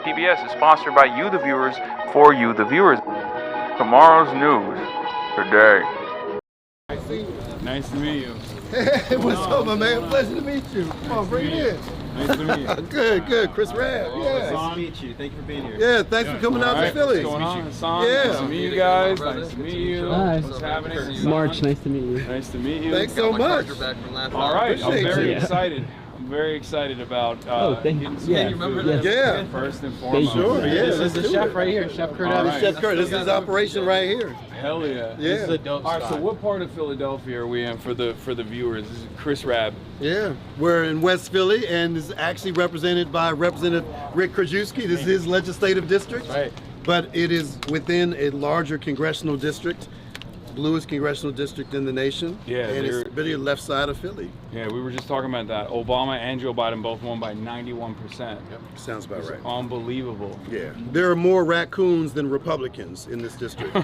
PBS is sponsored by you, the viewers, for you, the viewers. Tomorrow's news today. Nice to meet you. Hey, what's up, my man? Pleasure to meet you. Come on, bring it in. Nice to meet you. Good. Chris Rabb. Nice to meet you. Thank you for being here. Yeah, thanks for coming out to Philly. What's going on, Hasan? Yeah. Nice to meet you guys. Nice to meet you. Hi. What's happening? March, nice to meet you. Nice to meet you. Thanks so much. All right, I'm Appreciate very you. excited. I'm very excited about getting some yeah. good food. Yeah. First and foremost. Sure, yeah. This is the chef right here, Chef Kurt. All right. Chef Kurt, this is his operation right here. Hell yeah. Yeah. This is a dope All right, spot. so what part of Philadelphia are we in for the viewers? This is Chris Rabb. Yeah, we're in West Philly, and is actually represented by Representative Rick Krajewski. This is his legislative district, Right. but it is within a larger congressional district, bluest congressional district in the nation. Yeah, and they're- it's really left side of Philly. Yeah, we were just talking about that. Obama and Joe Biden both won by 91%. Sounds about It's right. unbelievable. Yeah, there are more raccoons than Republicans in this district.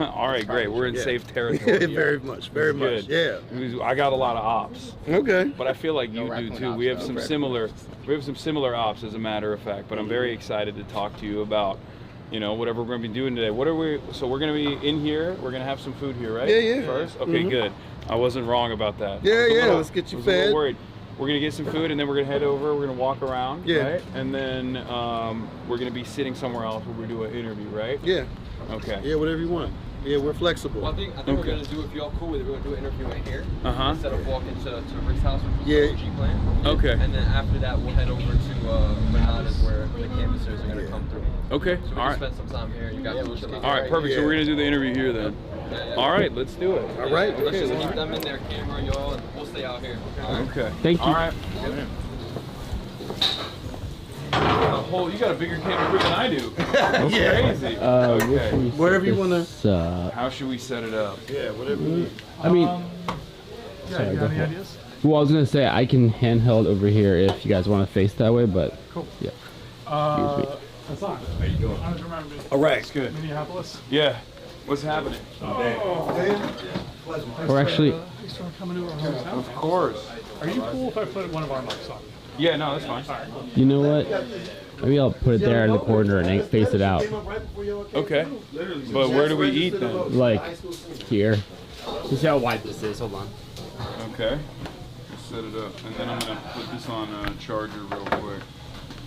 All right, great. We're in Yeah. safe territory. very much. Good. Yeah. Because I got a lot of ops, Okay. but I feel like you do too. We have some similar ops, as a matter of fact. But I'm very excited to talk to you about, whatever we're going to be doing today. So we're going to be in here. We're going to have some food here, right? Yeah. First, okay, good. I wasn't wrong about that. Yeah, I was a little- let's get you I was a little fed. worried. We're gonna get some food and then we're gonna head over. We're gonna walk around, Yeah. right? And then we're gonna be sitting somewhere else where we do an interview, right? Yeah. Okay. Yeah, whatever you want. Yeah, we're flexible. Well, I think Okay. we're going to do, if y'all cool with it, we're going to do an interview right here. Uh-huh. Instead of walking to Rick's house, which is Yeah. the OG plan. Okay. And then after that, we'll head over to Bernada's where the canvassers are going to come through. Okay. So we All can right. spend some time here. You guys will chill out. All right. Perfect. So Yeah. we're gonna do the interview here then. Yeah. All right. Let's do it. All right. Let's Okay, just let's- keep them in their camera, y'all, and we'll stay out here. All right. Okay. Thank you. All right. You got a bigger camera crew than I do. That's crazy. Where should Okay. we set Wherever you wanna- this up? How should we set it up? Yeah, whatever you need. I mean, sorry, go ahead. Well, I was gonna say I can handheld over here if you guys want to face that way, but yeah. Excuse me. Hasan, how you doing? I don't remember me. All right. Good. Minneapolis. Yeah. What's happening? Or actually, Thanks for coming to our hometown. Of course. Are you cool if I put one of our mics on? Yeah. No, that's fine. you know what? Maybe I'll put it there in the corner and then face it out, Okay. But where do we eat then? like here. You see how wide this is? Hold on. Okay. Let's set it up, and then I'm gonna put this on a charger real quick.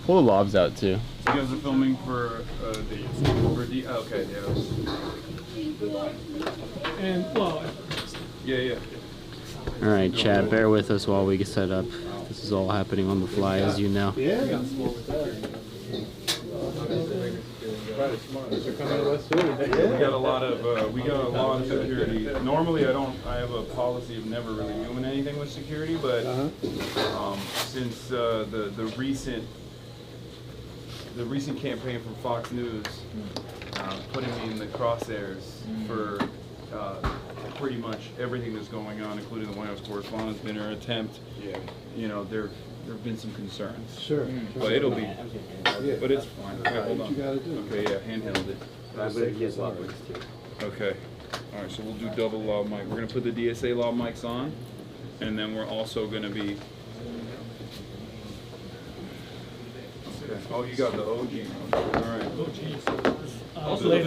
Pull the lobs out too. You guys are filming for okay, And, well, yeah. All right, Chad, bear with us while we get set up. This is all happening on the fly, as you know. We got a lot of security. Normally, I have a policy of never really doing anything with security, but since the recent campaign from Fox News putting me in the crosshairs for pretty much everything that's going on, including the White House Correspondents' Dinner attempt. Yeah. There have been some concerns. Sure. But it'll be. But it's fine. Okay, hold on. you gotta do. Okay, yeah, handheld it. Okay. All right, so we'll do double lav mic. We're gonna put the DSA lav mics on, and then we're also gonna be. Okay. Oh, you got the OG. All right. Also, the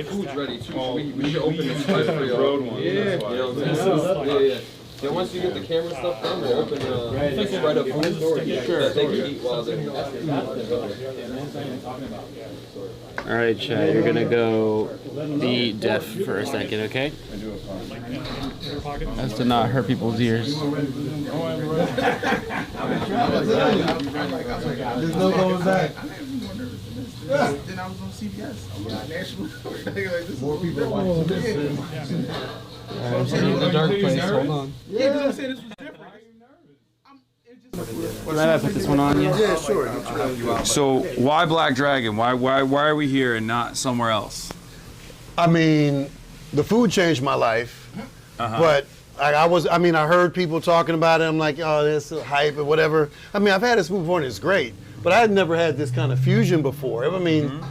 food's ready too. So we should open this the right for y'all. road one. Yeah. That's why. Yeah. Yeah, once you get the camera stuff done, we'll open the right up food store that they can eat while they're All right, Chad, you're gonna go be deaf for a second, okay? As to not hurt people's ears. There's no going back. Then I was on CBS. National. More people watching this. in the dark place. Hold on. Yeah, because I'm saying this was different. Can I put this one on you? Yeah, sure. So why Black Dragon? Why are we here and not somewhere else? I mean, the food changed my life, but I heard people talking about it. I'm like, oh, this is hype or whatever. I mean, I've had this food before and it's great, but I had never had this kind of fusion before. I mean,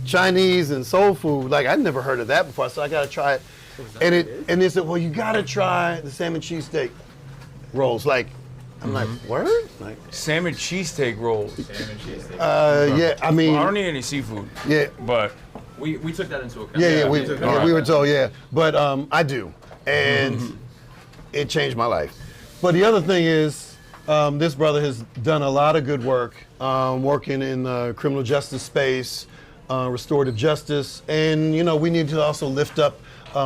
Chinese and soul food. Like I'd never heard of that before, so I got to try it. And they said, well, you got to try the salmon cheesesteak rolls. Like, I'm like, word? Like, Salmon cheesesteak rolls. yeah, I mean, Well, I don't need any seafood, yeah, but We took that into account. yeah, we were told, yeah. But I do, and it changed my life. But the other thing is, this brother has done a lot of good work, working in the criminal justice space, restorative justice, and you know, we need to also lift up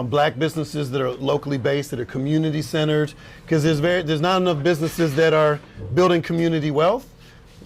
black businesses that are locally based, that are community centered, because there's not enough businesses that are building community wealth.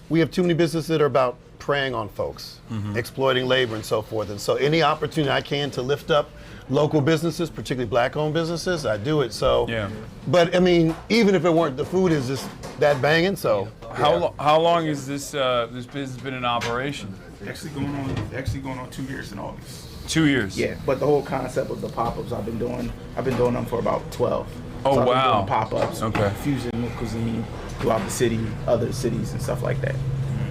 We have too many businesses that are about preying on folks, exploiting labor and so forth. And so any opportunity I can to lift up local businesses, particularly black-owned businesses, I do it. So, Yeah. But I mean, even if it weren't, the food is just that banging. So, how long has this business been in operation? Actually going on 2 years in August. 2 years. Yeah, but the whole concept of the pop-ups I've been doing them for about 12. Oh, so I've been wow. doing pop-ups, Okay. fusion cuisine throughout the city, other cities and stuff like that.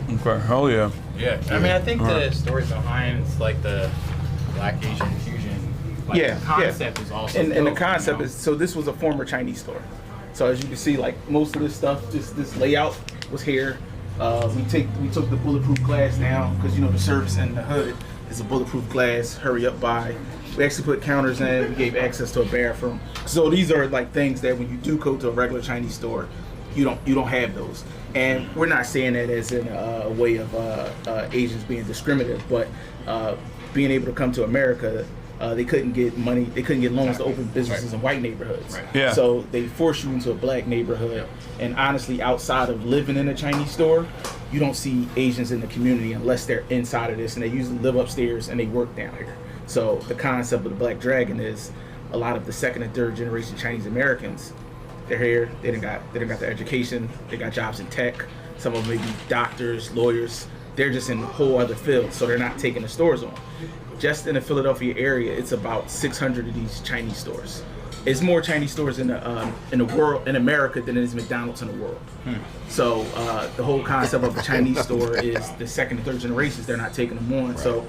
Okay. Hell yeah. Yeah, I mean, I think the story behind like the Black Asian fusion, like Yeah, the concept is also. And the dope, concept you know? is, so this was a former Chinese store. So as you can see, like most of this stuff, this layout was here. We took the bulletproof glass down because you know the service in the hood is a bulletproof glass. Hurry up, buy. We actually put counters in. We gave access to a bathroom. So these are like things that when you do go to a regular Chinese store, you don't have those. And we're not saying that as in a way of Asians being discriminative, but being able to come to America, they couldn't get money, they couldn't get loans to open businesses in white neighborhoods. Yeah. So they force you into a black neighborhood. And honestly, outside of living in a Chinese store, you don't see Asians in the community unless they're inside of this, and they usually live upstairs and they work down here. So the concept of the Black Dragon is a lot of the second and third generation Chinese Americans. They're here. They done got the education. They got jobs in tech. Some of them may be doctors, lawyers. They're just in a whole other field, so they're not taking the stores on. Just in the Philadelphia area, it's about 600 of these Chinese stores. It's more Chinese stores in the world, in America, than it is McDonald's in the world. So the whole concept of a Chinese store is the second and third generations. They're not taking them on. So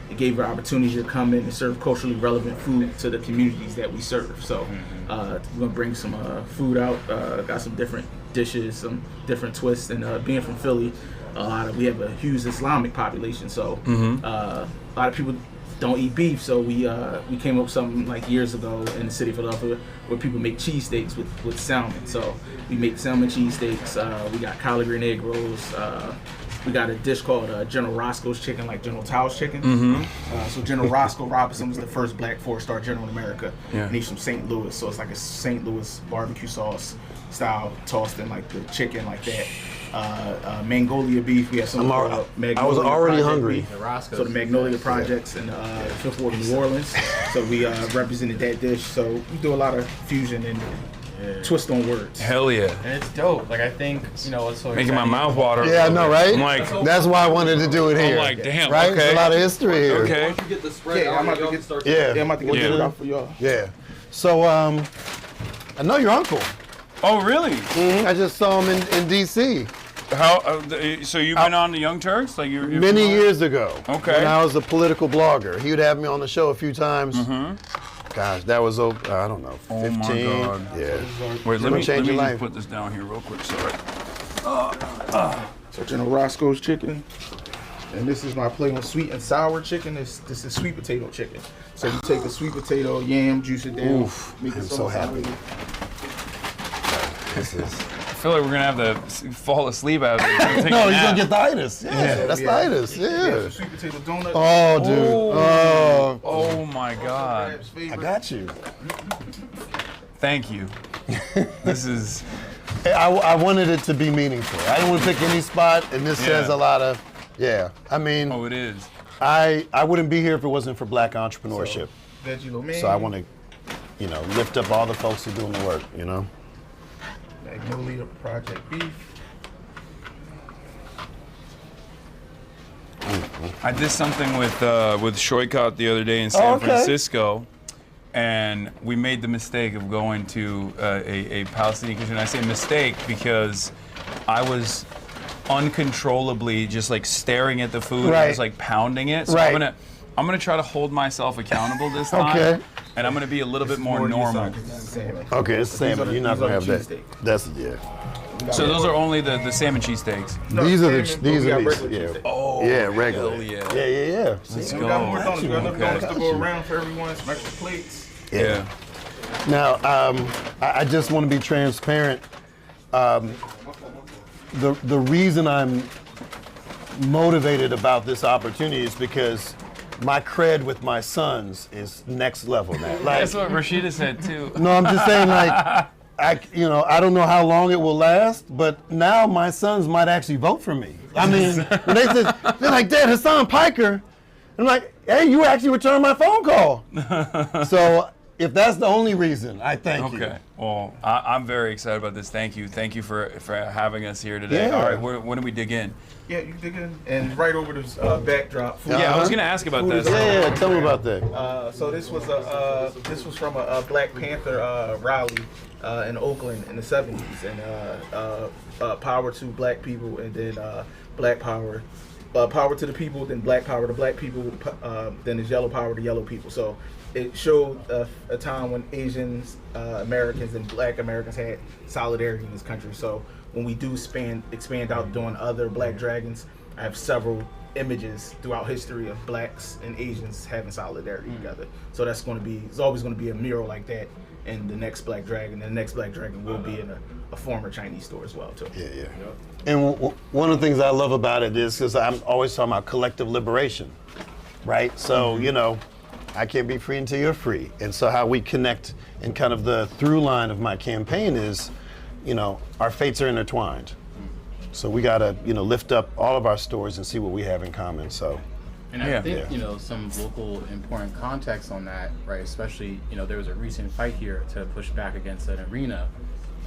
it gave her opportunity to come in and serve culturally relevant food to the communities that we serve. So we're gonna bring some food out. Got some different dishes, some different twists, and being from Philly, we have a huge Islamic population. So a lot of people don't eat beef. So we came up with something like years ago in the city of Philadelphia where people make cheesesteaks with salmon. So we make salmon cheesesteaks. We got collard green egg rolls. We got a dish called General Roscoe's chicken, like General Tao's chicken. So General Roscoe Robinson was the first black 4-star general in America. Yeah. And he's from St. Louis, so it's like a St. Louis barbecue sauce style tossed in like the chicken like that. Magnolia beef, we have some Magnolia I was already Project hungry. beef. So the Magnolia Projects in Fifth Ward of New Orleans. So we represented that dish. So we do a lot of fusion and twist on words. Hell yeah. And it's dope. Like I think what's so Making my exciting- mouth water. yeah, I know, right? I'm like, That's why I wanted to do it here. I'm like, damn. right? Okay. There's a lot of history here. Okay. Once you get the spread Yeah, out, I'm about to y'all get can start. Yeah. Yeah, I'm about to get Yeah. it out for y'all. Yeah. So I know your uncle. Oh, really? I just saw him in D.C. How? So you've been on the Young Turks? Like you're many familiar? years ago. Okay. When I was a political blogger, he would have me on the show a few times. Gosh, that was over, I don't know, 15. Oh my God. Yeah. Wait, let me change your just life. put this down here real quick. Sorry. So General Roscoe's chicken. And this is my plate on sweet and sour chicken. This is sweet potato chicken. So you take the sweet potato, yam, juice it down. Oof, make it I'm so happy. This is. I feel like we're gonna have to fall asleep out of it. No, you're gonna get the itis. Yeah, that's the itis. Yeah, Yeah. sweet potato donut. Oh, dude. Oh, Oh my God. Rabb's I favorite. got you. Thank you. This is. I wanted it to be meaningful. I didn't want to pick any spot, and this says Yeah. a lot of. Yeah, I mean, Oh, it is. I wouldn't be here if it wasn't for black entrepreneurship. Veggie lo mein. So I want to, lift up all the folks who are doing the work. Magnolia Project beef. I did something with Shoykot the other day in San Francisco, and we made the mistake of going to a Palestinian kitchen. I say mistake because I was uncontrollably just like staring at the food and I was like pounding it. So Right. I'm gonna try to hold myself accountable this time. Okay. And I'm gonna be a little bit more normal. Salmon. Okay, it's salmon. You're not these gonna are have the that. cheesesteak. That's yeah. So those are only the salmon cheesesteaks. No, these are salmon, these we are got these. regular Yeah. cheesesteak. Oh, Yeah, regular. hell yeah. Yeah. Let's We go. got more donuts. We got enough Okay. donuts to go around for everyone. Some extra plates. Yeah. Now, I just want to be transparent. The reason I'm motivated about this opportunity is because my cred with my sons is next level now. Like, That's what Rashida said too. no, I'm just saying, like, I don't know how long it will last, but now my sons might actually vote for me. I mean, when they're like, Dad, Hasan Piker. I'm like, hey, you actually returned my phone call. So if that's the only reason, I thank you. Okay. Well, I'm very excited about this. Thank you. Thank you for having us here today. Yeah. All right. When do we dig in? Yeah, you dig in. And right over this backdrop. Food. Yeah, I was gonna ask about this. Yeah, tell me about that. So this was from a Black Panther rally in Oakland in the 70s, and power to Black people, and then Black power, power to the people, then Black power to Black people, then there's yellow power to yellow people. So it showed a time when Asians, Americans, and Black Americans had solidarity in this country. So when we do expand out doing other Black Dragons, I have several images throughout history of Blacks and Asians having solidarity together. So it's always going to be a mural like that in the next Black Dragon. And the next Black Dragon will be in a former Chinese store as well too. Yeah. And one of the things I love about it is because I'm always talking about collective liberation, right? So, I can't be free until you're free. And so how we connect, and kind of the through line of my campaign is, our fates are intertwined. So we gotta, lift up all of our stories and see what we have in common. So. And I think, some local important context on that, right? Especially, there was a recent fight here to push back against an arena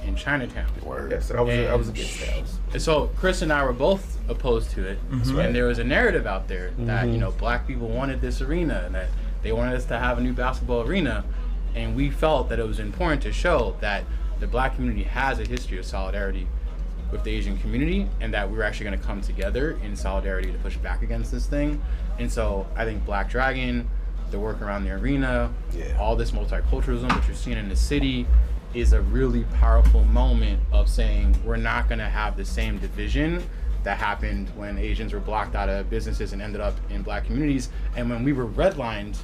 in Chinatown. Yes, I was against that. And so Chris and I were both opposed to it. And there was a narrative out there that, Black people wanted this arena and that they wanted us to have a new basketball arena. And we felt that it was important to show that the Black community has a history of solidarity with the Asian community, and that we were actually going to come together in solidarity to push back against this thing. And so I think Black Dragon, the work around the arena, all this multiculturalism that you're seeing in the city is a really powerful moment of saying we're not going to have the same division that happened when Asians were blocked out of businesses and ended up in Black communities. And when we were redlined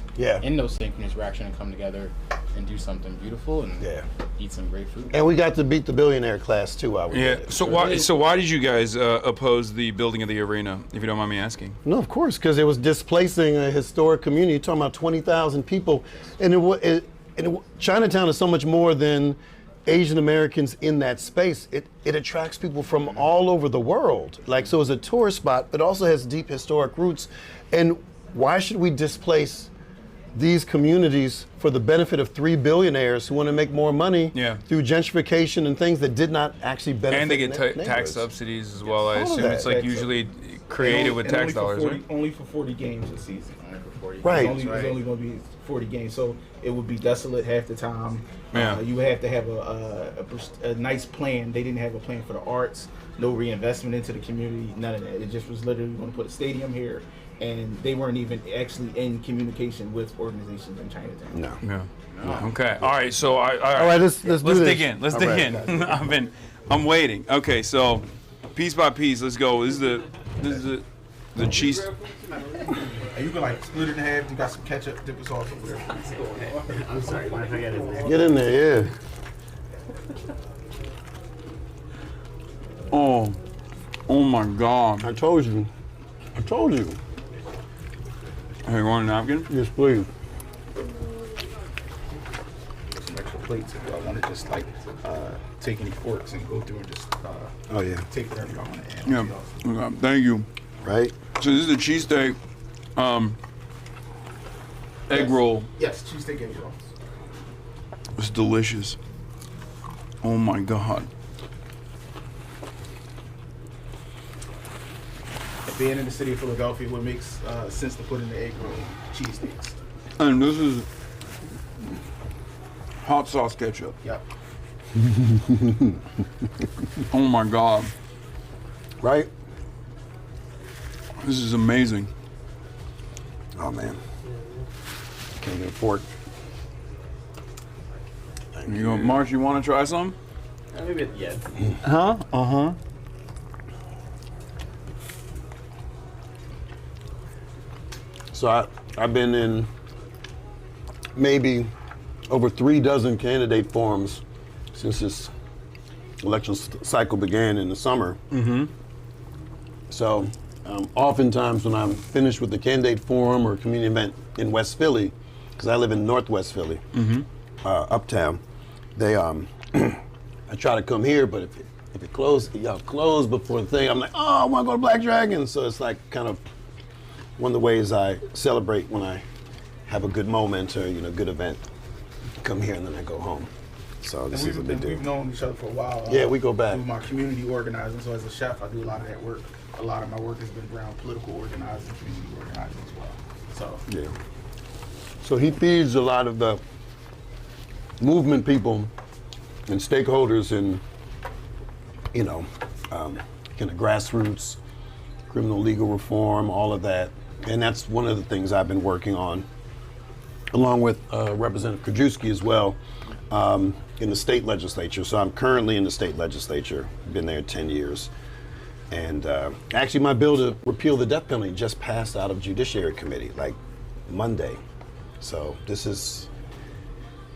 in those same communities, we're actually going to come together and do something beautiful and eat some great food. And we got to beat the billionaire class too. So why did you guys oppose the building of the arena, if you don't mind me asking? No, of course, because it was displacing a historic community. You're talking about 20,000 people, and Chinatown is so much more than Asian Americans in that space. It attracts people from all over the world. So it's a tourist spot, but also has deep historic roots. And why should we displace these communities for the benefit of 3 billionaires who want to make more money through gentrification and things that did not actually benefit? And they get tax subsidies as well. I assume it's usually created with tax dollars, right? Only for 40 games a season. Only for 40. Right. It's only going to be 40 games, so it would be desolate half the time. You would have to have a nice plan. They didn't have a plan for the arts, no reinvestment into the community, none of that. It just was literally going to put a stadium here, and they weren't even actually in communication with organizations in Chinatown. No. Okay. All right. So all right. Let's dig in. Let's dig in. I'm waiting. Okay. So piece by piece, let's go. This is the cheese. And you can split it in half. You got some ketchup, dip sauce over there. I'm sorry, mind if I get in there? Get in there, yeah. Oh my God! I told you. Hey, you want a napkin? Yes, please. Some extra plates if y'all want to just take any forks and go through and just take whatever y'all want to add. Yeah. Thank you. Right. So this is a cheesesteak, egg roll. Yes, cheesesteak egg rolls. It's delicious. Oh my God. Being in the city of Philadelphia, what makes sense to put in the egg roll cheesesteaks. And this is hot sauce ketchup. Yep. Oh my God. Right? This is amazing. Oh man. Can't get a fork. Marsh, you want to try some? Maybe at the end. Huh? Uh-huh. So I've been in maybe over 3 dozen candidate forums since this election cycle began in the summer. Mm-hmm. So oftentimes when I'm finished with the candidate forum or community event in West Philly, because I live in Northwest Philly, uptown, they I try to come here, but if it closed before the thing, I'm like, oh, I want to go to Black Dragon. So it's like kind of one of the ways I celebrate when I have a good moment or good event. Come here and then I go home. So this is a big deal. We've known each other for a while. Yeah, we go back. Through my community organizing. So as a chef, I do a lot of that work. A lot of my work has been around political organizing, community organizing as well. So yeah. So he feeds a lot of the movement people and stakeholders in, kind of grassroots, criminal legal reform, all of that. And that's one of the things I've been working on, along with Representative Krajewski as well, in the state legislature. So I'm currently in the state legislature, been there 10 years. And actually my bill to repeal the death penalty just passed out of Judiciary Committee, like Monday. So this is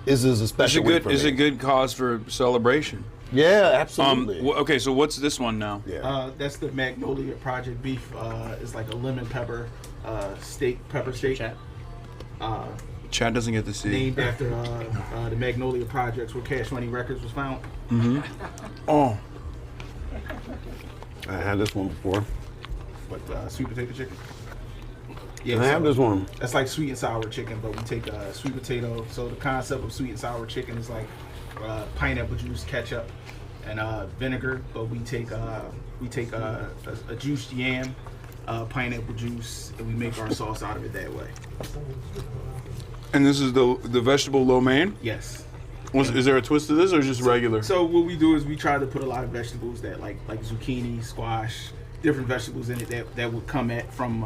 a special week for me. It's a good cause for celebration. Yeah, absolutely. Okay, so what's this one now? Yeah. that's the Magnolia Project beef. It's like a lemon pepper steak, pepper steak. Chad doesn't get to see. Named after the Magnolia Projects where Cash Money Records was found. Mm-hmm. Oh. I had this one before. But sweet potato chicken. Yeah, I have this one. That's like sweet and sour chicken, but we take sweet potato. So the concept of sweet and sour chicken is like pineapple juice, ketchup, and vinegar. But we take a juiced yam, pineapple juice, and we make our sauce out of it that way. And this is the vegetable lo mein? Yes. Is there a twist to this or just regular? So what we do is we try to put a lot of vegetables that like zucchini, squash, different vegetables in it that would come from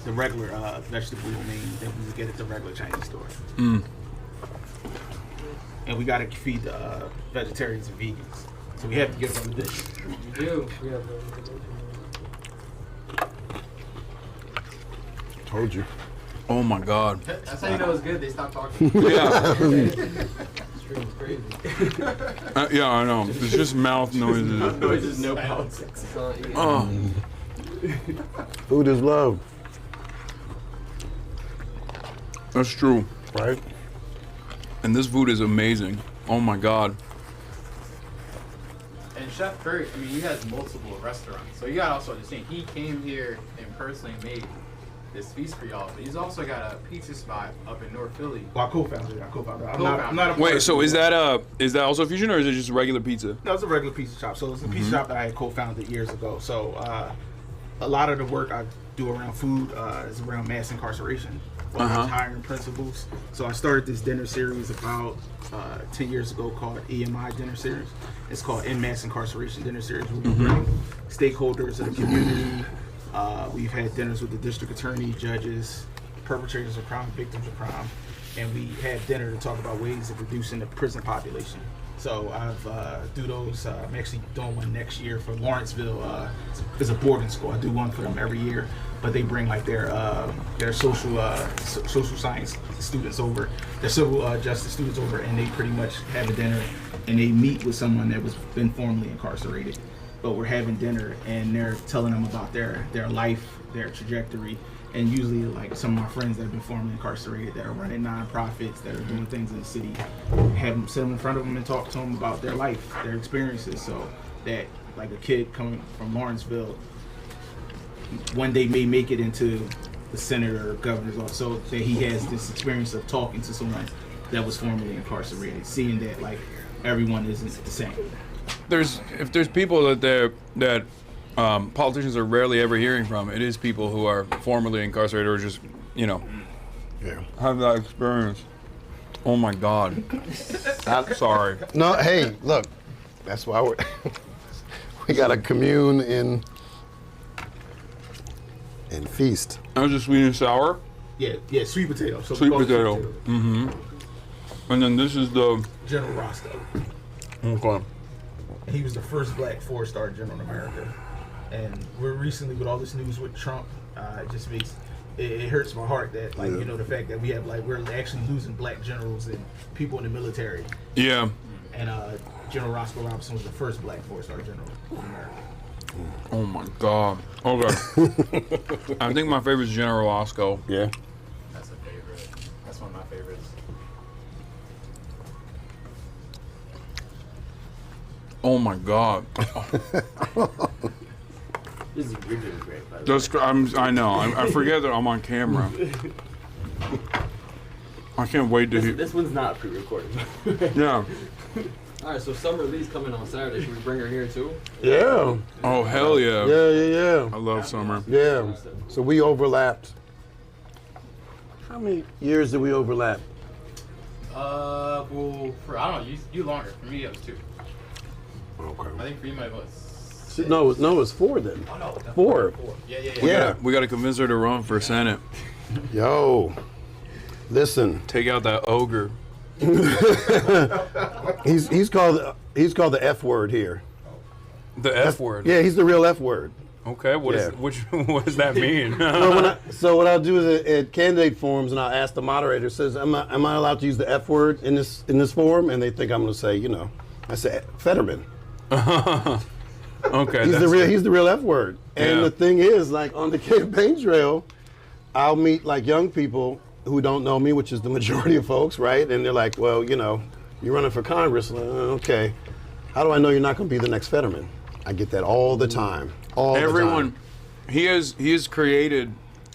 the regular vegetable lo mein that we would get at the regular Chinese store. Mm. And we got to feed the vegetarians and vegans. So we have to give them a dish. We do. We have Told you. Oh my God. That's how you know it's good. They stop talking. Yeah. Stream's crazy. Yeah, I know. It's just mouth noises. Noises, no politics. Oh. Food is love. That's true. Right? And this food is amazing. Oh my God. And Chef Kurt, I mean, he has multiple restaurants. So you gotta also understand, he came here and personally made this feast for y'all. But he's also got a pizza spot up in North Philly. Well, I co-founded. I'm not a Wait, so is that also fusion or is it just regular pizza? No, it's a regular pizza shop. So it's a pizza shop that I had co-founded years ago. So a lot of the work I do around food is around mass incarceration. Hiring principals. So I started this dinner series about 10 years ago called EMI Dinner Series. It's called In Mass Incarceration Dinner Series. We bring stakeholders of the community. We've had dinners with the district attorney, judges, perpetrators of crime, victims of crime, and we had dinner to talk about ways of reducing the prison population. So I've do those. I'm actually doing one next year for Lawrenceville. It's a boarding school. I do one for them every year, but they bring like their social science students over, their civil justice students over, and they pretty much have a dinner and they meet with someone that was been formerly incarcerated. But we're having dinner and they're telling them about their life, their trajectory, and usually like some of my friends that have been formerly incarcerated that are running nonprofits, that are doing things in the city, have them sit them in front of them and talk to them about their life, their experiences, so that like a kid coming from Lawrenceville one day may make it into the senator or governor's office, so that he has this experience of talking to someone that was formerly incarcerated, seeing that like everyone isn't the same. If there's people that politicians are rarely ever hearing from, it is people who are formerly incarcerated or just have that experience. Oh my God. I'm sorry. No, hey, look, that's why we got to commune and feast. That was just sweet and sour? Yeah, sweet potato. So sweet potato. Mm-hmm. And then this is the General Roscoe. Okay. and he was the first black 4-star general in America. And we're recently with all this news with Trump, it just makes it hurts my heart that like you know the fact that we have like we're actually losing black generals and people in the military. Yeah. And General Roscoe Robinson was the first black 4-star general in America. Oh my God. Okay. I think my favorite is General Roscoe. Yeah. That's a favorite. That's one of my favorites. Oh my God. This is you're doing great, by the way. That's, I know. I forget that I'm on camera. I can't wait to hear. This one's not pre-recorded. Yeah. All right, so Summer Lee's coming on Saturday. Should we bring her here too? Yeah. Oh hell yeah. Yeah. I love Summer. Yeah. So we overlapped. How many years did we overlap? Well, for I don't know, you longer. For me, it was 2. I Okay. think for you, might was. No, it was 4 then. Oh no, 4. Yeah. We got to convince her to run for Senate. Yo, listen. Take out that ogre. He's called the F word here. The F word. Yeah, he's the real F word. Okay. What does that mean? So what I'll do is at candidate forums, and I'll ask the moderator, says, am I allowed to use the F word in this forum? And they think I'm going to say, I say Fetterman. Okay. He's the real F word. And Yeah. the thing is, like on the campaign trail, I'll meet like young people who don't know me, which is the majority of folks, right? And they're like, well, you're running for Congress. Like, okay. How do I know you're not going to be the next Fetterman? I get that all the time. Everyone, he has created.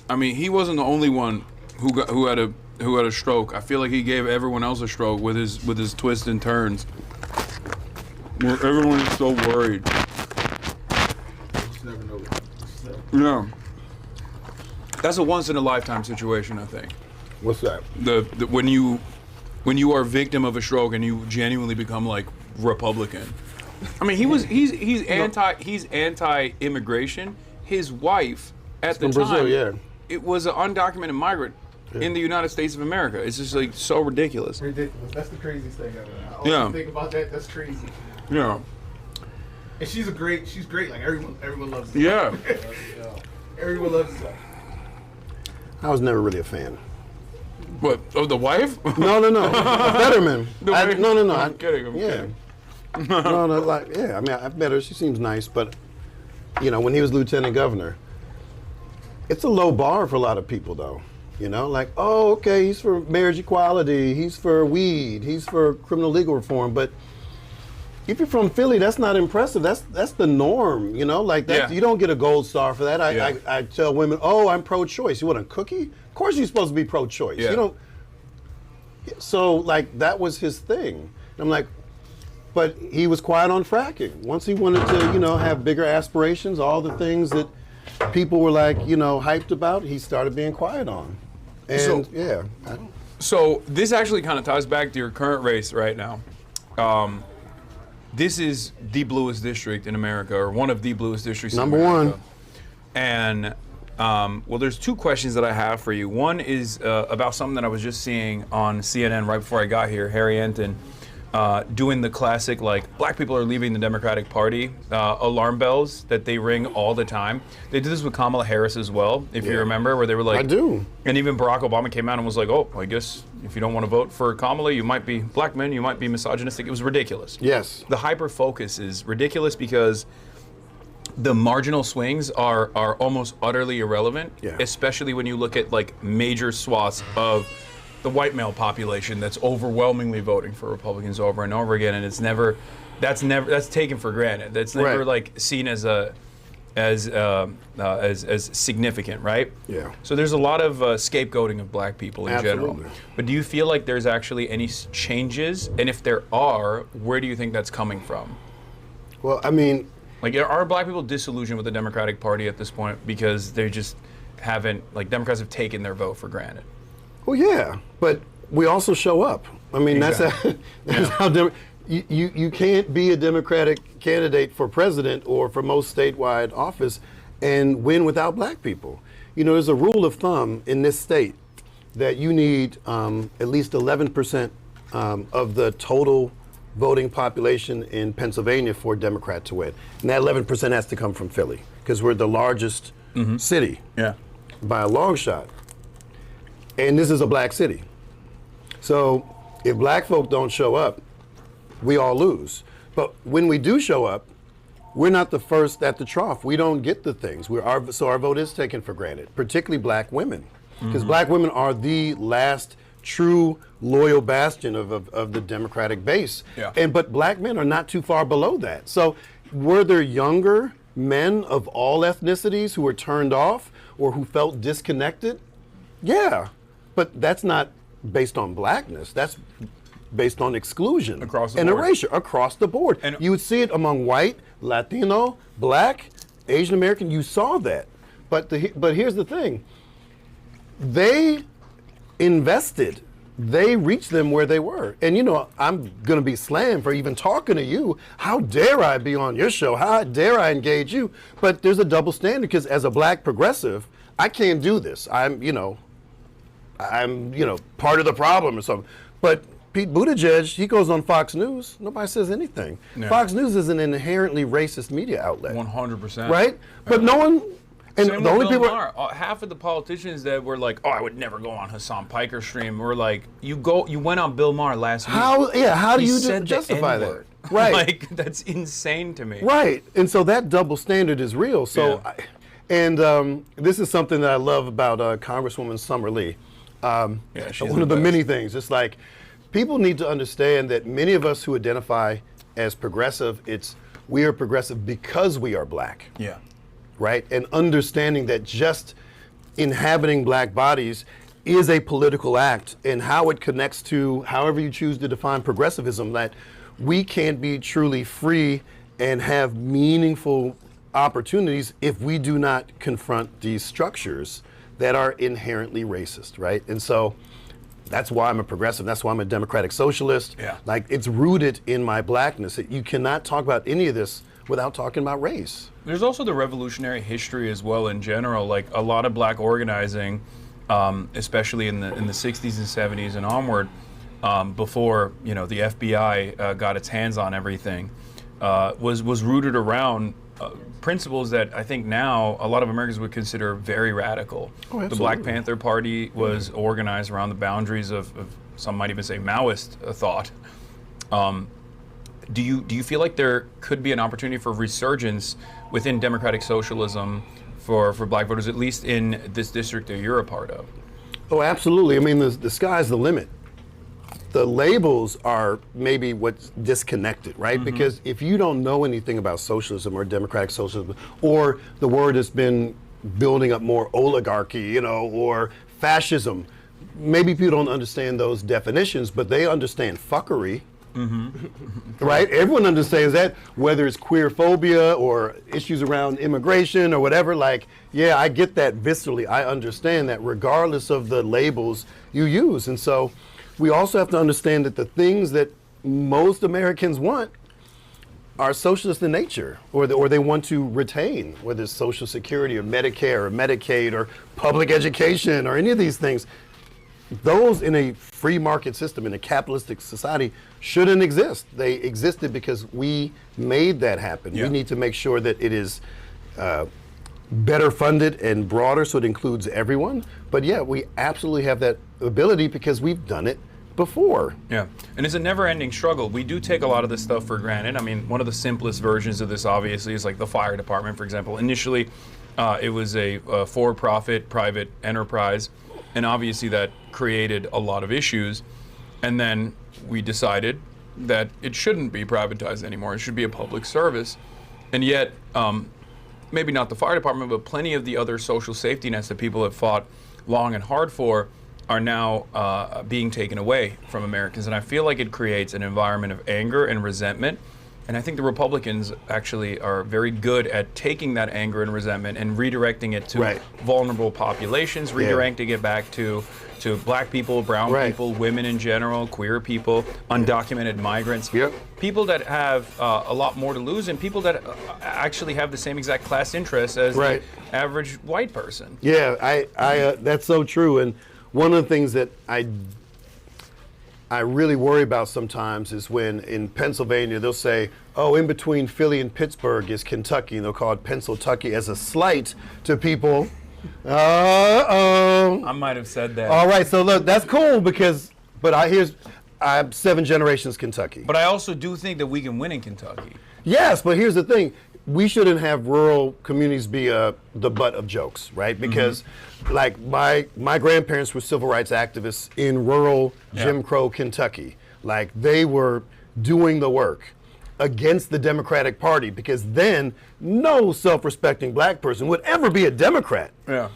I mean, he wasn't the only one who had a stroke. I feel like he gave everyone else a stroke with his twists and turns. Where everyone is so worried. Yeah. That's a once in a lifetime situation, I think. What's that? The when you are a victim of a stroke and you genuinely become like Republican. I mean, he's anti-immigration. His wife at the time, Brazil, yeah. it was an undocumented migrant in the United States of America. It's just like so ridiculous. Ridiculous. That's the craziest thing ever. I always think about that. That's crazy. Yeah. And she's great. Like everyone loves her. Yeah. Everyone loves her. I was never really a fan. What? Of the wife? No. Fetterman. No. I'm kidding. I'm kidding. No, like, yeah. I mean, I've met her. She seems nice, but when he was lieutenant governor, it's a low bar for a lot of people, though. Like, oh, okay, he's for marriage equality, he's for weed, he's for criminal legal reform, but if you're from Philly, that's not impressive. That's the norm, Like that, Yeah. You don't get a gold star for that. Yeah. I tell women, oh, I'm pro-choice. You want a cookie? Of course, you're supposed to be pro-choice. Yeah. You don't. So like that was his thing. And I'm like, but he was quiet on fracking. Once he wanted to, have bigger aspirations, all the things that people were like, hyped about, he started being quiet on. And So this actually kind of ties back to your current race right now. This is the bluest district in America, or one of the bluest districts Number in America. one. And, well, there's 2 questions that I have for you. One is about something that I was just seeing on CNN right before I got here, Harry Enton, doing the classic, like, black people are leaving the Democratic Party alarm bells that they ring all the time. They did this with Kamala Harris as well, if you remember, where they were like... I do. And even Barack Obama came out and was like, oh, I guess if you don't want to vote for Kamala, you might be black men, you might be misogynistic. It was ridiculous. Yes. The hyper-focus is ridiculous because the marginal swings are almost utterly irrelevant, especially when you look at like major swaths of the white male population that's overwhelmingly voting for Republicans over and over again, and that's taken for granted. That's never like seen as significant, right? Yeah. So there's a lot of scapegoating of black people in general. But do you feel like there's actually any changes? And if there are, where do you think that's coming from? Well, I mean, like, are black people disillusioned with the Democratic Party at this point because they just haven't, like, Democrats have taken their vote for granted? well, yeah, but we also show up. I mean, Exactly. that's how you can't be a Democratic candidate for president or for most statewide office and win without black people. There's a rule of thumb in this state that you need at least 11% of the total voting population in Pennsylvania for a Democrat to win. And that 11% has to come from Philly because we're the largest city by a long shot. And this is a black city. So if black folk don't show up, we all lose. But when we do show up, we're not the first at the trough. We don't get the things. So our vote is taken for granted, particularly black women. Because black women are the last true loyal bastion of the Democratic base. But black men are not too far below that. So were there younger men of all ethnicities who were turned off or who felt disconnected? Yeah, but that's not based on blackness. That's based on exclusion across the and board. erasure across the board. And you would see it among white, Latino, black, Asian American. You saw that. But here's the thing. They invested. They reached them where they were. And you know, I'm going to be slammed for even talking to you. How dare I be on your show? How dare I engage you? But there's a double standard because as a black progressive, I can't do this. I'm part of the problem or something. But Pete Buttigieg, he goes on Fox News. Nobody says anything. Yeah. Fox News is an inherently racist media outlet. 100%. Right? But no one. And Same the with only Bill people. Maher. Half of the politicians that were like, "Oh, I would never go on Hasan Piker stream," were like, "You went on Bill Maher last week." How do He you said the justify N-word. that? Right. Like that's insane to me. Right. And so that double standard is real. So, this is something that I love about Congresswoman Summer Lee. She's One of the best. many things. It's like people need to understand that many of us who identify as progressive, we are progressive because we are black. Yeah. Right? And understanding that just inhabiting black bodies is a political act, and how it connects to however you choose to define progressivism, that we can't be truly free and have meaningful opportunities if we do not confront these structures that are inherently racist, right? And so that's why I'm a progressive. That's why I'm a democratic socialist. Yeah. Like, it's rooted in my blackness. You cannot talk about any of this without talking about race. There's also the revolutionary history as well in general. Like a lot of black organizing, especially in the 60s and 70s and onward, before the FBI got its hands on everything, was rooted around principles that I think now a lot of Americans would consider very radical. Oh, the Black Panther Party was organized around the boundaries of some might even say Maoist thought. Do you feel like there could be an opportunity for resurgence within democratic socialism for black voters, at least in this district that you're a part of? Oh, absolutely. I mean, the sky's the limit. The labels are maybe what's disconnected, right? Because if you don't know anything about socialism or democratic socialism, or the word has been building up more oligarchy, or fascism, maybe people don't understand those definitions, but they understand fuckery. Right? Everyone understands that, whether it's queer phobia or issues around immigration or whatever. Like, yeah, I get that viscerally. I understand that regardless of the labels you use. And so we also have to understand that the things that most Americans want are socialist in nature, or they want to retain, whether it's Social Security or Medicare or Medicaid or public education or any of these things. Those in a free market system, in a capitalistic society, shouldn't exist. They existed because we made that happen. Yeah. We need to make sure that it is better funded and broader so it includes everyone. But yeah, we absolutely have that ability because we've done it before. Yeah, and it's a never-ending struggle. We do take a lot of this stuff for granted. I mean, one of the simplest versions of this, obviously, is like the fire department, for example. Initially, it was a for-profit private enterprise, and obviously that created a lot of issues. And then we decided that it shouldn't be privatized anymore. It should be a public service. And yet, maybe not the fire department, but plenty of the other social safety nets that people have fought long and hard for are now being taken away from Americans. And I feel like it creates an environment of anger and resentment. And I think the Republicans actually are very good at taking that anger and resentment and redirecting it to vulnerable populations, redirecting it back to black people, brown people, women in general, queer people, undocumented migrants, people that have a lot more to lose, and people that actually have the same exact class interests as the average white person. Yeah, I that's so true. And one of the things that I really worry about sometimes is when in Pennsylvania they'll say, oh, in between Philly and Pittsburgh is Kentucky, and they'll call it Pennsyltucky as a slight to people. I might have said that. All right, so look, that's cool I'm 7 generations Kentucky. But I also do think that we can win in Kentucky. Yes, but here's the thing. We shouldn't have rural communities be the butt of jokes, right? Because like my grandparents were civil rights activists in rural Jim Crow Kentucky. Like they were doing the work against the Democratic Party, because then no self-respecting black person would ever be a Democrat. Yeah.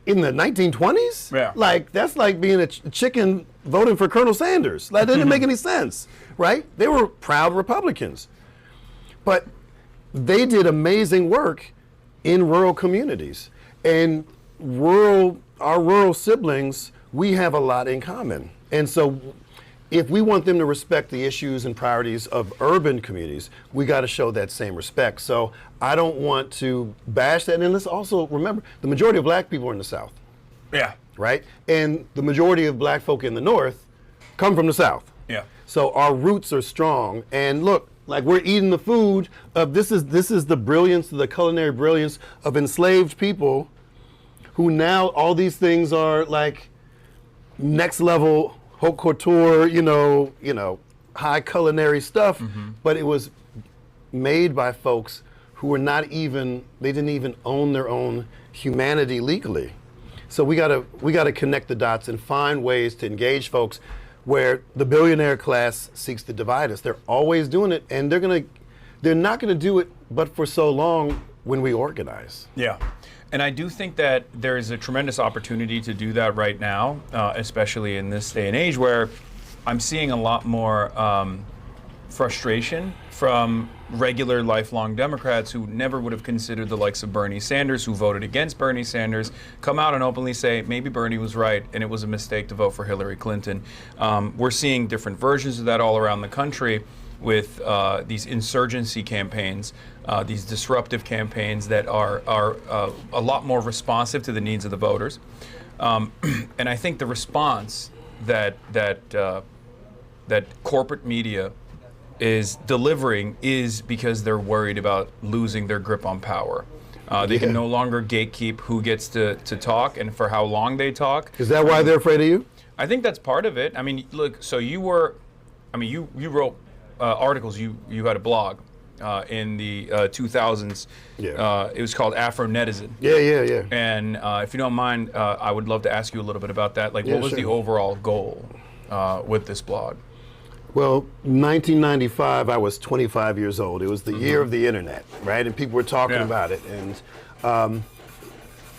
In the 1920s? Yeah. Like, that's like being a chicken voting for Colonel Sanders. Like, that didn't make any sense, right? They were proud Republicans. But they did amazing work in rural communities. And our rural siblings, we have a lot in common. And so if we want them to respect the issues and priorities of urban communities, we got to show that same respect. So I don't want to bash that. And let's also remember, the majority of black people are in the South. Yeah. Right? And the majority of black folk in the North come from the South. Yeah. So our roots are strong. And look, like we're eating the food of this is the brilliance, the culinary brilliance of enslaved people who now all these things are like next level haute couture, high culinary stuff, but it was made by folks who were they didn't even own their own humanity legally. So we gotta connect the dots and find ways to engage folks where the billionaire class seeks to divide us. They're always doing it, and they're not gonna do it but for so long when we organize. Yeah. And I do think that there is a tremendous opportunity to do that right now, especially in this day and age where I'm seeing a lot more frustration from regular lifelong Democrats who never would have considered the likes of Bernie Sanders, who voted against Bernie Sanders, come out and openly say, maybe Bernie was right and it was a mistake to vote for Hillary Clinton. We're seeing different versions of that all around the country with these insurgency campaigns, these disruptive campaigns that are a lot more responsive to the needs of the voters. And I think the response that corporate media is delivering is because they're worried about losing their grip on power. They can no longer gatekeep who gets to talk and for how long they talk. Is that why they're afraid of you? I think that's part of it. I mean, look, so you wrote articles, you had a blog in the 2000s. Yeah. It was called Afro Netizen. Yeah. And if you don't mind, I would love to ask you a little bit about that. Like, what was the overall goal with this blog? Well, 1995, I was 25 years old. It was the year of the internet, right? And people were talking about it. And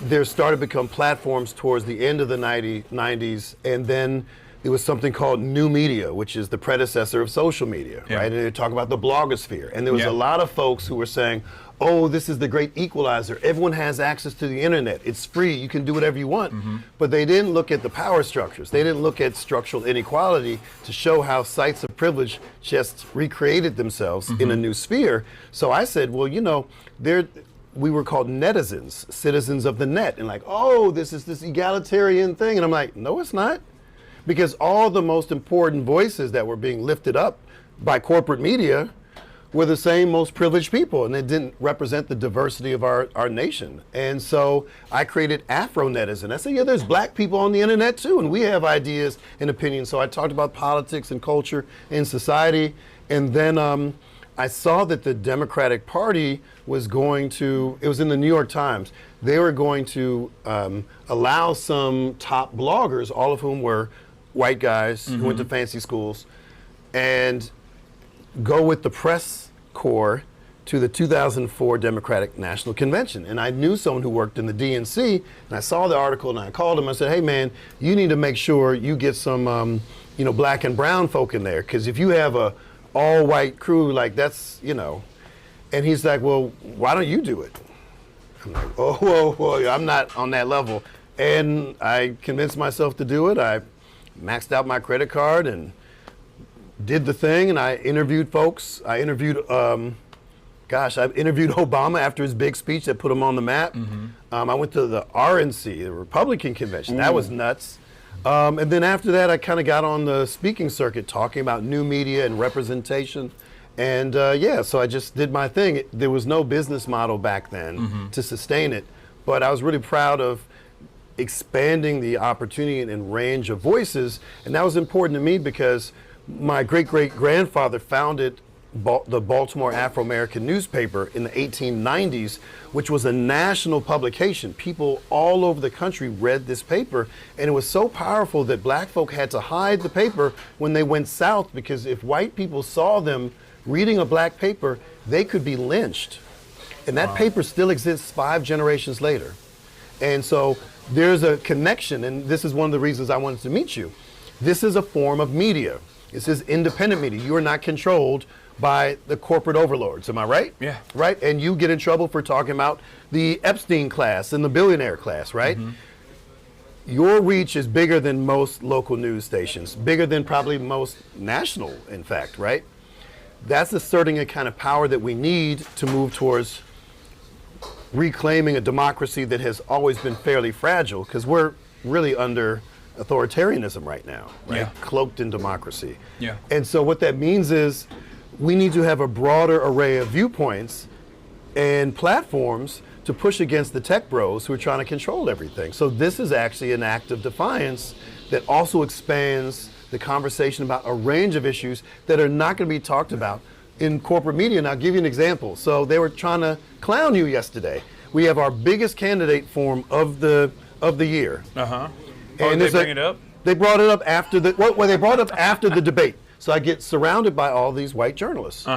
there started to become platforms towards the end of the 90s, and then there was something called new media, which is the predecessor of social media, right? And they talk about the blogosphere. And there was a lot of folks who were saying, oh, this is the great equalizer. Everyone has access to the internet. It's free. You can do whatever you want. But they didn't look at the power structures. They didn't look at structural inequality to show how sites of privilege just recreated themselves in a new sphere. So I said, well, we were called netizens, citizens of the net. And like, oh, this is this egalitarian thing. And I'm like, no, it's not. Because all the most important voices that were being lifted up by corporate media were the same most privileged people, and it didn't represent the diversity of our nation. And so I created Afro Netizen. I said, yeah, there's black people on the internet too, and we have ideas and opinions. So I talked about politics and culture and society. And then I saw that the Democratic Party was going to, it was in the New York Times, they were going to allow some top bloggers, all of whom were white guys who went to fancy schools, and go with the press corps to the 2004 Democratic National Convention. And I knew someone who worked in the DNC, and I saw the article and I called him. I said, hey man, you need to make sure you get some black and brown folk in there, because if you have a all white crew, like that's, and he's like, well, why don't you do it? I'm like, whoa, I'm not on that level. And I convinced myself to do it. I maxed out my credit card and did the thing, and I interviewed folks. I interviewed Obama after his big speech that put him on the map. I went to the RNC, the Republican convention. That was nuts. And then after that, I kind of got on the speaking circuit, talking about new media and representation. And so I just did my thing. There was no business model back then to sustain it, but I was really proud of expanding the opportunity and range of voices. And that was important to me because my great-great-grandfather founded the Baltimore Afro-American newspaper in the 1890s, which was a national publication. People all over the country read this paper, and it was so powerful that black folk had to hide the paper when they went south, because if white people saw them reading a black paper, they could be lynched. And that paper still exists 5 generations later. And so there's a connection, and this is one of the reasons I wanted to meet you. This is a form of media. This is independent media. You are not controlled by the corporate overlords, am I right? Yeah. Right? And you get in trouble for talking about the Epstein class and the billionaire class, right? Your reach is bigger than most local news stations, bigger than probably most national, in fact, right? That's asserting a kind of power that we need to move towards reclaiming a democracy that has always been fairly fragile, because we're really under authoritarianism right now, right? Yeah. Cloaked in democracy. Yeah. And so what that means is we need to have a broader array of viewpoints and platforms to push against the tech bros who are trying to control everything. So this is actually an act of defiance that also expands the conversation about a range of issues that are not going to be talked about in corporate media. And I'll give you an example. So they were trying to clown you yesterday. We have our biggest candidate forum of the year. Oh, And did they bring it up? They brought it up after the they brought it up after the debate. So I get surrounded by all these white journalists.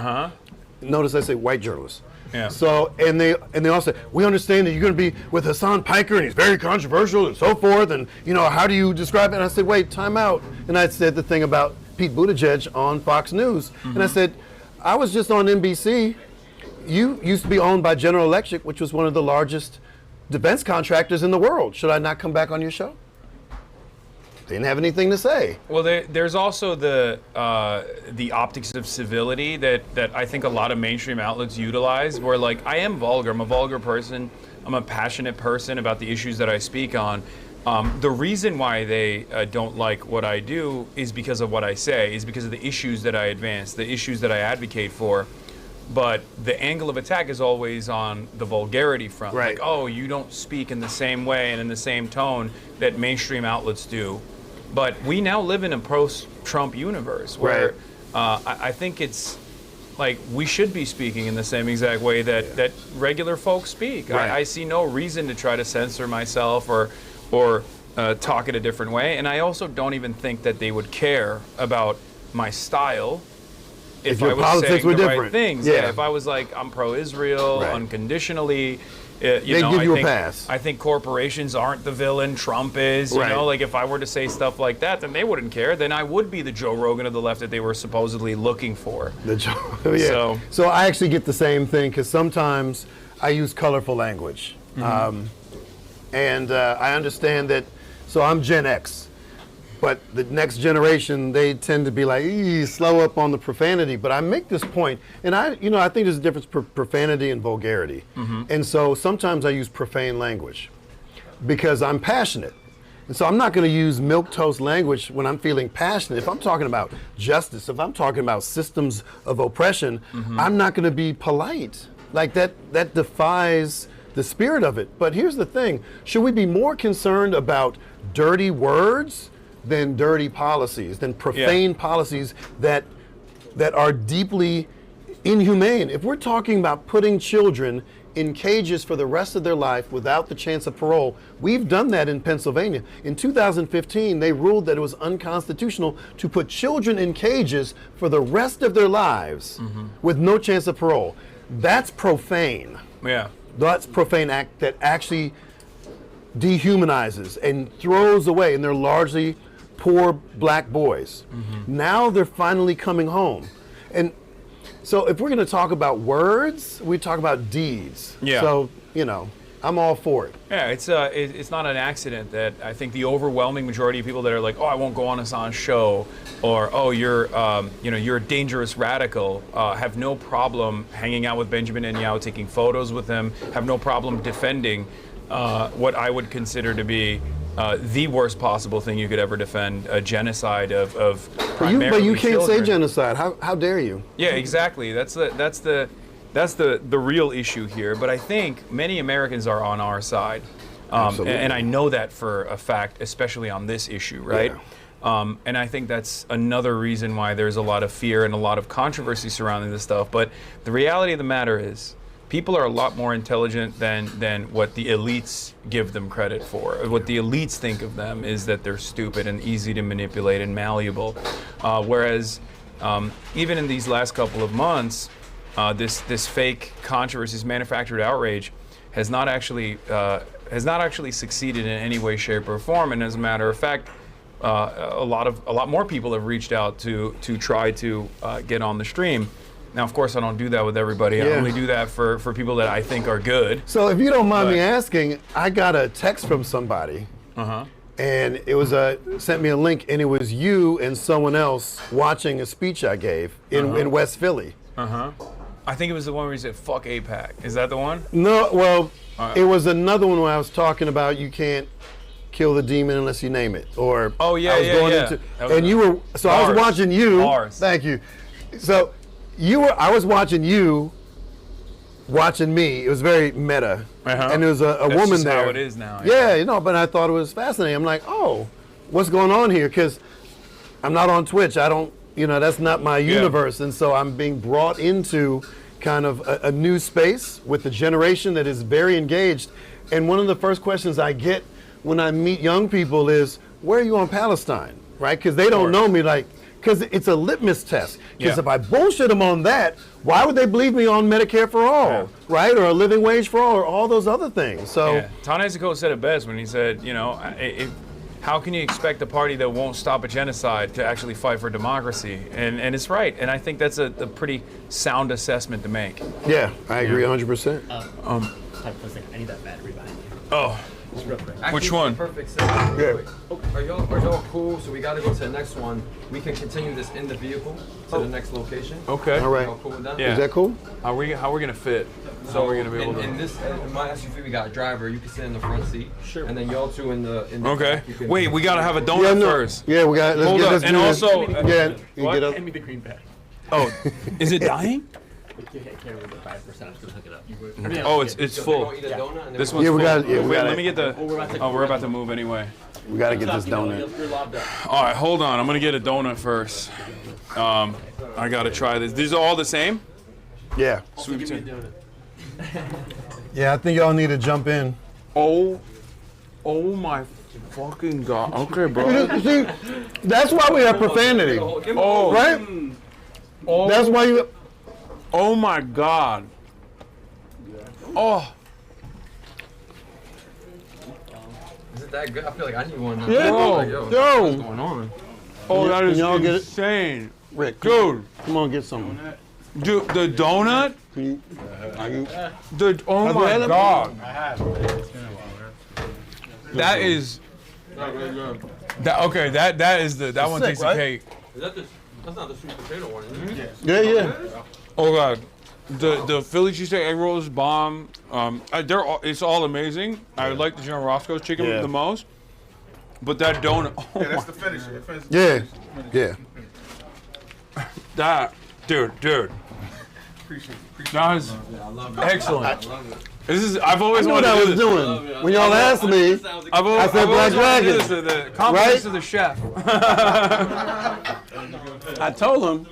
Notice I say white journalists. Yeah. So and they all say, we understand that you're going to be with Hasan Piker and he's very controversial and so forth, and how do you describe it? And I said, wait, time out. And I said the thing about Pete Buttigieg on Fox News, and I said, I was just on NBC. You used to be owned by General Electric, which was one of the largest defense contractors in the world. Should I not come back on your show? They didn't have anything to say. Well, there's also the optics of civility that I think a lot of mainstream outlets utilize, where like, I am vulgar, I'm a vulgar person, I'm a passionate person about the issues that I speak on. The reason why they don't like what I do is because of what I say, is because of the issues that I advance, the issues that I advocate for. But the angle of attack is always on the vulgarity front. Right. Like, oh, you don't speak in the same way and in the same tone that mainstream outlets do. But we now live in a post-Trump universe where I think it's like we should be speaking in the same exact way that regular folks speak. Right. I see no reason to try to censor myself or talk it a different way. And I also don't even think that they would care about my style if your I was politics saying were the different. right things. Yeah. If I was like, I'm pro-Israel Right. unconditionally. They give you a think, pass. I think corporations aren't the villain. Trump is. You Right. know, like if I were to say stuff like that, then they wouldn't care. Then I would be the Joe Rogan of the left that they were supposedly looking for. Yeah. So I actually get the same thing, because sometimes I use colorful language. And I understand that, so I'm Gen X. But the next generation, they tend to be like, slow up on the profanity. But I make this point, and I think there's a difference for profanity and vulgarity. And so sometimes I use profane language because I'm passionate. And so I'm not going to use milquetoast language when I'm feeling passionate. If I'm talking about justice, if I'm talking about systems of oppression, I'm not going to be polite. Like that defies the spirit of it. But here's the thing. Should we be more concerned about dirty words than dirty policies, than profane policies that are deeply inhumane? If we're talking about putting children in cages for the rest of their life without the chance of parole, we've done that in Pennsylvania. In 2015, they ruled that it was unconstitutional to put children in cages for the rest of their lives with no chance of parole. That's profane. Yeah. That's profane act that actually dehumanizes and throws away, and they're largely poor black boys. Now they're finally coming home. And so if we're going to talk about words, we talk about deeds. Yeah. So, I'm all for it. Yeah, it's not an accident that I think the overwhelming majority of people that are like, oh, I won't go on Hasan's show, or oh, you're a dangerous radical, have no problem hanging out with Benjamin Netanyahu, taking photos with him, have no problem defending what I would consider to be the worst possible thing you could ever defend, a genocide of But primarily you can't children. say genocide. How dare you? Yeah, exactly. That's the real issue here. But I think many Americans are on our side, and I know that for a fact, especially on this issue, right? Yeah. And I think that's another reason why there's a lot of fear and a lot of controversy surrounding this stuff. But the reality of the matter is, people are a lot more intelligent than what the elites give them credit for. What the elites think of them is that they're stupid and easy to manipulate and malleable. Whereas even in these last couple of months, this fake controversy, this manufactured outrage, has not actually succeeded in any way, shape, or form. And as a matter of fact, a lot more people have reached out to try to get on the stream. Now, of course, I don't do that with everybody. I only do that for people that I think are good. So if you don't mind me asking, I got a text from somebody, and it was sent me a link, and it was you and someone else watching a speech I gave in West Philly. I think it was the one where you said, fuck AIPAC. Is that the one? No, well, it was another one where I was talking about you can't kill the demon unless you name it. Or Oh, yeah, I was going yeah. into, That was and you were, so I was Bars. watching you. Bars. Thank you. So I was watching you, watching me. It was very meta. And there was a That's woman just there. how it is now. Yeah, you know, but I thought it was fascinating. I'm like, oh, what's going on here? Because I'm not on Twitch. I don't, that's not my universe. And so I'm being brought into kind of a new space with a generation that is very engaged. And one of the first questions I get when I meet young people is, where are you on Palestine? Right? Because they don't know me, because it's a litmus test. Because if I bullshit them on that, why would they believe me on Medicare for all, right? Or a living wage for all, or all those other things? So Ta-Nehisi said it best when he said, how can you expect a party that won't stop a genocide to actually fight for democracy? And it's right. And I think that's a pretty sound assessment to make. Yeah, I agree 100%. I need that battery behind you. Oh. Just real quick. Actually, Which one? Perfect. Are y'all cool? So we got to go to the next one. We can continue this in the vehicle to the next location. Okay. All right. Y'all cool with that? Yeah. Is that cool? How are we gonna fit? So we're gonna be able to. in my SUV, we got a driver. You can sit in the front seat. Sure. And then y'all two in the Okay. back, you can- Wait, we gotta have a donut first. Yeah, we got. Let's Hold get up. this. And dude- also, you what? get up. Hand me the green bag. Oh, is it dying? Can't remember the 5%. I'm just gonna hook it up. Oh, it's So full. we're gonna eat a donut and then This we're one's Yeah, we full. got. Yeah, we Wait, got. let me get the. Oh, we're about to move anyway. We got to get this donut. You're lobbed up. All right, hold on. I'm gonna get a donut first. I gotta try this. These are all the same. Yeah. Sweet Give me a potato. donut. Yeah, I think y'all need to jump in. Oh my fucking god. Okay, bro. See, that's why we have profanity, Oh, right? oh, That's why you. oh my god. Oh. Is it that good? I feel like I need one now. Yeah. Like, Yo. what's going on? Oh, that is y'all get it? insane. Rick, Dude, come on, get some. dude, the donut? Can you, are you, Oh my ahead. god. I have. It's been a while. That is that okay, that is that one sick, takes right? the cake. Is that that's not the sweet potato one, is it? yeah. Oh god. The Philly cheesesteak egg roll is bomb. It's all amazing. I like the General Roscoe's chicken Yeah. the most. But that donut, oh That's my, the finisher. Yeah. that, dude. That is excellent. This is, I've always I knew what wanted I to was do this. doing. When y'all asked me, I've always, I said Black wanted to do Dragon. this, the compliments Right? to the chef. I told him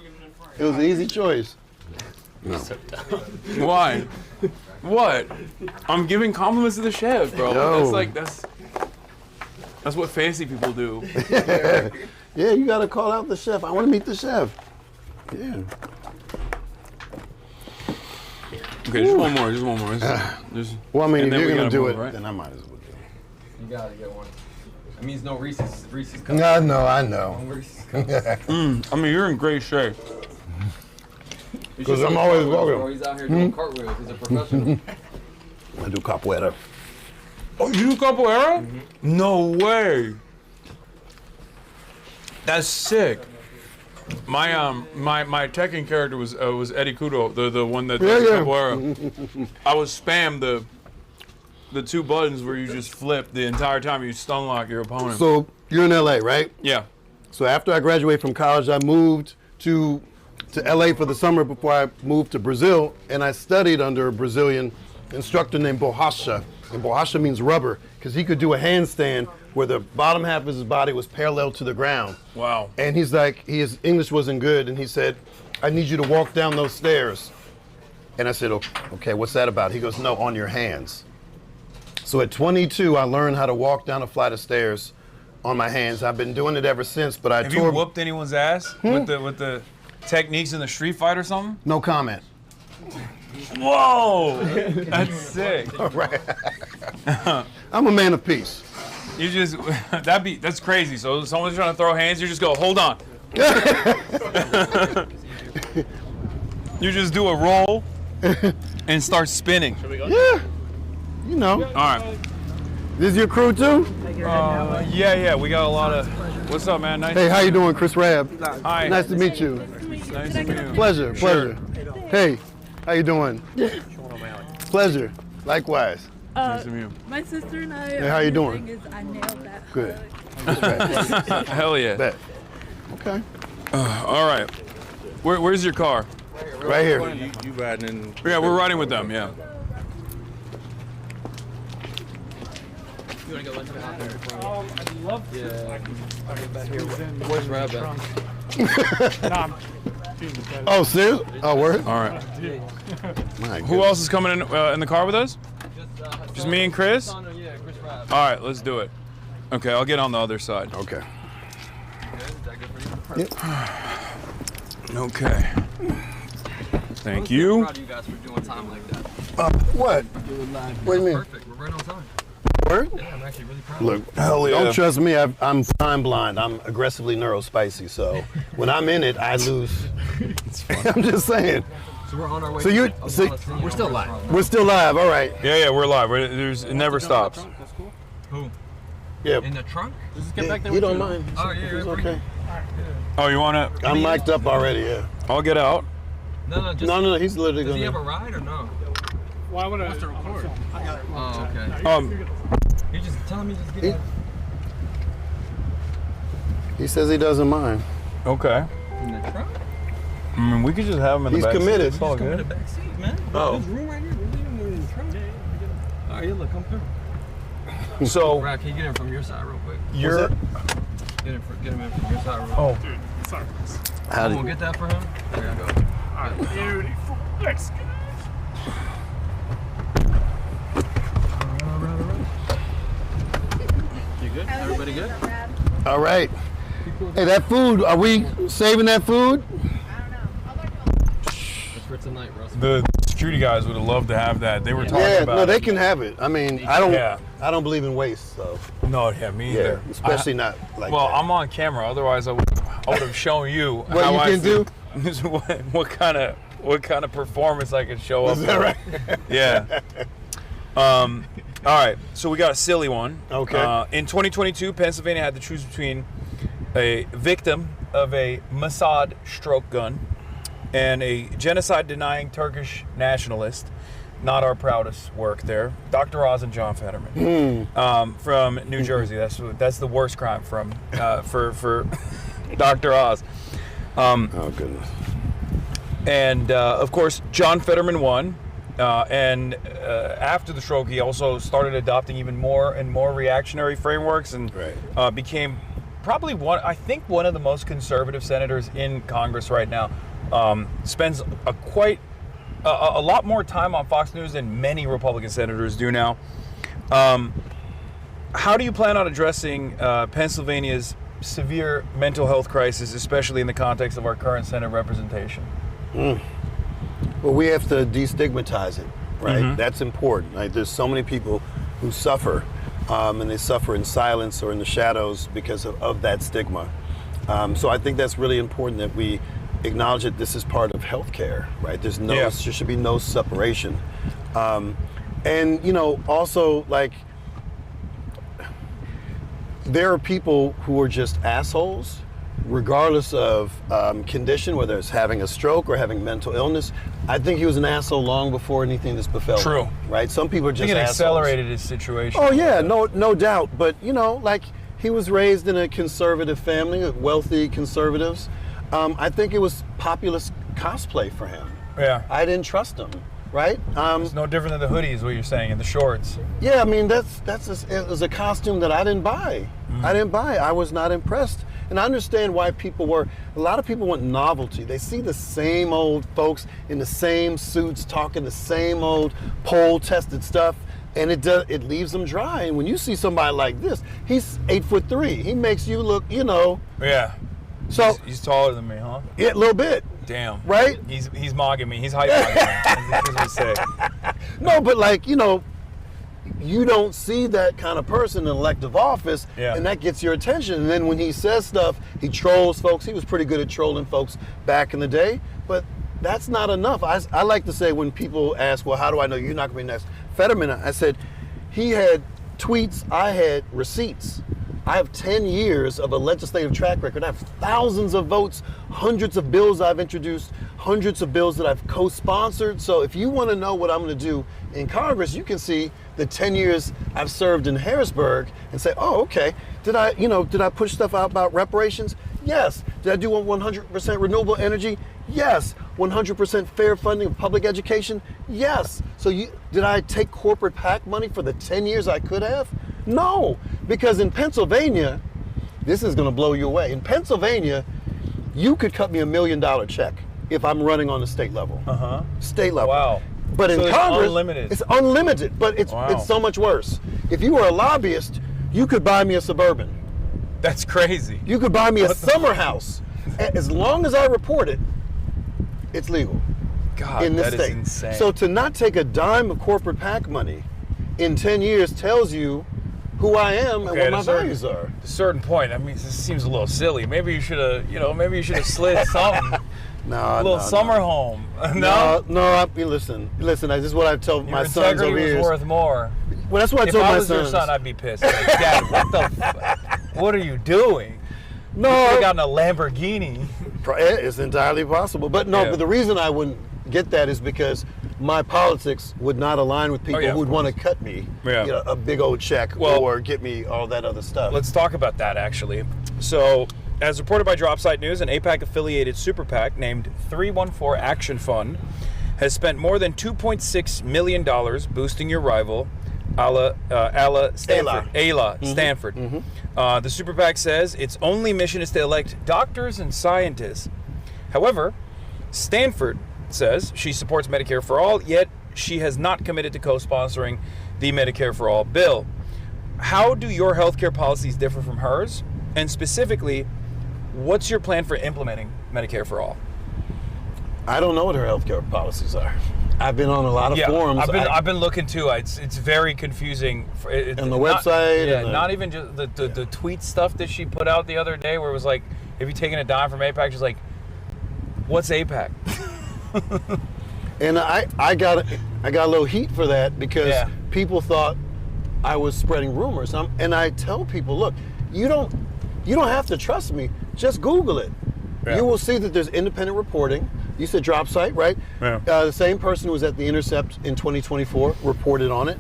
it was an easy choice. Why? What? I'm giving compliments to the chef, bro. Yo. That's what fancy people do. Yeah, you got to call out the chef. I want to meet the chef. Yeah. Okay, just one more. Just, Well, I mean, and if then you're we gonna gotta do move, it, right? then I might as well do it. You gotta get one. It means no Reese's cups. I know. No Reese's cups. I mean, you're in great shape. Because I'm always Bro, walking. he's out here doing cartwheels. He's a professional. I do capoeira. Oh, you do capoeira? No way. That's sick. My Tekken character was Eddie Kudo, the one that does Yeah. capoeira. I was spammed the two buttons where you just flip the entire time you stun lock your opponent. So you're in LA, right? Yeah. So after I graduated from college, I moved to LA for the summer before I moved to Brazil, and I studied under a Brazilian instructor named Borracha. And Borracha means rubber, because he could do a handstand where the bottom half of his body was parallel to the ground. Wow. And he's like, his English wasn't good, and he said, I need you to walk down those stairs. And I said, okay, what's that about? He goes, no, on your hands. So at 22, I learned how to walk down a flight of stairs on my hands. I've been doing it ever since, but I Have you whooped anyone's ass with the techniques in the street fight or something? No comment. Whoa, that's sick. All right. I'm a man of peace. You just, that's crazy. So someone's trying to throw hands, you just go, hold on. You just do a roll and start spinning. Yeah, you know. All right. This is your crew too? Yeah, we got a lot of, what's up, man? Nice. Hey, how you doing? Chris Rabb. Hi. Nice to meet you. Nice to meet you. Pleasure. Sure. Hey, how you doing? Pleasure. Likewise. Nice to meet you. My sister and I. Hey, how you doing? I nailed that. Good. Hell yeah. Bet. Okay. All right. Where's your car? Right here. You riding in? Yeah, we're riding with them, yeah. You want to go out there? I'd love to. Yeah. I can Where's Rabb at? Oh, serious? Oh, word? All right. My Who else is coming in the car with us? Just me and Chris? Yeah, Chris Rabb. All right, let's do it. Okay, I'll get on the other side. Okay. Yep. Okay. Thank you. Proud of you guys for doing time like that. What? What do you mean? Perfect. We're right on time. Word? Yeah, I'm actually really proud. Look, Hell yeah. don't trust me. I'm time blind. I'm aggressively neurospicy. So when I'm in it, I lose. I'm just saying. So we're on our way. So you, We're still live. We're still live. All right. Yeah, we're live. It never stops. Who? Yeah. In the trunk? Just get back there. You don't mind? Oh yeah, It's bring okay. it. Oh, you wanna? I'm mic'd up already. Yeah. I'll get out. No, just. No. He's literally Does gonna. he have a ride or no? Why would I? Oh, okay. He just telling me just get in. He says he doesn't mind. Okay. In the trunk? I mean, we could just have him in the He's back committed. seat. It's all Come in good. the back seat, man. Oh. There's room right here. We're leaving in the trunk. All right, look, come through. So, Rabb, can you get in from your side real quick? you're. Get him in from your side real quick. Oh. Dude, sorry. How We'll do get that for him. There you go. All right, beautiful. Let's go. You good? Everybody good? All right. Hey, that food. Are we saving that food? That's for tonight, Russ. The security guys would have loved to have that. They were talking Yeah. about. No, they can have it. I mean, I don't. Yeah. I don't believe in waste. So. No, yeah, me Yeah. either. Especially not like. Well, that. I'm on camera. Otherwise, I would have shown you What how you I can feel- do? what kind of performance I could show up. Is that with. right? Yeah. All right. So we got a silly one. Okay. In 2022, Pennsylvania had to choose between a victim of a Mossad stroke gun and a genocide-denying Turkish nationalist. Not our proudest work there. Dr. Oz and John Fetterman from New Jersey. That's the worst crime from for Dr. Oz. Oh goodness. And of course, John Fetterman won. And after the stroke, he also started adopting even more and more reactionary frameworks, and became probably one of the most conservative senators in Congress right now. Spends a lot more time on Fox News than many Republican senators do now. How do you plan on addressing Pennsylvania's severe mental health crisis, especially in the context of our current Senate representation? Well, we have to destigmatize it, right? Mm-hmm. That's important. Right? There's so many people who suffer, and they suffer in silence or in the shadows because of that stigma. So I think that's really important that we acknowledge that this is part of healthcare, right? There should be no separation. And also like, there are people who are just assholes, regardless of condition, whether it's having a stroke or having mental illness, I think he was an asshole long before anything that's befell him. True. Right? Some people are I just think it assholes. accelerated his situation. Oh yeah, no doubt. But you know, like he was raised in a conservative family, wealthy conservatives. I think it was populist cosplay for him. Yeah. I didn't trust him. Right? It's no different than the hoodies, what you're saying, and the shorts. Yeah, I mean it was a costume that I didn't buy. I didn't buy. I was not impressed. And I understand why people were. A lot of people want novelty. They see the same old folks in the same suits talking the same old poll-tested stuff, and it leaves them dry. And when you see somebody like this, he's 8'3". He makes you look, you know. Yeah. So he's taller than me, huh? Yeah, a little bit. Damn. Right? He's mogging me. He's hype mogging me, as we say. No, but like, you know, you don't see that kind of person in elective office, and that gets your attention. And then when he says stuff, he trolls folks. He was pretty good at trolling folks back in the day, but that's not enough. I like to say when people ask, well, how do I know you're not going to be next? Fetterman, I said, he had tweets, I had receipts. I have 10 years of a legislative track record. I have thousands of votes, hundreds of bills I've introduced, hundreds of bills that I've co-sponsored. So if you want to know what I'm going to do in Congress, you can see the 10 years I've served in Harrisburg and say, oh, okay, did I push stuff out about reparations? Yes. Did I do 100% renewable energy? Yes. 100% fair funding of public education? Yes. So did I take corporate PAC money for the 10 years I could have? No, because in Pennsylvania, this is going to blow you away. In Pennsylvania, you could cut me $1 million check if I'm running on the state level. State level. Wow. But in So Congress, it's unlimited. it's unlimited, but it's so much worse. If you were a lobbyist, you could buy me a Suburban. That's crazy. You could buy me a summer house. As long as I report it, it's legal. God, in this that is state. insane. So to not take a dime of corporate PAC money in 10 years tells you who I am and what my values are. At a certain point, I mean, this seems a little silly. Maybe you should have, slid something. No, a little summer home. No. Listen. This is what I tell my sons over integrity here. was worth more. Well, that's what I if told I my was sons. your son, I'd be pissed. Like, Dad, what are you doing? No, you could have gotten a Lamborghini. It's entirely possible, but no. Yeah. But the reason I wouldn't get that is because my politics would not align with people who would want to cut me, a big old check or get me all that other stuff. Let's talk about that, actually. So, as reported by Dropsite News, an AIPAC-affiliated super PAC named 314 Action Fund has spent more than $2.6 million boosting your rival, Ala Stanford. Stanford. The super PAC says its only mission is to elect doctors and scientists. However, Stanford says she supports Medicare for All, yet she has not committed to co-sponsoring the Medicare for All bill. How do your healthcare policies differ from hers? And specifically, what's your plan for implementing Medicare for All? I don't know what her healthcare policies are. I've been on a lot of forums. I've been looking too. It's very confusing. And the website. Not even just the tweet stuff that she put out the other day, where it was like, "Have you taken a dime from AIPAC?" She's like, "What's AIPAC?" And I got a little heat for that because people thought I was spreading rumors. And I tell people, look, you don't have to trust me. Just Google it. Yeah. You will see that there's independent reporting. You said Dropsite, right? Yeah. The same person who was at The Intercept in 2024 reported on it.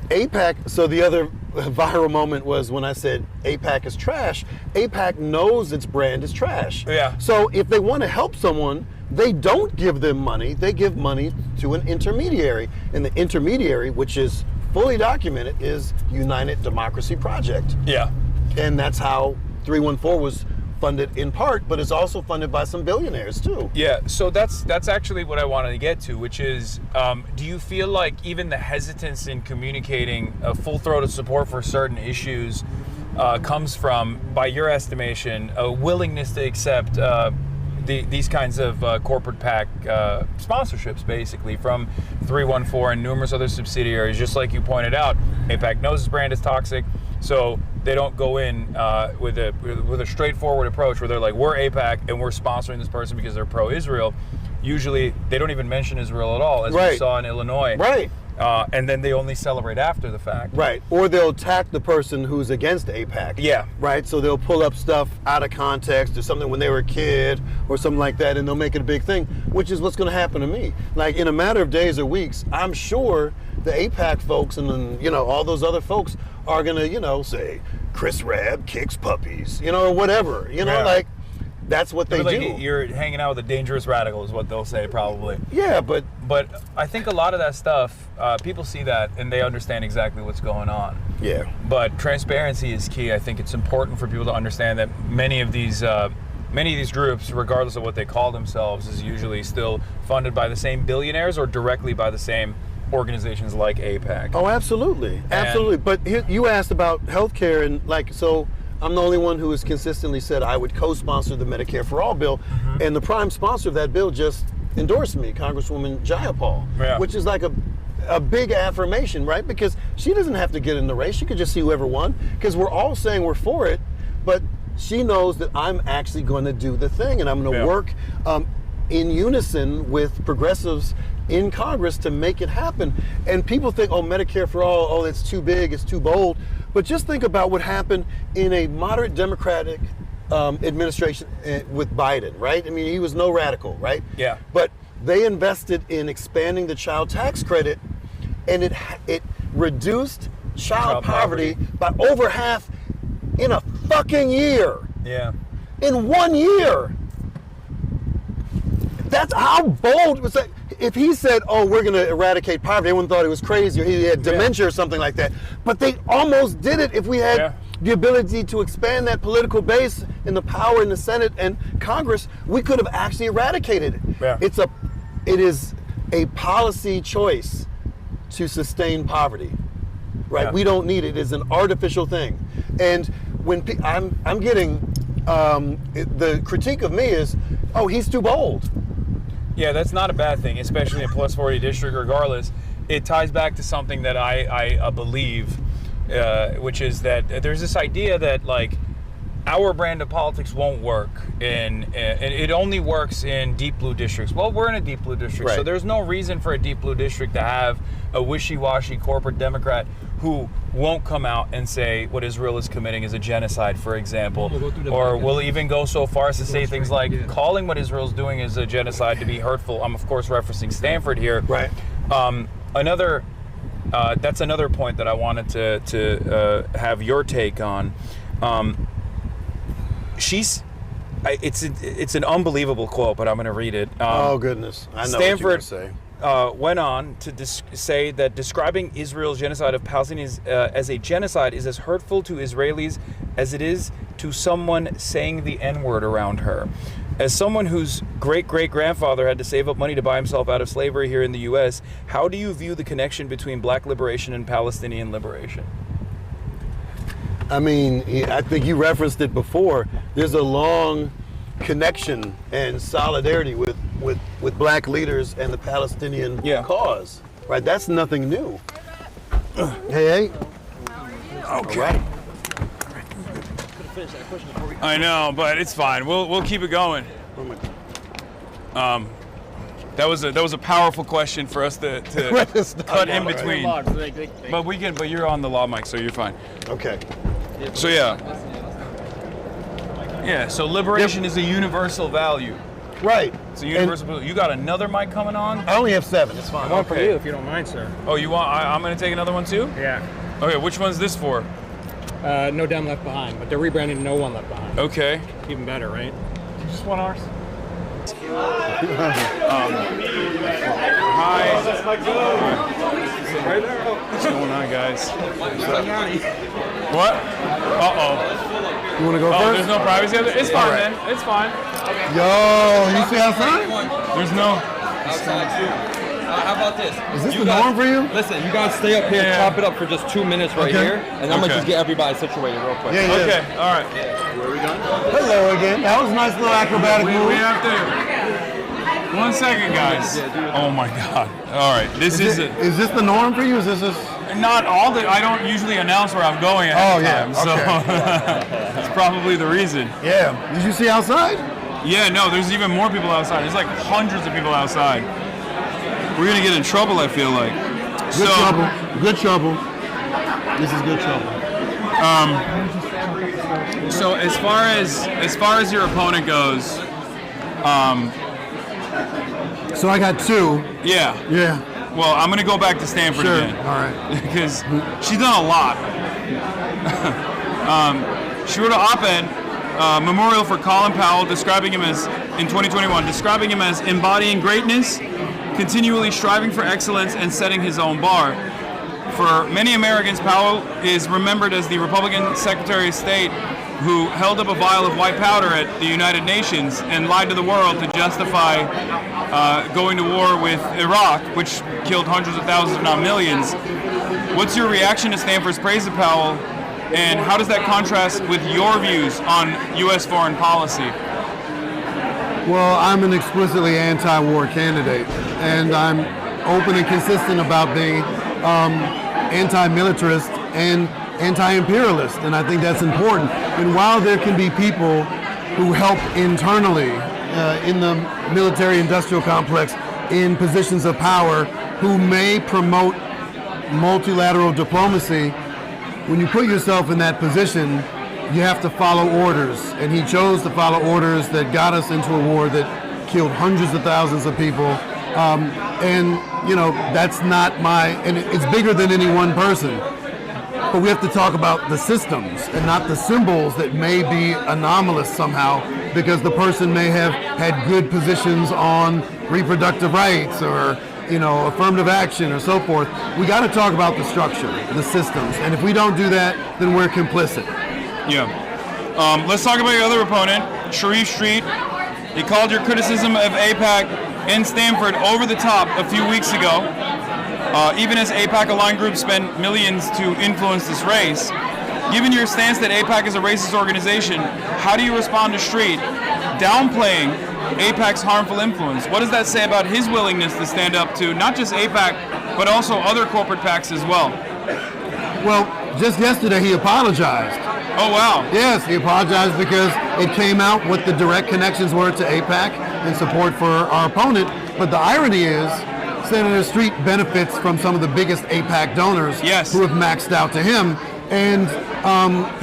AIPAC, so the other viral moment was when I said AIPAC is trash. AIPAC knows its brand is trash. Yeah. So if they want to help someone, they don't give them money. They give money to an intermediary. And the intermediary, which is fully documented, is United Democracy Project. Yeah. And that's how 314 was funded in part, but it's also funded by some billionaires too. Yeah, so that's actually what I wanted to get to, which is, do you feel like even the hesitance in communicating a full-throated support for certain issues comes from, by your estimation, a willingness to accept these kinds of corporate PAC sponsorships, basically, from 314 and numerous other subsidiaries? Just like you pointed out, AIPAC knows its brand is toxic, so they don't go in with a straightforward approach where they're like, we're AIPAC and we're sponsoring this person because they're pro-Israel. Usually, they don't even mention Israel at all, as we saw in Illinois. Right. and then they only celebrate after the fact. Right. Or they'll attack the person who's against AIPAC. Yeah. Right. So they'll pull up stuff out of context or something when they were a kid or something like that, and they'll make it a big thing, which is what's going to happen to me. Like in a matter of days or weeks, I'm sure the AIPAC folks and then, all those other folks are going to, say, Chris Rabb kicks puppies, or whatever. Like that's what they do. You're hanging out with a dangerous radical is what they'll say probably. Yeah, but I think a lot of that stuff, people see that and they understand exactly what's going on. Yeah. But transparency is key. I think it's important for people to understand that many of these groups, regardless of what they call themselves, is usually still funded by the same billionaires or directly by the same organizations like AIPAC. Oh, absolutely. Absolutely. But here, you asked about healthcare, and so I'm the only one who has consistently said I would co-sponsor the Medicare for All bill, and the prime sponsor of that bill just endorsed me, Congresswoman Jayapal, which is like a big affirmation, right? Because she doesn't have to get in the race. She could just see whoever won, because we're all saying we're for it, but she knows that I'm actually going to do the thing, and I'm going to work in unison with progressives in Congress to make it happen. And people think, Medicare for All, it's too big, it's too bold. But just think about what happened in a moderate Democratic administration with Biden, right? I mean, he was no radical, right? Yeah. But they invested in expanding the child tax credit, and it reduced child poverty by over half in a fucking year. Yeah. In 1 year. That's how bold was that. If he said, we're going to eradicate poverty, everyone thought he was crazy or he had dementia or something like that. But they almost did it. If we had the ability to expand that political base and the power in the Senate and Congress, we could have actually eradicated it. Yeah. It is a policy choice to sustain poverty, right? Yeah. We don't need it. It's an artificial thing. And when I'm getting, the critique of me is, he's too bold. Yeah, that's not a bad thing, especially in plus 40 district. Regardless, it ties back to something that I believe, which is that there's this idea that our brand of politics won't work, and it only works in deep blue districts. Well, we're in a deep blue district, so there's no reason for a deep blue district to have a wishy-washy corporate Democrat who won't come out and say what Israel is committing is a genocide, for example, or will even go so far as to say things like calling what Israel's doing is a genocide to be hurtful. I'm of course referencing Stanford here. Right. That's another point that I wanted to have your take on. It's an unbelievable quote, but I'm going to read it. Oh goodness, I know Stanford, what you're going to say. Went on to say that describing Israel's genocide of Palestinians as a genocide is as hurtful to Israelis as it is to someone saying the N-word around her. As someone whose great-great-grandfather had to save up money to buy himself out of slavery here in the U.S., how do you view the connection between black liberation and Palestinian liberation? I mean, I think you referenced it before. There's a long connection and solidarity with black leaders and the Palestinian cause, right? That's nothing new. Hey. Okay. I know, but it's fine. We'll keep it going. That was a powerful question for us to cut in between. But we can. But you're on the law mic, so you're fine. Okay. So so liberation is a universal value. Right. It's a universal. You got another mic coming on? I only have 7. It's fine. One for you, if you don't mind, sir. Oh, you want? I'm going to take another one too? Yeah. Okay, which one's this for? No Dem Left Behind, but they're rebranding No One Left Behind. Okay. Even better, right? You just want ours? Hi. What's going on, guys? What? Uh-oh. You want to go first? There's no privacy out there? It's fine, then. It's fine. Yo, you see outside? There's no... How about this? Is this the norm for you? Listen, you guys stay up here and chop it up for just 2 minutes right here, and I'm going to just get everybody situated real quick. Yeah. Okay, all right. Where are we going? Hello again. That was a nice little acrobatic move. We have to... 1 second, guys. Oh my God. All right, this is it. Is this the norm for you? Is this not all the? I don't usually announce where I'm going ahead of time, so it's probably the reason. Yeah. Did you see outside? Yeah, no, there's even more people outside. There's like hundreds of people outside. We're gonna get in trouble, I feel like. Good trouble. Good trouble. This is good trouble. So as far as your opponent goes, so I got 2. Yeah. Yeah. Well, I'm gonna go back to Stanford Sure. again. All right. Because she's done a lot. She wrote an op-ed, memorial for Colin Powell, describing him as, in 2021, describing him as embodying greatness, continually striving for excellence, and setting his own bar. For many Americans, Powell is remembered as the Republican Secretary of State who held up a vial of white powder at the United Nations and lied to the world to justify going to war with Iraq, which killed hundreds of thousands, if not millions. What's your reaction to Stanford's praise of Powell, and how does that contrast with your views on U.S. foreign policy? Well, I'm an explicitly anti-war candidate, and I'm open and consistent about being anti-militarist and anti-imperialist, and I think that's important. And while there can be people who help internally in the military-industrial complex in positions of power who may promote multilateral diplomacy, when you put yourself in that position, you have to follow orders, and he chose to follow orders that got us into a war that killed hundreds of thousands of people. And you know, that's not and it's bigger than any one person. But we have to talk about the systems and not the symbols that may be anomalous somehow because the person may have had good positions on reproductive rights or, you know, affirmative action or so forth. We got to talk about the structure, the systems. And if we don't do that, then we're complicit. Yeah. Let's talk about your other opponent, Sharif Street. He called your criticism of AIPAC in Stanford over the top a few weeks ago. Even as AIPAC-aligned groups spend millions to influence this race. Given your stance that AIPAC is a racist organization, how do you respond to Street downplaying AIPAC's harmful influence? What does that say about his willingness to stand up to not just AIPAC, but also other corporate PACs as well? Well, just yesterday he apologized. Oh, wow. Yes, he apologized because it came out what the direct connections were to AIPAC and support for our opponent. But the irony is, Senator Street benefits from some of the biggest AIPAC donors who have maxed out to him. And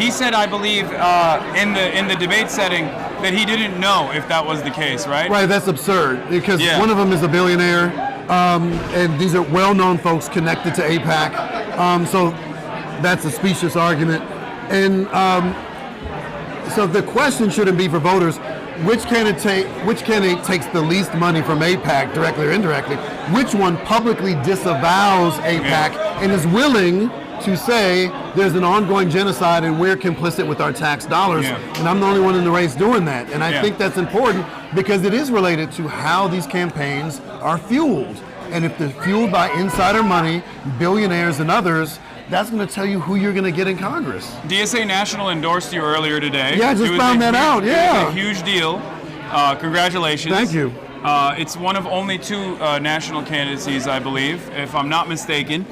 he said, I believe, in the debate setting that he didn't know if that was the case, right? Right, that's absurd because one of them is a billionaire, and these are well-known folks connected to AIPAC. So that's a specious argument. And so the question shouldn't be for voters, which candidate takes the least money from AIPAC, directly or indirectly? Which one publicly disavows AIPAC and is willing to say there's an ongoing genocide and we're complicit with our tax dollars? And I'm the only one in the race doing that. And I think that's important because it is related to how these campaigns are fueled. And if they're fueled by insider money, billionaires and others, that's going to tell you who you're going to get in Congress. DSA National endorsed you earlier today. Yeah, I just found that out. Yeah. It was a huge deal. Congratulations. Thank you. It's one of only 2 national candidacies, I believe, if I'm not mistaken.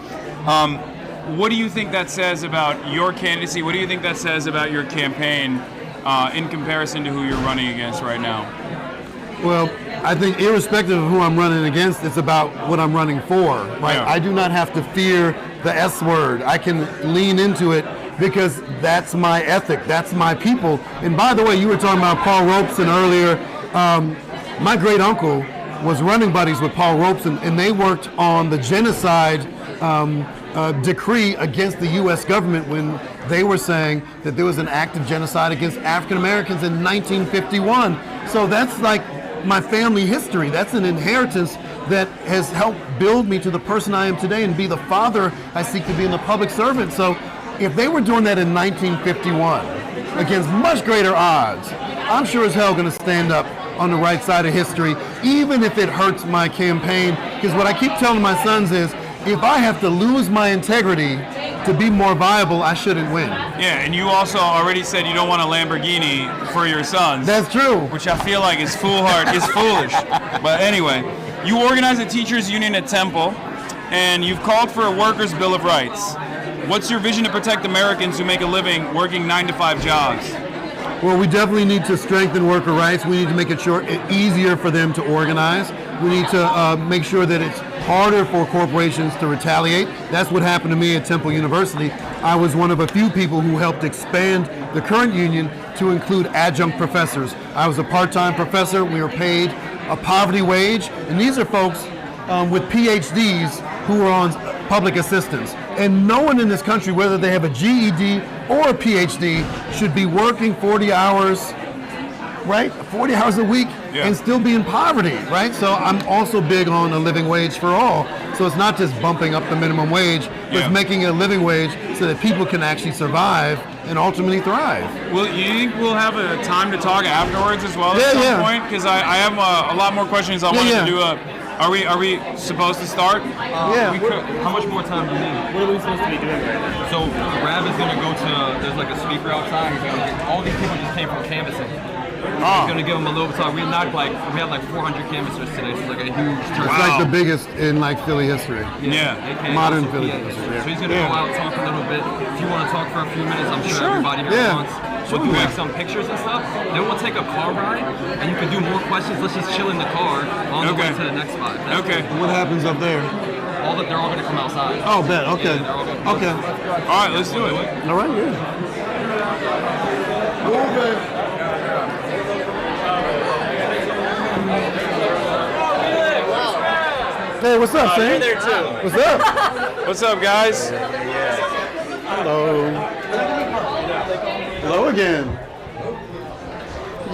What do you think that says about your candidacy? What do you think that says about your campaign in comparison to who you're running against right now? Well, I think irrespective of who I'm running against, it's about what I'm running for. Right? I do not have to fear the S word. I can lean into it because that's my ethic. That's my people. And by the way, you were talking about Paul Robeson earlier. My great uncle was running buddies with Paul Robeson, and they worked on the genocide decree against the U.S. government when they were saying that there was an act of genocide against African Americans in 1951. So that's like my family history. That's an inheritance that has helped build me to the person I am today and be the father I seek to be in the public servant. So if they were doing that in 1951 against much greater odds, I'm sure as hell going to stand up on the right side of history, even if it hurts my campaign. Because what I keep telling my sons is, if I have to lose my integrity to be more viable, I shouldn't win. Yeah, and you also already said you don't want a Lamborghini for your sons. That's true. Which I feel like is foolish. But anyway, you organize a teachers union at Temple, and you've called for a workers' bill of rights. What's your vision to protect Americans who make a living working 9-to-5 jobs? Well, we definitely need to strengthen worker rights. We need to make it easier for them to organize. We need to make sure that it's harder for corporations to retaliate. That's what happened to me at Temple University. I was one of a few people who helped expand the current union to include adjunct professors. I was a part-time professor. We were paid a poverty wage, and these are folks with PhDs who are on public assistance. And no one in this country, whether they have a GED or a PhD, should be working 40 hours, right? 40 hours a week and still be in poverty, right? So I'm also big on a living wage for all. So it's not just bumping up the minimum wage, but it's making it a living wage so that people can actually survive and ultimately thrive. Well, you think we'll have a time to talk afterwards as well at some point? Because I have a lot lot more questions I wanted to do. Are we supposed to start? We could, how much more time do you need? What are we supposed to be doing right now? So Rabb is going to go to, there's like a speaker outside. He's gonna get, all these people just came from canvassing. He's going to give them a little talk. We had like 400 canvassers today, so it's like a huge turnout. It's like the biggest in like Philly history. Modern Philly history. So he's going to go out and talk a little bit. If you want to talk for a few minutes, I'm sure everybody here wants. We'll do like some pictures and stuff. Then we'll take a car ride, and you can do more questions. Let's just chill in the car on the way to the next spot. What happens up there? They're all going to come outside. Oh, bet. Okay. Okay. All right, let's do it. All right, Hey, what's up, Sam? There too. What's up? What's up, guys? Hello. Hello again.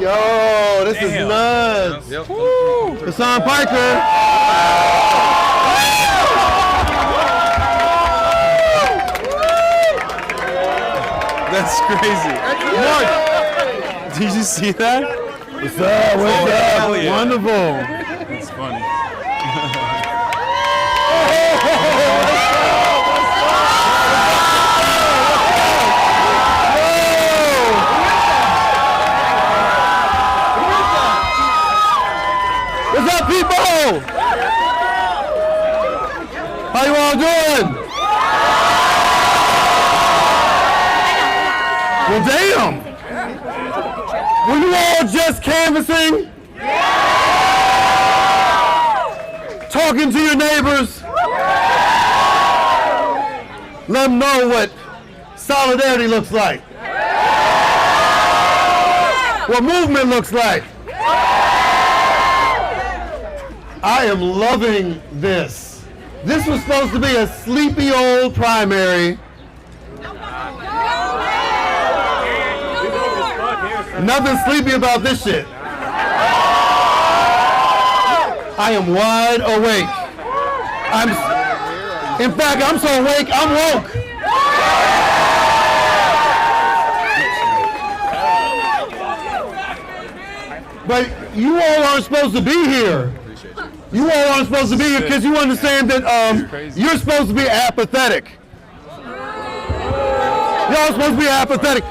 Yo, this is nuts. Woo. Hasan Piker. That's crazy. Mark, did you see that? What's up? What's up? Wonderful. It's funny. What's up, people? How you all doing? Well, damn. Were you all just canvassing? Talking to your neighbors? Let them know what solidarity looks like. What movement looks like. I am loving this. This was supposed to be a sleepy old primary. Nothing sleepy about this shit. I am wide awake. In fact, I'm so awake, I'm woke. But you all aren't supposed to be here. You all aren't supposed to be here because you understand that you're supposed to be apathetic. Y'all are supposed to be apathetic.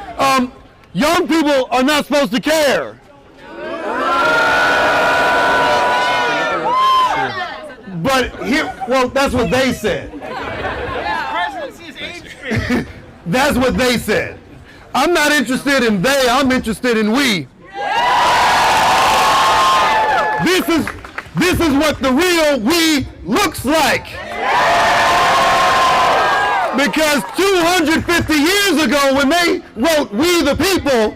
Young people are not supposed to care. But here, well, that's what they said. That's what they said. I'm not interested in they, I'm interested in we. This is what the real we looks like. Because 250 years ago, when they wrote "We the People,"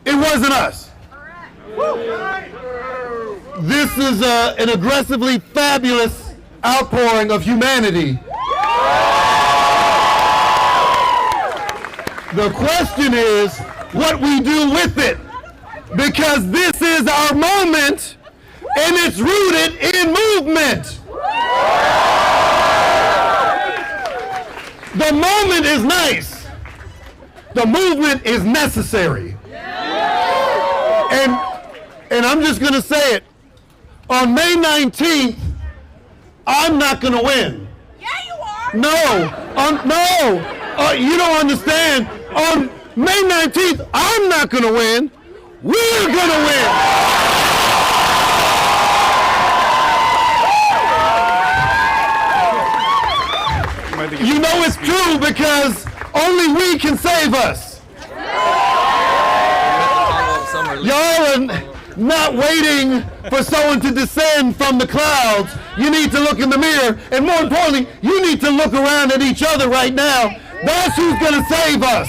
it wasn't us. This is an aggressively fabulous outpouring of humanity. The question is what we do with it. Because this is our moment, and it's rooted in movement. The moment is nice. The movement is necessary. And I'm just going to say it. On May 19th, I'm not going to win. Yeah, you are. No. You don't understand. On May 19th, I'm not going to win. We're going to win. You know it's true because only we can save us. not waiting for someone to descend from the clouds. You need to look in the mirror, and more importantly, you need to look around at each other right now. That's who's going to save us.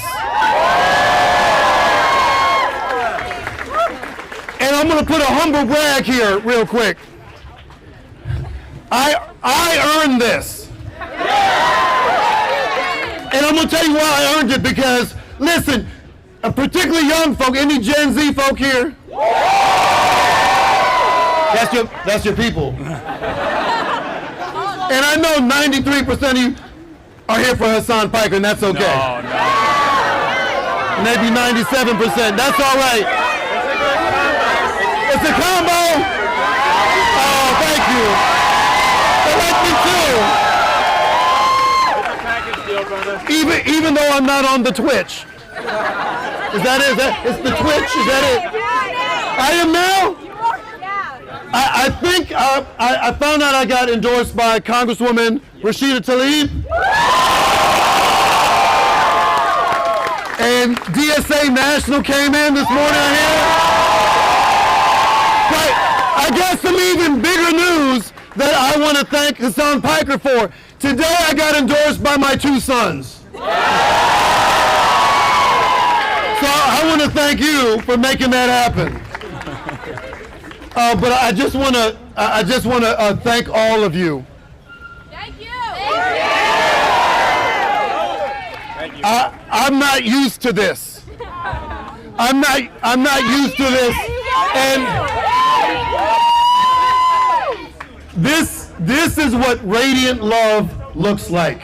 And I'm going to put a humble brag here real quick. I earned this. And I'm going to tell you why I earned it, because, listen, particularly young folk, any Gen Z folk here? That's your people. And I know 93% of you are here for Hasan Piker, and that's okay. No. Maybe 97%. That's all right. It's a combo. Oh, thank you. They like me too. Even though I'm not on the Twitch. Is that it? It's the Twitch? Is that it? I am now? I think I found out I got endorsed by Congresswoman Rashida Tlaib. And DSA National came in this morning, I hear. But I got some even bigger news that I want to thank Hasan Piker for. Today I got endorsed by my 2 sons. So I want to thank you for making that happen. But I just want to thank all of you. Thank you. I'm not used to this. I'm not used to this. And this is what radiant love looks like.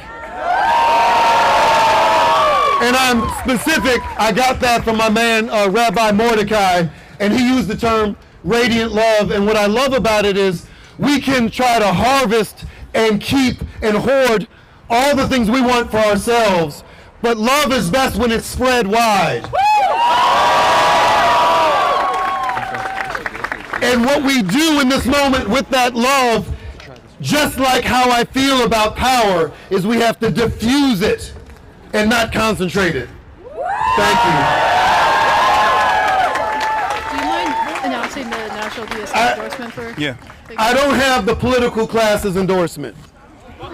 And I'm specific. I got that from my man Rabbi Mordecai, and he used the term radiant love. And what I love about it is we can try to harvest and keep and hoard all the things we want for ourselves, but love is best when it's spread wide. And what we do in this moment with that love, just like how I feel about power, is we have to diffuse it and not concentrate it. Thank you. Do you mind announcing the National DSA endorsement for? Yeah. I don't have the political class's endorsement. You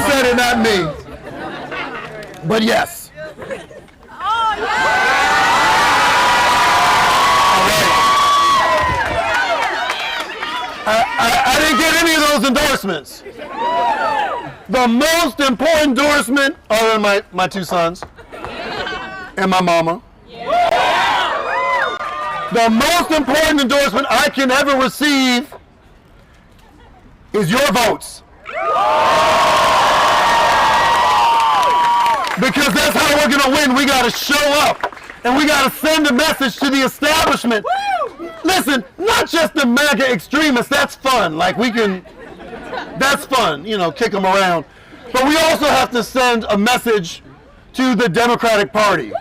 said it, not me. But yes. Oh, yeah! I didn't get any of those endorsements. The most important endorsement are my 2 sons and my mama. The most important endorsement I can ever receive is your votes. Because that's how we're going to win. We got to show up. And we got to send a message to the establishment. Listen, not just the MAGA extremists. That's fun. That's fun, kick them around. But we also have to send a message to the Democratic Party.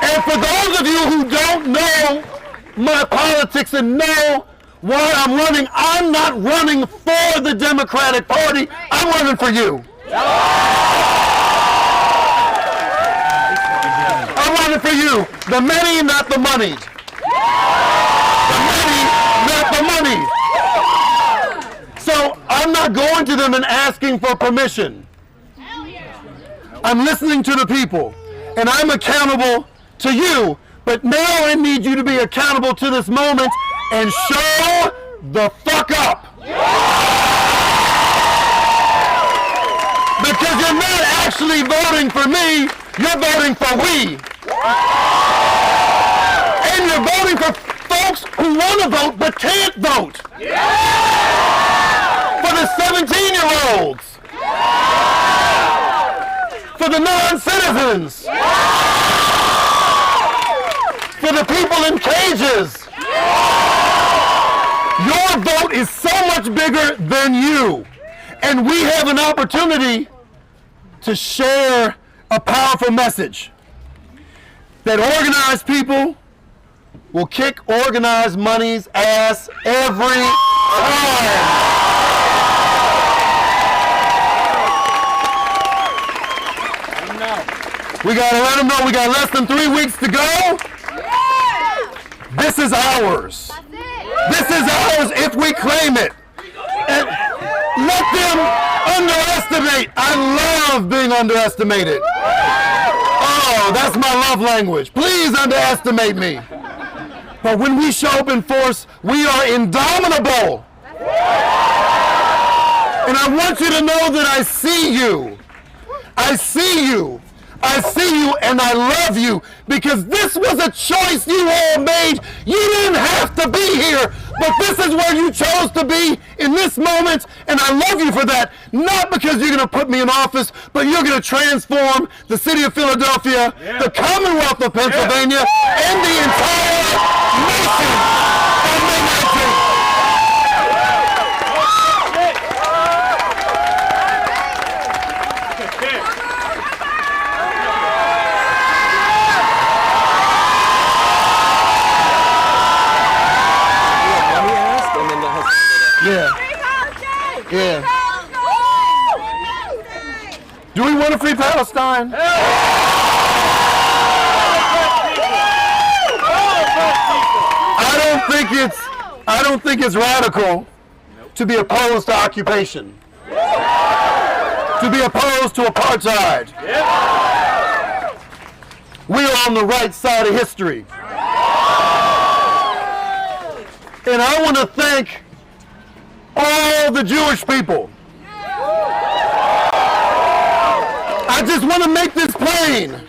And for those of you who don't know my politics and know why I'm running, I'm not running for the Democratic Party. I'm running for you. I'm running for you. The many, not the money. The many, not the money. So I'm not going to them and asking for permission. I'm listening to the people, and I'm accountable to you. But now I need you to be accountable to this moment and show the fuck up. Because you're not actually voting for me, you're voting for we. And you're voting for folks who want to vote but can't vote. For the 17-year-olds. For the non-citizens. For the people in cages. Your vote is so much bigger than you. And we have an opportunity to share a powerful message that organized people will kick organized money's ass every time. We got to let them know we got less than 3 weeks to go. This is ours. This is ours if we claim it. And let them underestimate. I love being underestimated. Oh, that's my love language. Please underestimate me. But when we show up in force, we are indomitable. And I want you to know that I see you. I see you. I see you and I love you because this was a choice you all made. You didn't have to be here, but this is where you chose to be in this moment, and I love you for that. Not because you're going to put me in office, but you're going to transform the city of Philadelphia, the Commonwealth of Pennsylvania, and the entire nation on May 19th. Yeah. Do we want a free Palestine? I don't think it's radical to be opposed to occupation. To be opposed to apartheid. We are on the right side of history. And I want to thank all the Jewish people. I just want to make this plain.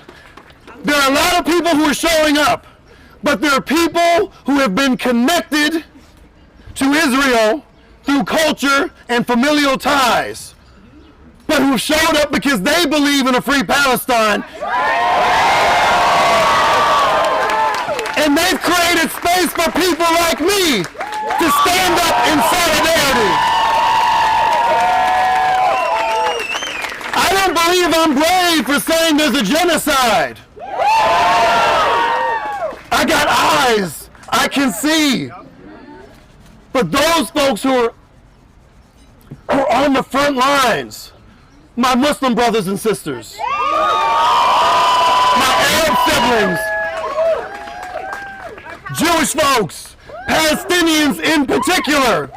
There are a lot of people who are showing up, but there are people who have been connected to Israel through culture and familial ties, but who showed up because they believe in a free Palestine. And they've created space for people like me to stand up in solidarity. I don't believe I'm brave for saying there's a genocide. I got eyes. I can see. But those folks who are on the front lines, my Muslim brothers and sisters, my Arab siblings, Jewish folks, Palestinians in particular.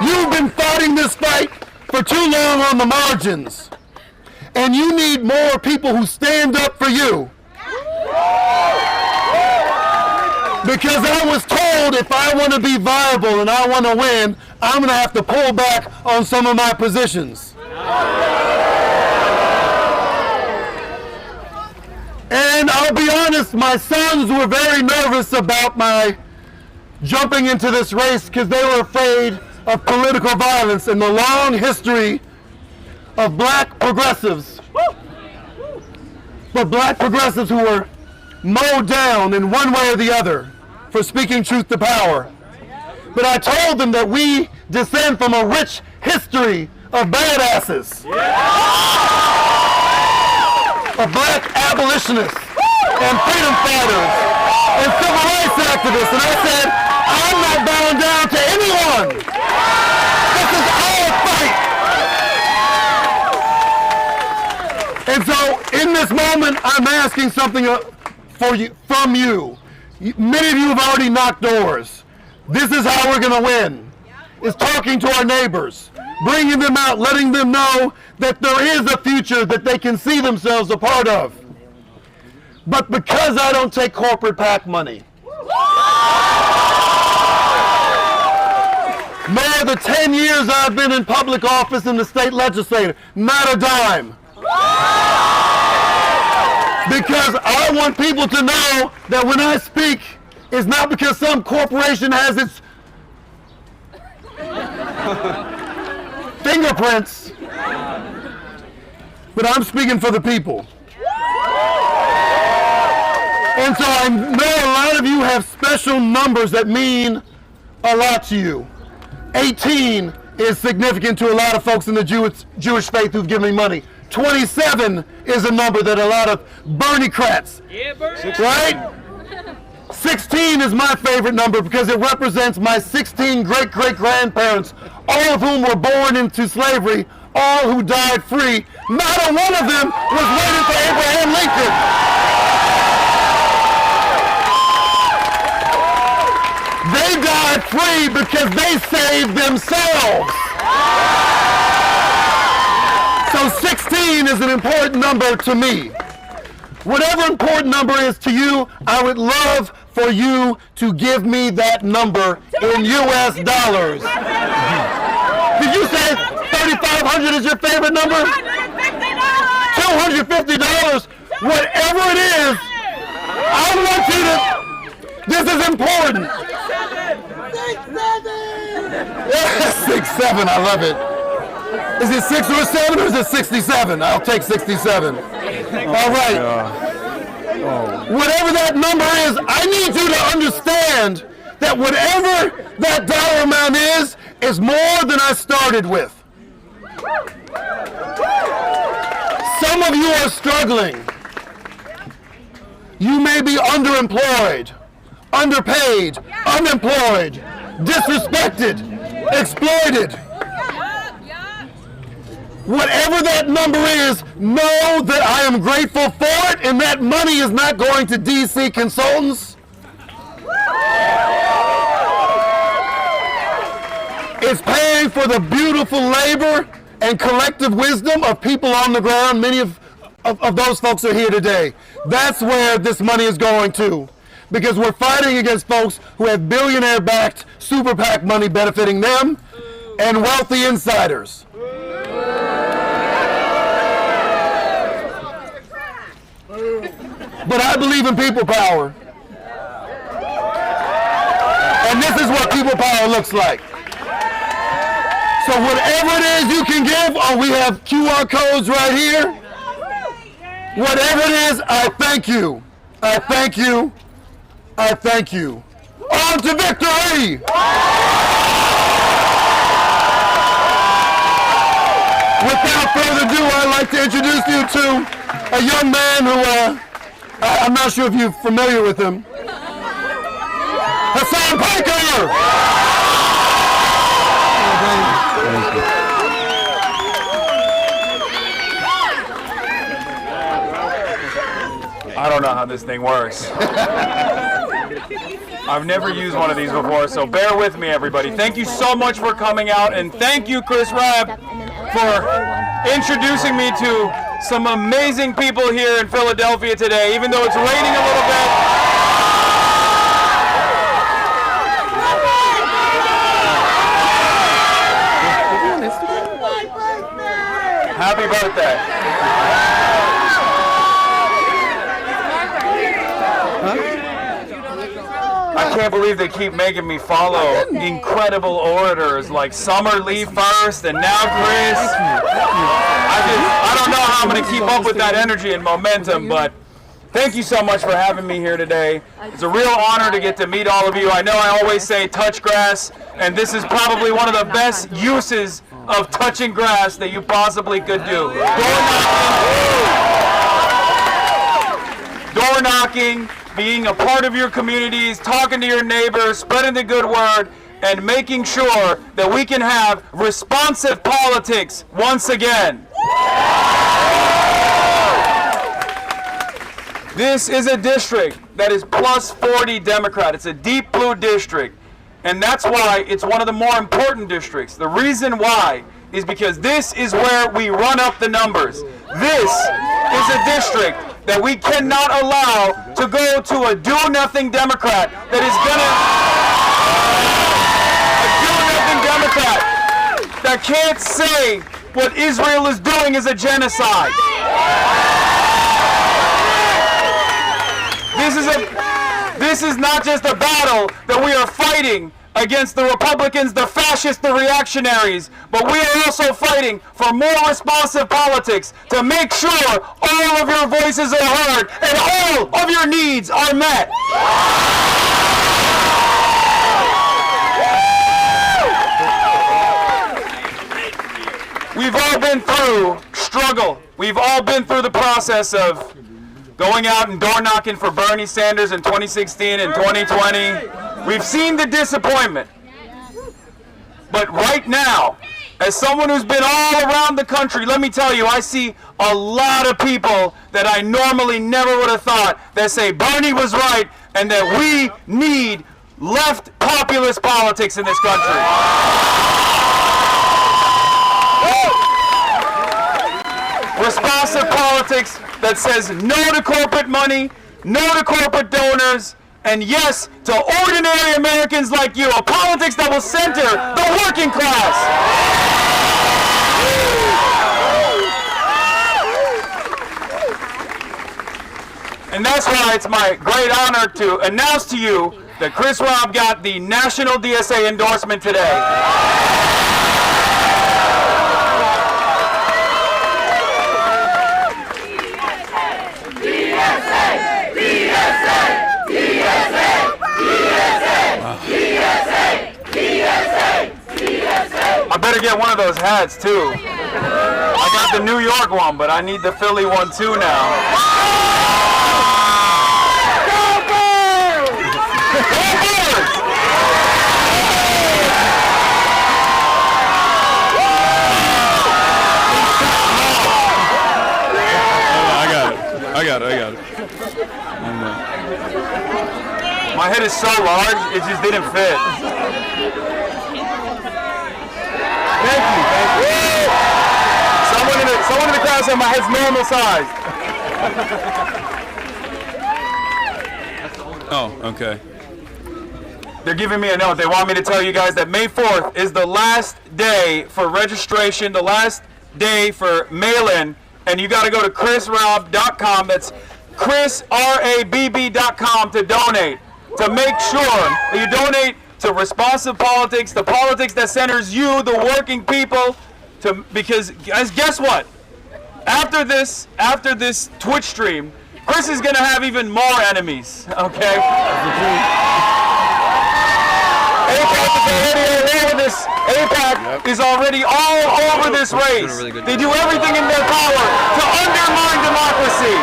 You've been fighting this fight for too long on the margins. And you need more people who stand up for you. Because I was told if I want to be viable and I want to win, I'm going to have to pull back on some of my positions. And I'll be honest, my sons were very nervous about my jumping into this race because they were afraid of political violence and the long history of black progressives. But black progressives who were mowed down in one way or the other for speaking truth to power. But I told them that we descend from a rich history of badasses. Of black abolitionists and freedom fighters and civil rights activists. And I said, I'm not bowing down to anyone. This is our fight. And so in this moment, I'm asking something from you. Many of you have already knocked doors. This is how we're going to win. Is talking to our neighbors, bringing them out, letting them know that there is a future that they can see themselves a part of. But because I don't take corporate PAC money, nor the 10 years I've been in public office in the state legislature, not a dime. Because I want people to know that when I speak, it's not because some corporation has its fingerprints, but I'm speaking for the people. And so I know a lot of you have special numbers that mean a lot to you. 18 is significant to a lot of folks in the Jewish faith who've given me money. 27 is a number that a lot of Bernie-crats, right? 16 is my favorite number because it represents my 16 great-great-grandparents, all of whom were born into slavery, all who died free, Not a one of them was waiting for Abraham Lincoln. They died free because they saved themselves. So 16 is an important number to me. Whatever important number is to you, I would love for you to give me that number in U.S. dollars. Did you say 3,500 is your favorite number? $250. Whatever it is, I want you to, this is important. 6-7, I love it. Is it 6 or 7 or is it 67? I'll take 67. All right. Whatever that number is, I need you to understand that whatever that dollar amount is more than I started with. Some of you are struggling. You may be underemployed, underpaid, unemployed, disrespected, exploited. Whatever that number is, know that I am grateful for it, and that money is not going to DC consultants. It's paying for the beautiful labor and collective wisdom of people on the ground. Many of those folks are here today. That's where this money is going to. Because we're fighting against folks who have billionaire-backed super PAC money benefiting them and wealthy insiders. But I believe in people power. And this is what people power looks like. So whatever it is you can give, we have QR codes right here. Whatever it is, I thank you. I thank you. I thank you. On to victory! Without further ado, I'd like to introduce you to a young man who, I'm not sure if you're familiar with him. Hasan Piker! I don't know how this thing works. I've never used one of these before, so bear with me, everybody. Thank you so much for coming out, and thank you, Chris Rabb, for introducing me to some amazing people here in Philadelphia today, even though it's raining a little bit. Happy birthday. I can't believe they keep making me follow incredible orators like Summer Lee first and now Chris. I don't know how I'm going to keep up with that energy and momentum, but thank you so much for having me here today. It's a real honor to get to meet all of you. I know I always say touch grass, and this is probably one of the best uses of touching grass that you possibly could do. Door knocking, being a part of your communities, talking to your neighbors, spreading the good word, and making sure that we can have responsive politics once again. This is a district that is plus 40 Democrat. It's a deep blue district. And that's why it's one of the more important districts. The reason why is because this is where we run up the numbers. This is a district that we cannot allow to go to a do-nothing Democrat that is a do-nothing Democrat that can't say what Israel is doing is a genocide. This is not just a battle that we are fighting against the Republicans, the fascists, the reactionaries, but we are also fighting for more responsive politics to make sure all of your voices are heard and all of your needs are met. We've all been through struggle. We've all been through the process of going out and door knocking for Bernie Sanders in 2016 and 2020. We've seen the disappointment. But right now, As someone who's been all around the country, let me tell you, I see a lot of people that I normally never would have thought that say Bernie was right and that we need left populist politics in this country. Responsive politics that says no to corporate money, no to corporate donors, and yes to ordinary Americans like you. A politics that will center the working class. And that's why it's my great honor to announce to you that Chris Rabb got the national DSA endorsement today. I better get one of those hats too. I got the New York one, but I need the Philly one too now. I got it. My head is so large, it just didn't fit. Thank you. Someone in the crowd said my head's normal size. Oh, okay. They're giving me a note. They want me to tell you guys that May 4th is the last day for registration, the last day for mail-in, and you got to go to chrisrabb.com. That's chrisrabb.com to donate. To make sure that you donate to responsive politics, the politics that centers you, the working people, because guess what? After this Twitch stream, Chris is gonna have even more enemies. Okay. APAC is already all over this race. They do everything in their power to undermine democracy.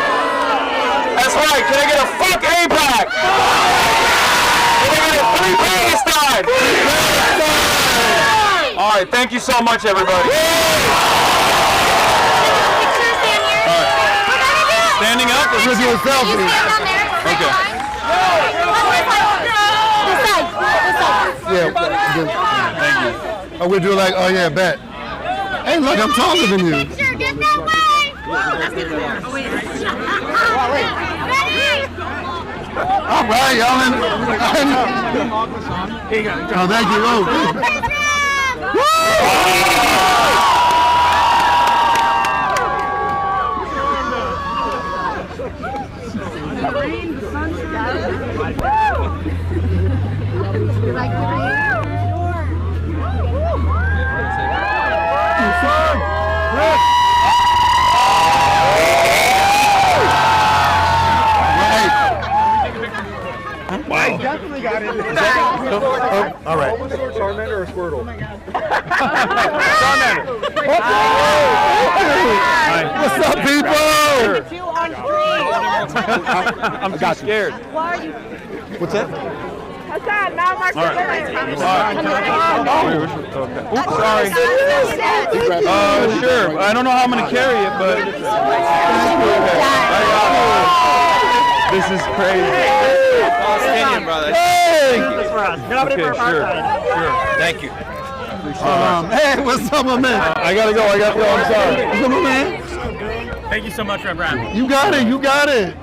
That's right. Can I get a fuck APAC? Can I get a free Palestine? All right. Thank you so much, everybody. Standing up? We're gonna do a selfie. Okay. Yeah. Thank you. Oh, we'll do like, oh yeah, bet. Hey, look, I'm taller than you. Get that way! All right, y'all. Oh, thank you. Oh. I definitely got it. All right. Charmander or Squirtle? Charmander. What's up, people? 2 on 3. I'm too scared. Why are you? What's that? Hasan, now Mark. Oops, sorry. Sure. I don't know how I'm gonna carry it, but this is crazy. Palestinian brother. Hey! Okay, sure. Thank you. Hey, what's up, my man? I gotta go. I'm sorry. What's up, my man? Thank you so much, Rabb. You got it.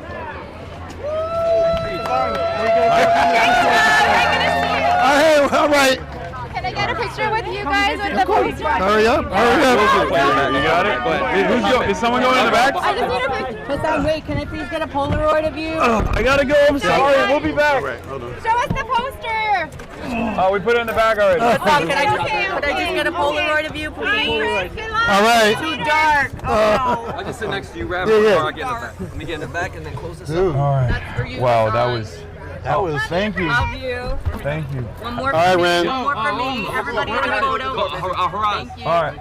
Hey, all right. Can I get a picture with you guys with the poster? Hurry up. You got it? Is someone going in the back? I just need a picture. Hasan, wait, can I please get a Polaroid of you? I gotta go. I'm sorry. We'll be back. Show us the poster. Oh, we put it in the bag already. Could I just get a Polaroid of you, please? All right. Too dark. Oh. I'll just sit next to you, Rabb, Yeah. before I get in the back. Let me get in the back and then close this up. All right. That's for you. Wow, Hasan. that was. Thank you. Love you. Thank you. One more All right, for me. Ren. One more for me. Everybody in a photo. Thank you. All right.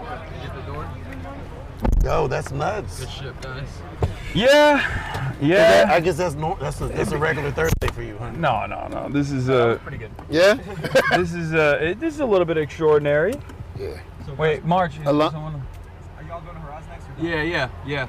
Yo, that's nuts. Good shit, guys. Yeah. I guess that's a regular Thursday for you, huh? No. This is Pretty good. Yeah. this is a little bit extraordinary. Yeah. Wait, March. Are y'all going to Haraz next? Yeah.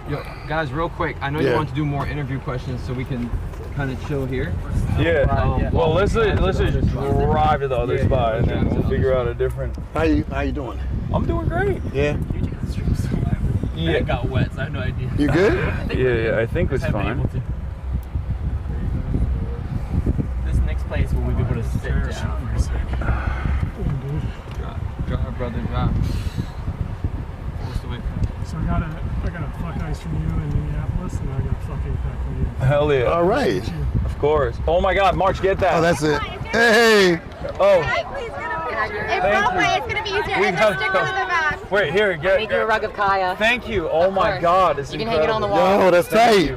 Yo, guys, real quick. I know you want to do more interview questions, so we can kind of chill here. Yeah. Well, let's just drive to the other spot, and then we'll figure out a different. How you doing? I'm doing great. Yeah. Yeah. It got wet, so I have no idea. You good? Yeah, I think it's fine. This next place, will we be able to sit down for a second? Drive, brother, drive. What's the way? So I got a fuck ice from you in Minneapolis, and I got a fuck pack from you. Hell yeah. All right. Of course. Oh my God, March, get that. Oh, that's it. Hey. Oh. It's Broadway, it's gonna be easier. And the sticker in the back. Wait, here, Make you a rug of Kaya. Thank you. Oh my God, it's You can incredible. hang it on the wall. Yo, that's tight.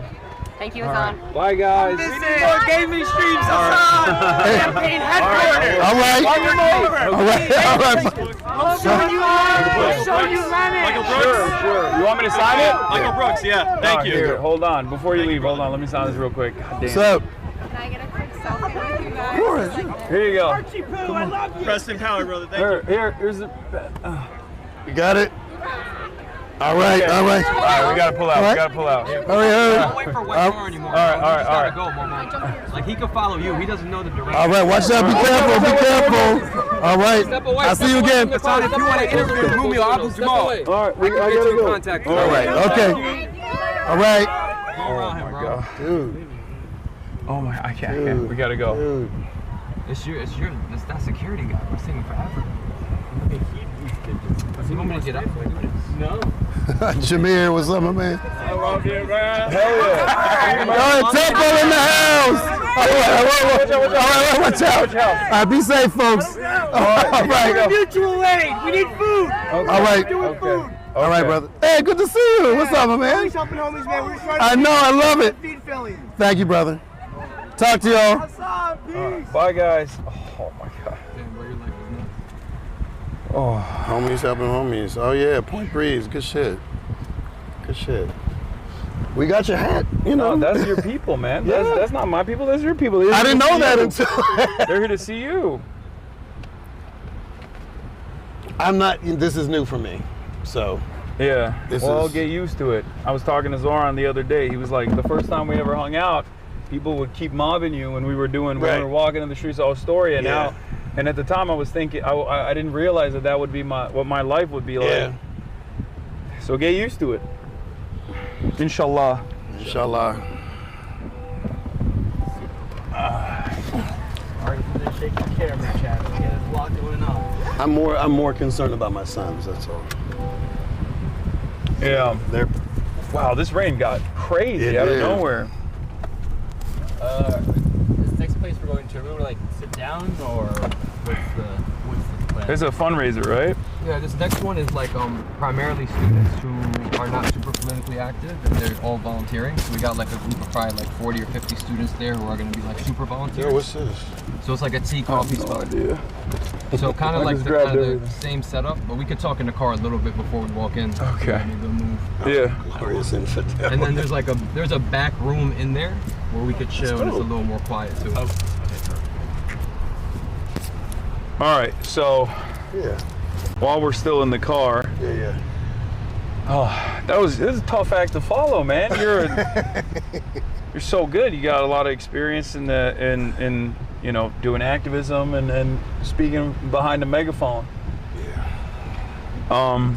Thank you, Hasan. Bye, guys. More gaming streams, Hasan! Campaign headquarters! All right. Welcome over! All right. I'll show you Michael Brooks. Sure. You want me to sign it? Michael Brooks, yeah. Thank you. Here, hold on. Before you leave, hold on. Let me sign this real quick. God damn. What's up? Can I get a quick selfie with you guys? Of course. Here you go. I love you. Preston Power, brother. Thank you. Here's the. You got it? All right. All right, we gotta pull out. All right. We gotta pull out. Don't Wait for White Car anymore. All right. Go, Momo. Like he can follow you. He doesn't know the direction. All right, watch out. Be careful. Be careful. All right. I'll see you again. Hasan, if you want to interview Mumio, Abu Jamal. All right, I can get you in contact. All right. Okay. All right. Oh my God, dude. Oh my, I can't. We gotta go. Dude. It's that security guy. We're singing forever. Does he want me to get up? No. Jameer, what's up, my man? Hell yeah. All right, Temple in the house. All right, watch out. All right, be safe, folks. All right. Mutual aid. We need food. All right. All right, brother. Hey, good to see you. What's up, my man? Always helping homies, man. We're just trying to I know, I love it. feed Philly. Thank you, brother. Talk to y'all. Hasan, peace. Bye, guys. Oh my God. Oh, homies helping homies. Oh yeah, Point Breeze. Good shit. Good shit. We got your hat. You know. No, that's your people, man. Yeah. That's not my people. That's your people. I didn't know that until. They're here to see you. I'm not. This is new for me. So. Yeah. This Well, I'll is- get used to it. I was talking to Zoran the other day. He was like, the first time we ever hung out, people would keep mobbing you when we were doing, when we were walking in the streets of Astoria. And now, and at the time I was thinking, I didn't realize that would be what my life would be like. Yeah. So get used to it. Inshallah. Inshallah. Shake your camera, Chad. Get us locked going on. I'm more concerned about my sons. That's all. Yeah. They're. Wow, this rain got crazy out of nowhere. This next place we're going to, are we gonna like sit down or what's the plan? There's a fundraiser, right? Yeah, this next one is like primarily students who are not super politically active, and they're all volunteering. So we got like a group of probably like 40 or 50 students there who are going to be like super volunteers. Yo, what's this? So it's like a tea coffee spot. idea. So kind I of like just the, grabbed kind of the everything. same setup, but we could talk in the car a little bit before we walk in. Okay. Maybe we'll move. Yeah. Glorious infidel. And then there's like a back room in there where we could chill and it's a little more quiet too. All right, so Yeah. while we're still in the car, Yeah. oh, this is a tough act to follow, man. You're so good. You got a lot of experience in you know, doing activism and speaking behind a megaphone. Yeah.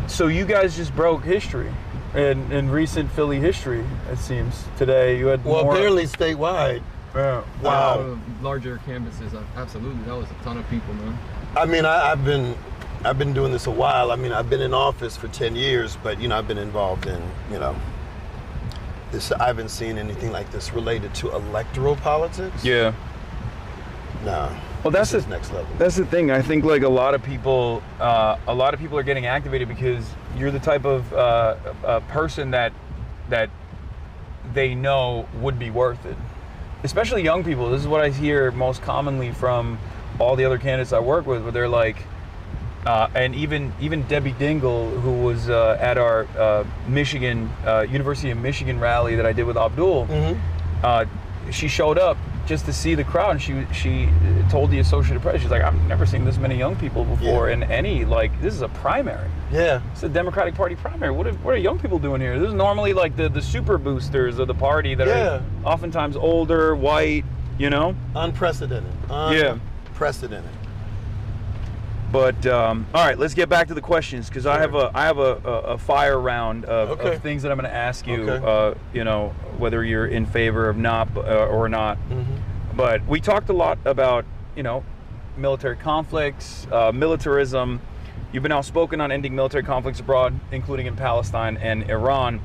So you guys just broke history in recent Philly history. It seems today you had Well, more. apparently statewide. Wow. Larger canvases, absolutely. That was a ton of people, man. I mean, I've been doing this a while. I mean, I've been in office for 10 years, but you know, I've been involved in, you know, this. I haven't seen anything like this related to electoral politics. Yeah. No. Well, that's this is next level. That's the thing. I think like a lot of people are getting activated because you're the type of person that they know would be worth it. Especially young people. This is what I hear most commonly from all the other candidates I work with, where they're like, and even Debbie Dingle, who was at our Michigan University of Michigan rally that I did with Abdul, she showed up just to see the crowd. And she told the Associated Press, she's like, I've never seen this many young people before in any, like, this is a primary. Yeah. It's a Democratic Party primary. What are young people doing here? This is normally like the super boosters of the party that are oftentimes older, white, you know? Unprecedented. Unprecedented. But all right, let's get back to the questions, because I have a fire round of things that I'm going to ask you. You know, whether you're in favor of not or not. But we talked a lot about, you know, military conflicts, militarism. You've been outspoken on ending military conflicts abroad, including in Palestine and Iran.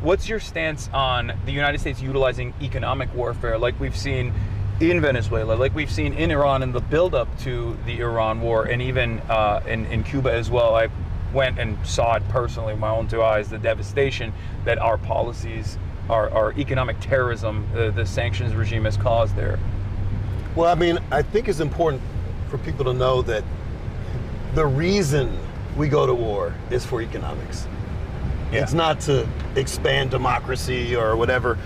What's your stance on the United States utilizing economic warfare, like we've seen in Venezuela, like we've seen in Iran in the build-up to the Iran war, and even in Cuba as well? I went and saw it personally with my own 2 eyes, the devastation that our policies, our economic terrorism, the sanctions regime has caused there. Well, I mean, I think it's important for people to know that the reason we go to war is for economics. It's not to expand democracy or whatever.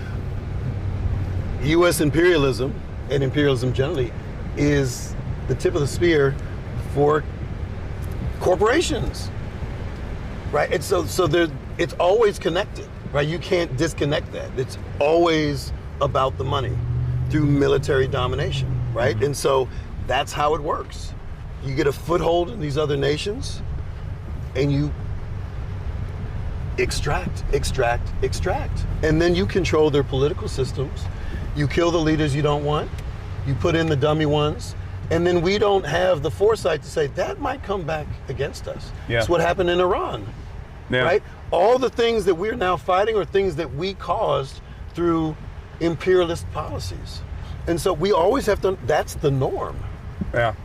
U.S. imperialism, and imperialism generally, is the tip of the spear for corporations, right? And so it's always connected, right? You can't disconnect that. It's always about the money through military domination, right? And so that's how it works. You get a foothold in these other nations, and you extract, and then you control their political systems. You kill the leaders you don't want, you put in the dummy ones, and then we don't have the foresight to say that might come back against us. That's what happened in Iran, right? All the things that we're now fighting are things that we caused through imperialist policies. And so we always have to, that's the norm. Yeah.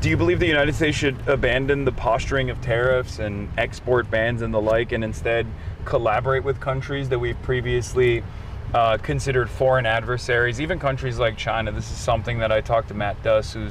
Do you believe the United States should abandon the posturing of tariffs and export bans and the like, and instead collaborate with countries that we've previously considered foreign adversaries, even countries like China? This is something that I talked to Matt Duss, who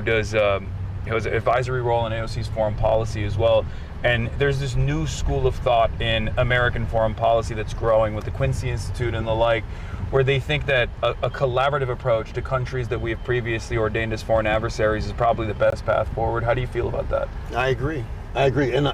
has an advisory role in AOC's foreign policy as well. And there's this new school of thought in American foreign policy that's growing with the Quincy Institute and the like, where they think that a collaborative approach to countries that we have previously ordained as foreign adversaries is probably the best path forward. How do you feel about that? I agree. And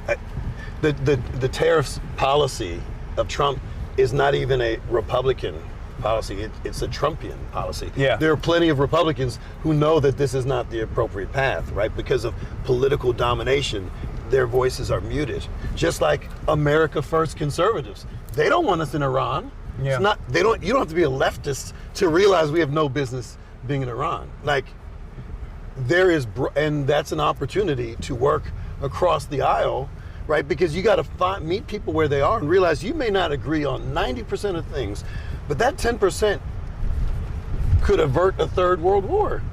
the tariffs policy of Trump is not even a Republican policy. It's a Trumpian policy. There are plenty of Republicans who know that this is not the appropriate path, right? Because of political domination, their voices are muted. Just like America First conservatives. They don't want us in Iran. It's not, you don't have to be a leftist to realize we have no business being in Iran. Like, and that's an opportunity to work across the aisle, right? Because you got to meet people where they are and realize you may not agree on 90% of things, but that 10% could avert a third world war.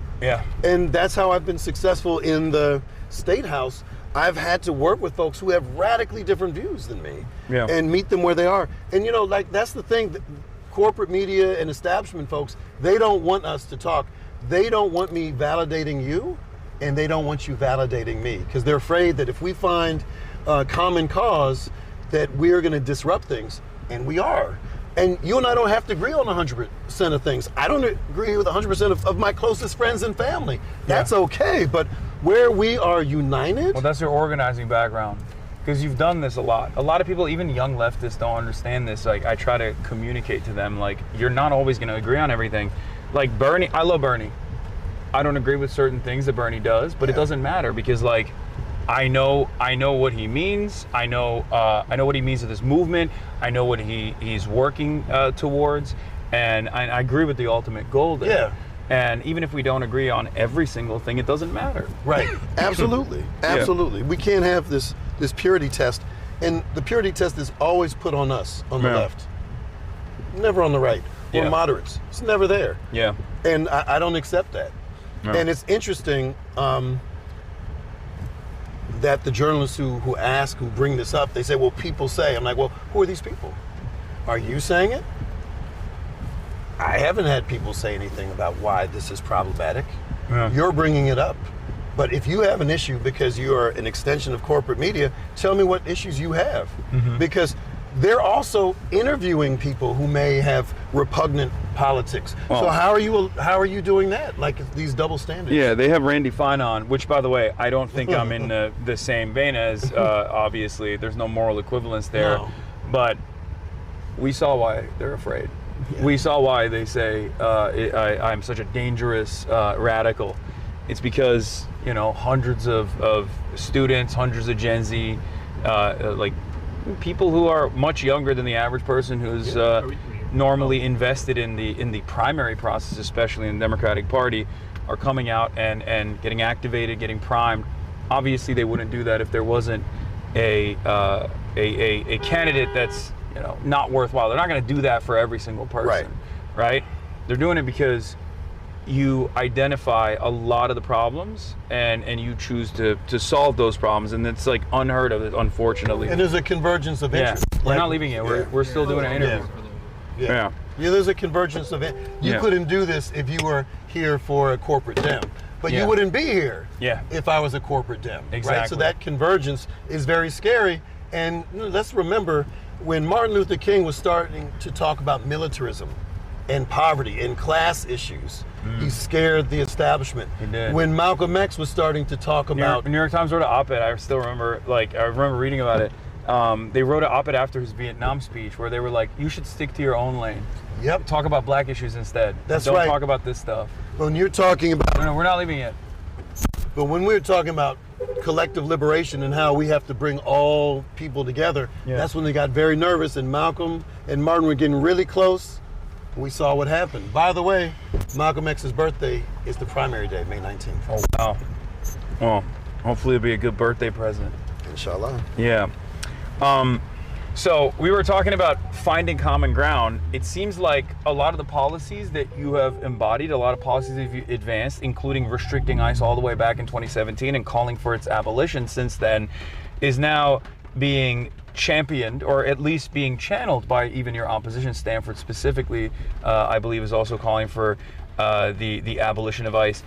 And that's how I've been successful in the State House. I've had to work with folks who have radically different views than me and meet them where they are. And, you know, like, that's the thing, that corporate media and establishment folks, they don't want us to talk. They don't want me validating you, and they don't want you validating me, because they're afraid that if we find a common cause, that we're going to disrupt things, and we are. And you and I don't have to agree on 100% of things. I don't agree with 100% of my closest friends and family. That's okay, but where we are united. Well, that's your organizing background, because you've done this a lot. A lot of people, even young leftists, don't understand this. Like, I try to communicate to them, like, you're not always going to agree on everything. Like Bernie, I love Bernie. I don't agree with certain things that Bernie does, but it doesn't matter, because, like, I know what he means. I know what he means to this movement. I know what he's working towards, and I agree with the ultimate goal there. And even if we don't agree on every single thing, it doesn't matter. Right. Absolutely. Absolutely. We can't have this purity test, and the purity test is always put on us on the left, never on the right or moderates. It's never there. And I don't accept that. And it's interesting. That the journalists who bring this up, they say, well, people say. I'm like, well, who are these people? Are you saying it? I haven't had people say anything about why this is problematic. You're bringing it up. But if you have an issue because you are an extension of corporate media, tell me what issues you have. Because they're also interviewing people who may have repugnant politics. So how are you doing that? Like these double standards? Yeah, they have Randy Fine on, which, by the way, I don't think I'm in the same vein as. Obviously, there's no moral equivalence there, but we saw why they're afraid. Yeah. We saw why they say I'm such a dangerous radical. It's because hundreds of students, hundreds of Gen Z, like people who are much younger than the average person who's normally invested in the primary process, especially in the Democratic Party, are coming out and getting activated, getting primed. Obviously, they wouldn't do that if there wasn't a candidate that's not worthwhile. They're not going to do that for every single person, right? They're doing it because you identify a lot of the problems and you choose to solve those problems, and it's like unheard of, unfortunately. And there's a convergence of interest. Yeah. We're not leaving it. We're still doing an interview. Yeah, there's a convergence of it. You couldn't do this if you were here for a corporate Dem. But you wouldn't be here if I was a corporate Dem. Exactly. Right? So that convergence is very scary. And let's remember, when Martin Luther King was starting to talk about militarism and poverty and class issues, he scared the establishment. He did. When Malcolm X was starting to talk about... New York Times wrote an op-ed, I still remember, I remember reading about it. They wrote an op-ed after his Vietnam speech where they were like, you should stick to your own lane. Yep. Talk about black issues instead. That's Don't right. talk about this stuff. When you're talking about... No, we're not leaving yet. But when we're talking about collective liberation and how we have to bring all people together, that's when they got very nervous, and Malcolm and Martin were getting really close. We saw what happened. By the way, Malcolm X's birthday is the primary day, May 19th. Oh, wow. Well, hopefully it'll be a good birthday present. Inshallah. Yeah. So we were talking about finding common ground. It seems like a lot of the policies that you have embodied, a lot of policies that you've advanced, including restricting ICE all the way back in 2017 and calling for its abolition since then, is now being championed, or at least being channeled by even your opposition. Stanford specifically, I believe, is also calling for the abolition of ICE.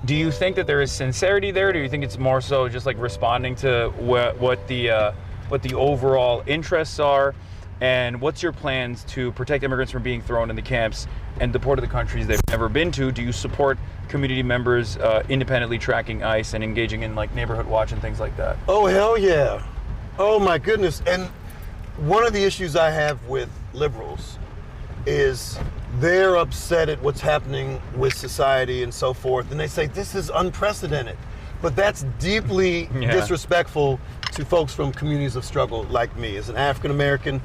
Do you think that there is sincerity there? Do you think it's more so just like responding to what the overall interests are? And what's your plans to protect immigrants from being thrown in the camps and deported to countries they've never been to? Do you support community members independently tracking ICE and engaging in like neighborhood watch and things like that? Oh, hell yeah. Oh my goodness. And one of the issues I have with liberals is they're upset at what's happening with society and so forth. And they say, this is unprecedented. But that's deeply disrespectful to folks from communities of struggle like me. As an African American,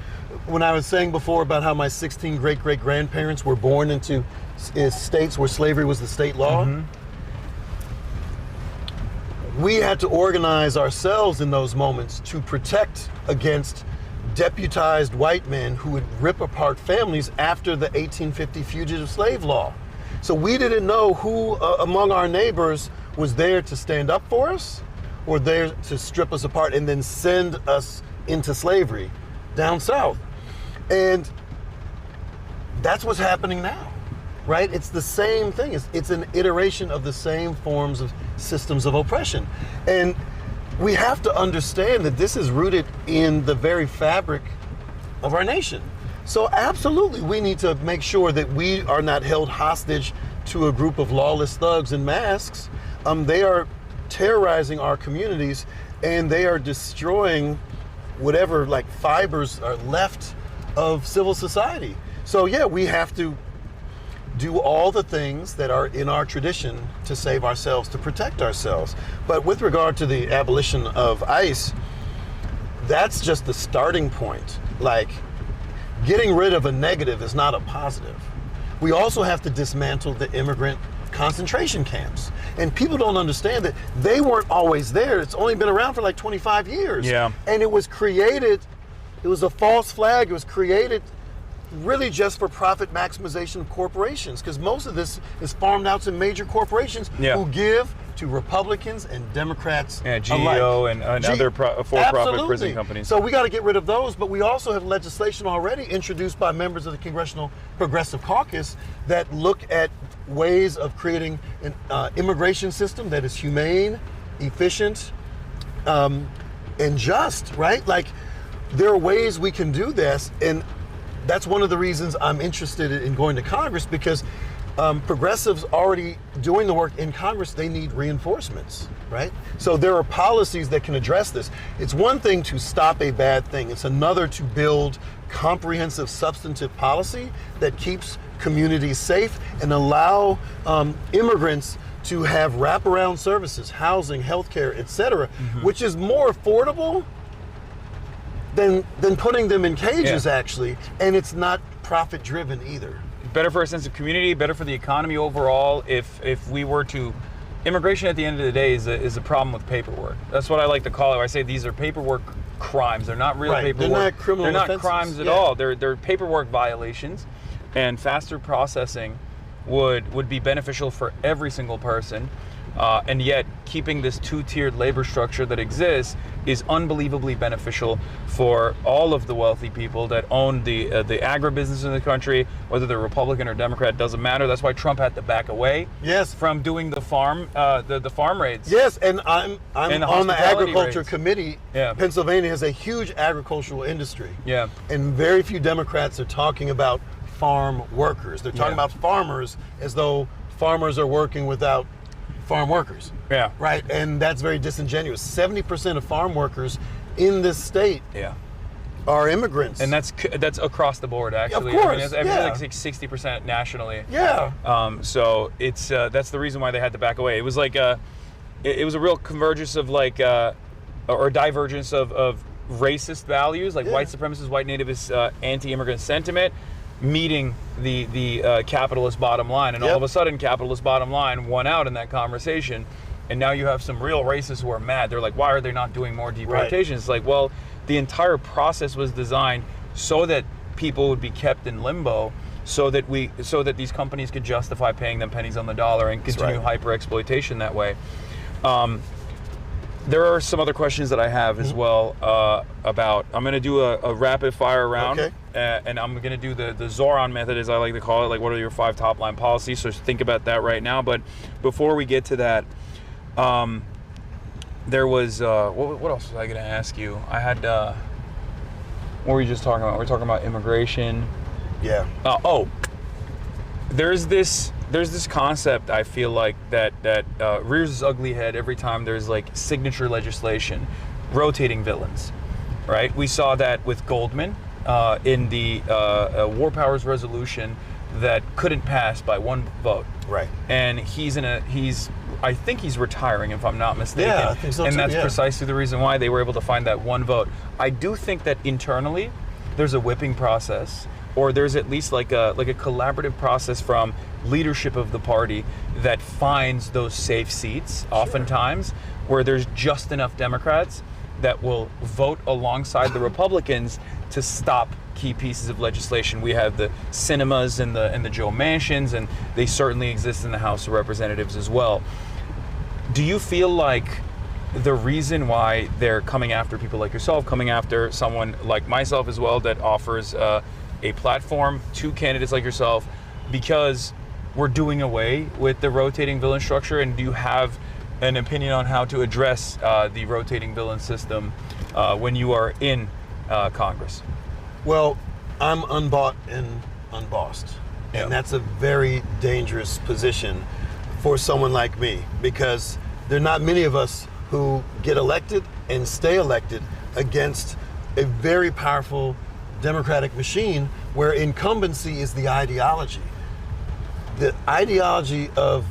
when I was saying before about how my 16 great-great-grandparents were born into states where slavery was the state law, we had to organize ourselves in those moments to protect against deputized white men who would rip apart families after the 1850 fugitive slave law. So we didn't know who among our neighbors was there to stand up for us or there to strip us apart and then send us into slavery down south. And that's what's happening now, right? It's the same thing. It's an iteration of the same forms of systems of oppression. And we have to understand that this is rooted in the very fabric of our nation. So absolutely, we need to make sure that we are not held hostage to a group of lawless thugs in masks. They are terrorizing our communities, and they are destroying whatever like fibers are left of civil society. So yeah, we have to do all the things that are in our tradition to save ourselves, to protect ourselves. But with regard to the abolition of ICE, that's just the starting point. Like, getting rid of a negative is not a positive. We also have to dismantle the immigrant concentration camps. And people don't understand that they weren't always there. It's only been around for like 25 years. Yeah. And it was created, it was a false flag. It was created really just for profit maximization of corporations, because most of this is farmed out to major corporations who give to Republicans and Democrats GEO alike. and other for-profit prison companies. So we got to get rid of those, but we also have legislation already introduced by members of the Congressional Progressive Caucus that look at ways of creating an immigration system that is humane, efficient, and just, right? Like, there are ways we can do this, and that's one of the reasons I'm interested in going to Congress, because progressives already doing the work in Congress, they need reinforcements, right? So there are policies that can address this. It's one thing to stop a bad thing. It's another to build comprehensive, substantive policy that keeps communities safe and allow immigrants to have wraparound services, housing, healthcare, et cetera, which is more affordable than putting them in cages, actually, and it's not profit driven either. Better for a sense of community, better for the economy overall. If we were to, immigration at the end of the day is a problem with paperwork. That's what I like to call it. I say these are paperwork crimes. They're not real paperwork. They're not criminal offenses. They're not crimes at all. They're paperwork violations, and faster processing would be beneficial for every single person. And yet, keeping this two-tiered labor structure that exists is unbelievably beneficial for all of the wealthy people that own the agribusiness in the country, whether they're Republican or Democrat, doesn't matter. That's why Trump had to back away from doing the farm raids. Yes, and I'm on the agriculture raids. committee. Yeah. Pennsylvania has a huge agricultural industry. Yeah. And very few Democrats are talking about farm workers. They're talking about farmers as though farmers are working without farm workers. Yeah. Right, and that's very disingenuous. 70% of farm workers in this state are immigrants. And that's across the board, actually. Of course, I mean, it's like 60% nationally. Yeah. So it's that's the reason why they had to back away. It was like it was a real convergence of or divergence of racist values, like white supremacist, white nativist, anti-immigrant sentiment, meeting the capitalist bottom line, and all of a sudden capitalist bottom line won out in that conversation, and now you have some real racists who are mad. They're like, why are they not doing more deportations? It's like, well, the entire process was designed so that people would be kept in limbo, so that these companies could justify paying them pennies on the dollar and continue hyper exploitation that way. There are some other questions that I have as well about. I'm going to do a rapid fire round, and I'm going to do the Zoran method, as I like to call it. Like, what are your 5 top line policies? So think about that right now. But before we get to that, there was what else was I going to ask you? I had what were we just talking about? We're talking about immigration. Yeah. There's this concept, I feel like, that rears its ugly head every time there's like signature legislation, rotating villains, right? We saw that with Goldman in the War Powers resolution that couldn't pass by 1 vote. Right. And I think he's retiring, if I'm not mistaken. Yeah, I think so too. And that's precisely the reason why they were able to find that 1 vote. I do think that internally there's a whipping process, or there's at least like a collaborative process from leadership of the party that finds those safe seats, oftentimes, where there's just enough Democrats that will vote alongside the Republicans to stop key pieces of legislation. We have the cinemas and the Joe Mansions, and they certainly exist in the House of Representatives as well. Do you feel like the reason why they're coming after people like yourself, coming after someone like myself as well, that offers a platform to candidates like yourself, because we're doing away with the rotating villain structure? And do you have an opinion on how to address the rotating villain system when you are in Congress? Well, I'm unbought and unbossed. And that's a very dangerous position for someone like me, because there are not many of us who get elected and stay elected against a very powerful democratic machine where incumbency is the ideology. The ideology of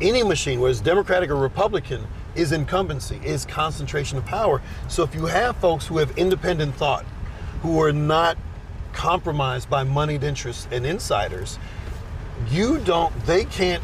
any machine, whether it's Democratic or Republican, is incumbency, is concentration of power. So if you have folks who have independent thought, who are not compromised by moneyed interests and insiders, they can't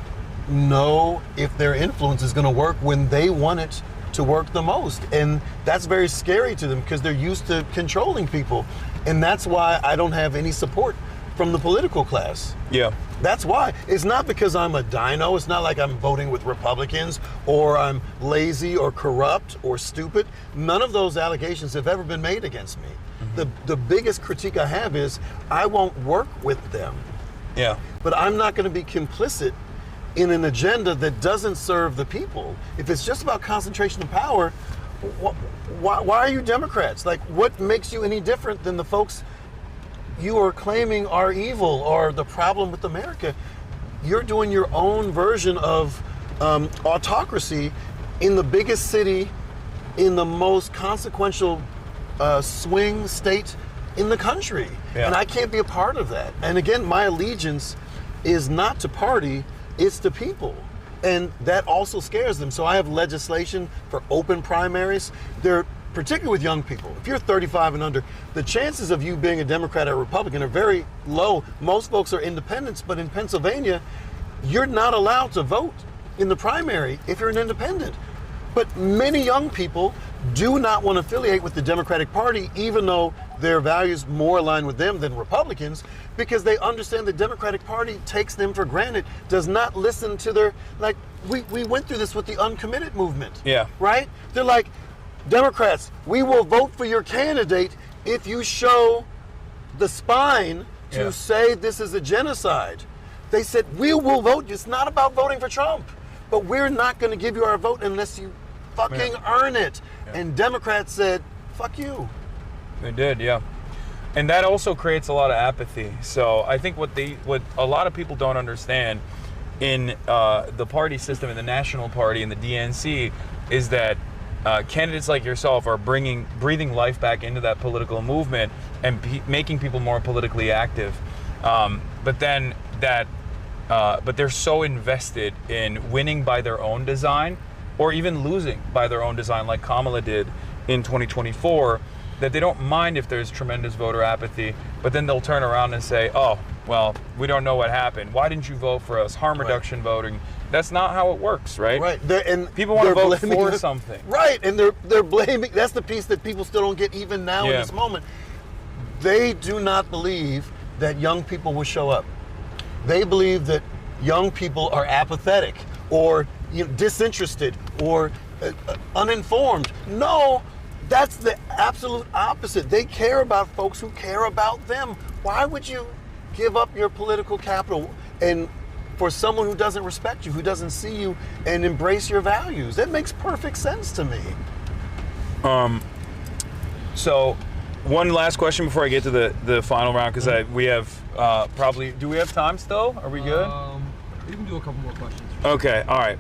know if their influence is going to work when they want it to work the most. And that's very scary to them, because they're used to controlling people. And that's why I don't have any support from the political class. Yeah. That's why. It's not because I'm a dino. It's not like I'm voting with Republicans or I'm lazy or corrupt or stupid. None of those allegations have ever been made against me. The biggest critique I have is I won't work with them. Yeah. But I'm not going to be complicit in an agenda that doesn't serve the people. If it's just about concentration of power, why are you Democrats? Like, what makes you any different than the folks you are claiming are evil or the problem with America? You're doing your own version of autocracy in the biggest city, in the most consequential swing state in the country. Yeah. And I can't be a part of that. And again, my allegiance is not to party, it's to people. And that also scares them. So I have legislation for open primaries. They're particularly with young people. If you're 35 and under, the chances of you being a Democrat or Republican are very low. Most folks are independents, but in Pennsylvania, you're not allowed to vote in the primary if you're an independent. But many young people do not want to affiliate with the Democratic Party, even though their values more align with them than Republicans, because they understand the Democratic Party takes them for granted, does not listen to their, like, we went through this with the uncommitted movement. Yeah. Right? They're like, Democrats, we will vote for your candidate if you show the spine to say this is a genocide. They said, we will vote. It's not about voting for Trump, but we're not going to give you our vote unless you fucking earn it. And Democrats said, fuck you. They did, yeah. And that also creates a lot of apathy. So I think what a lot of people don't understand in the party system, in the National Party, in the DNC, is that candidates like yourself are breathing life back into that political movement and making people more politically active. But they're so invested in winning by their own design, or even losing by their own design, like Kamala did in 2024, that they don't mind if there's tremendous voter apathy, but then they'll turn around and say, oh, well, we don't know what happened. Why didn't you vote for us? Harm reduction voting. That's not how it works, right? Right. And people want to vote for something. Right. And they're blaming. That's the piece that people still don't get even now in this moment. They do not believe that young people will show up. They believe that young people are apathetic or disinterested or uninformed. No, that's the absolute opposite. They care about folks who care about them. Why would you give up your political capital and for someone who doesn't respect you, who doesn't see you and embrace your values? That makes perfect sense to me. So one last question before I get to the final round, because we have do we have time still? Are we good? We can do a couple more questions. Okay, all right.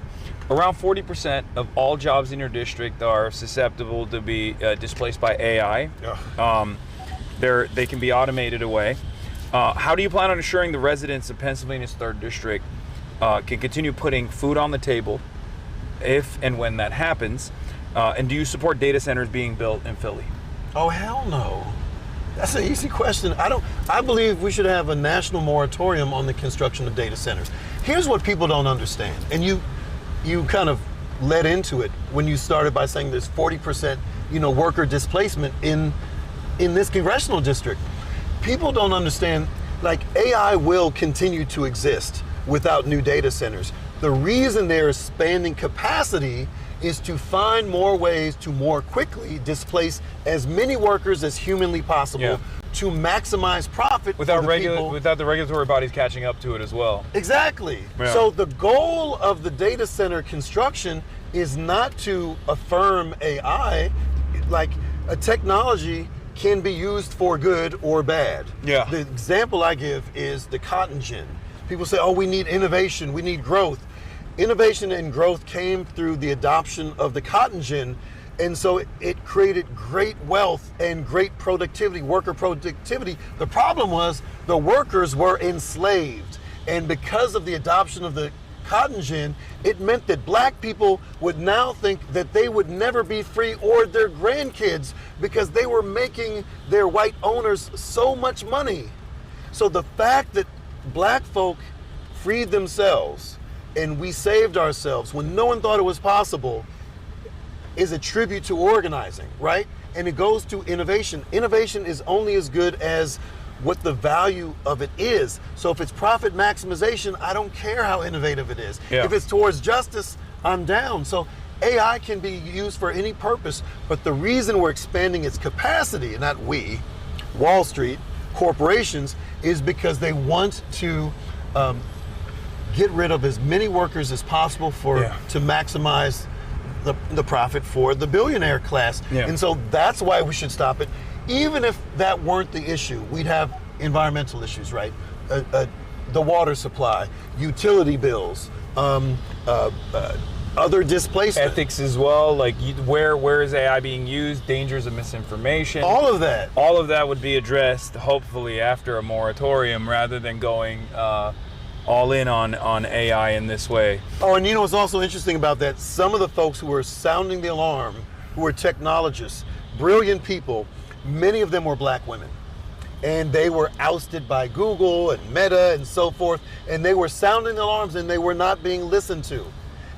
Around 40% of all jobs in your district are susceptible to be displaced by AI. They can be automated away. How do you plan on ensuring the residents of Pennsylvania's 3rd District can continue putting food on the table if and when that happens? And do you support data centers being built in Philly? Oh, hell no. That's an easy question. I believe we should have a national moratorium on the construction of data centers. Here's what people don't understand, and you kind of led into it when you started by saying there's 40%, worker displacement in this congressional district. People don't understand, like, AI will continue to exist without new data centers. The reason they're expanding capacity is to find more ways to more quickly displace as many workers as humanly possible to maximize profit without for the people. Without the regulatory bodies catching up to it as well. Exactly. Yeah. So the goal of the data center construction is not to affirm AI, like a technology can be used for good or bad. Yeah. The example I give is the cotton gin. People say, oh, we need innovation, we need growth. Innovation and growth came through the adoption of the cotton gin, and so it created great wealth and great productivity, worker productivity. The problem was the workers were enslaved, and because of the adoption of the cotton gin, it meant that black people would now think that they would never be free, or their grandkids, because they were making their white owners so much money. So the fact that black folk freed themselves and we saved ourselves when no one thought it was possible is a tribute to organizing, right? And it goes to innovation. Innovation is only as good as what the value of it is. So if it's profit maximization, I don't care how innovative it is. Yeah. If it's towards justice, I'm down. So AI can be used for any purpose, but the reason we're expanding its capacity, not we, Wall Street, corporations, is because they want to get rid of as many workers as possible to maximize the profit for the billionaire class. Yeah. And so that's why we should stop it. Even if that weren't the issue, we'd have environmental issues, right? The water supply, utility bills, other displacement. Ethics as well, like where is AI being used, dangers of misinformation. All of that. All of that would be addressed, hopefully, after a moratorium rather than going all in on AI in this way. Oh, and you know what's also interesting about that? Some of the folks who were sounding the alarm, who were technologists, brilliant people, many of them were black women. And they were ousted by Google and Meta and so forth, and they were sounding the alarms and they were not being listened to.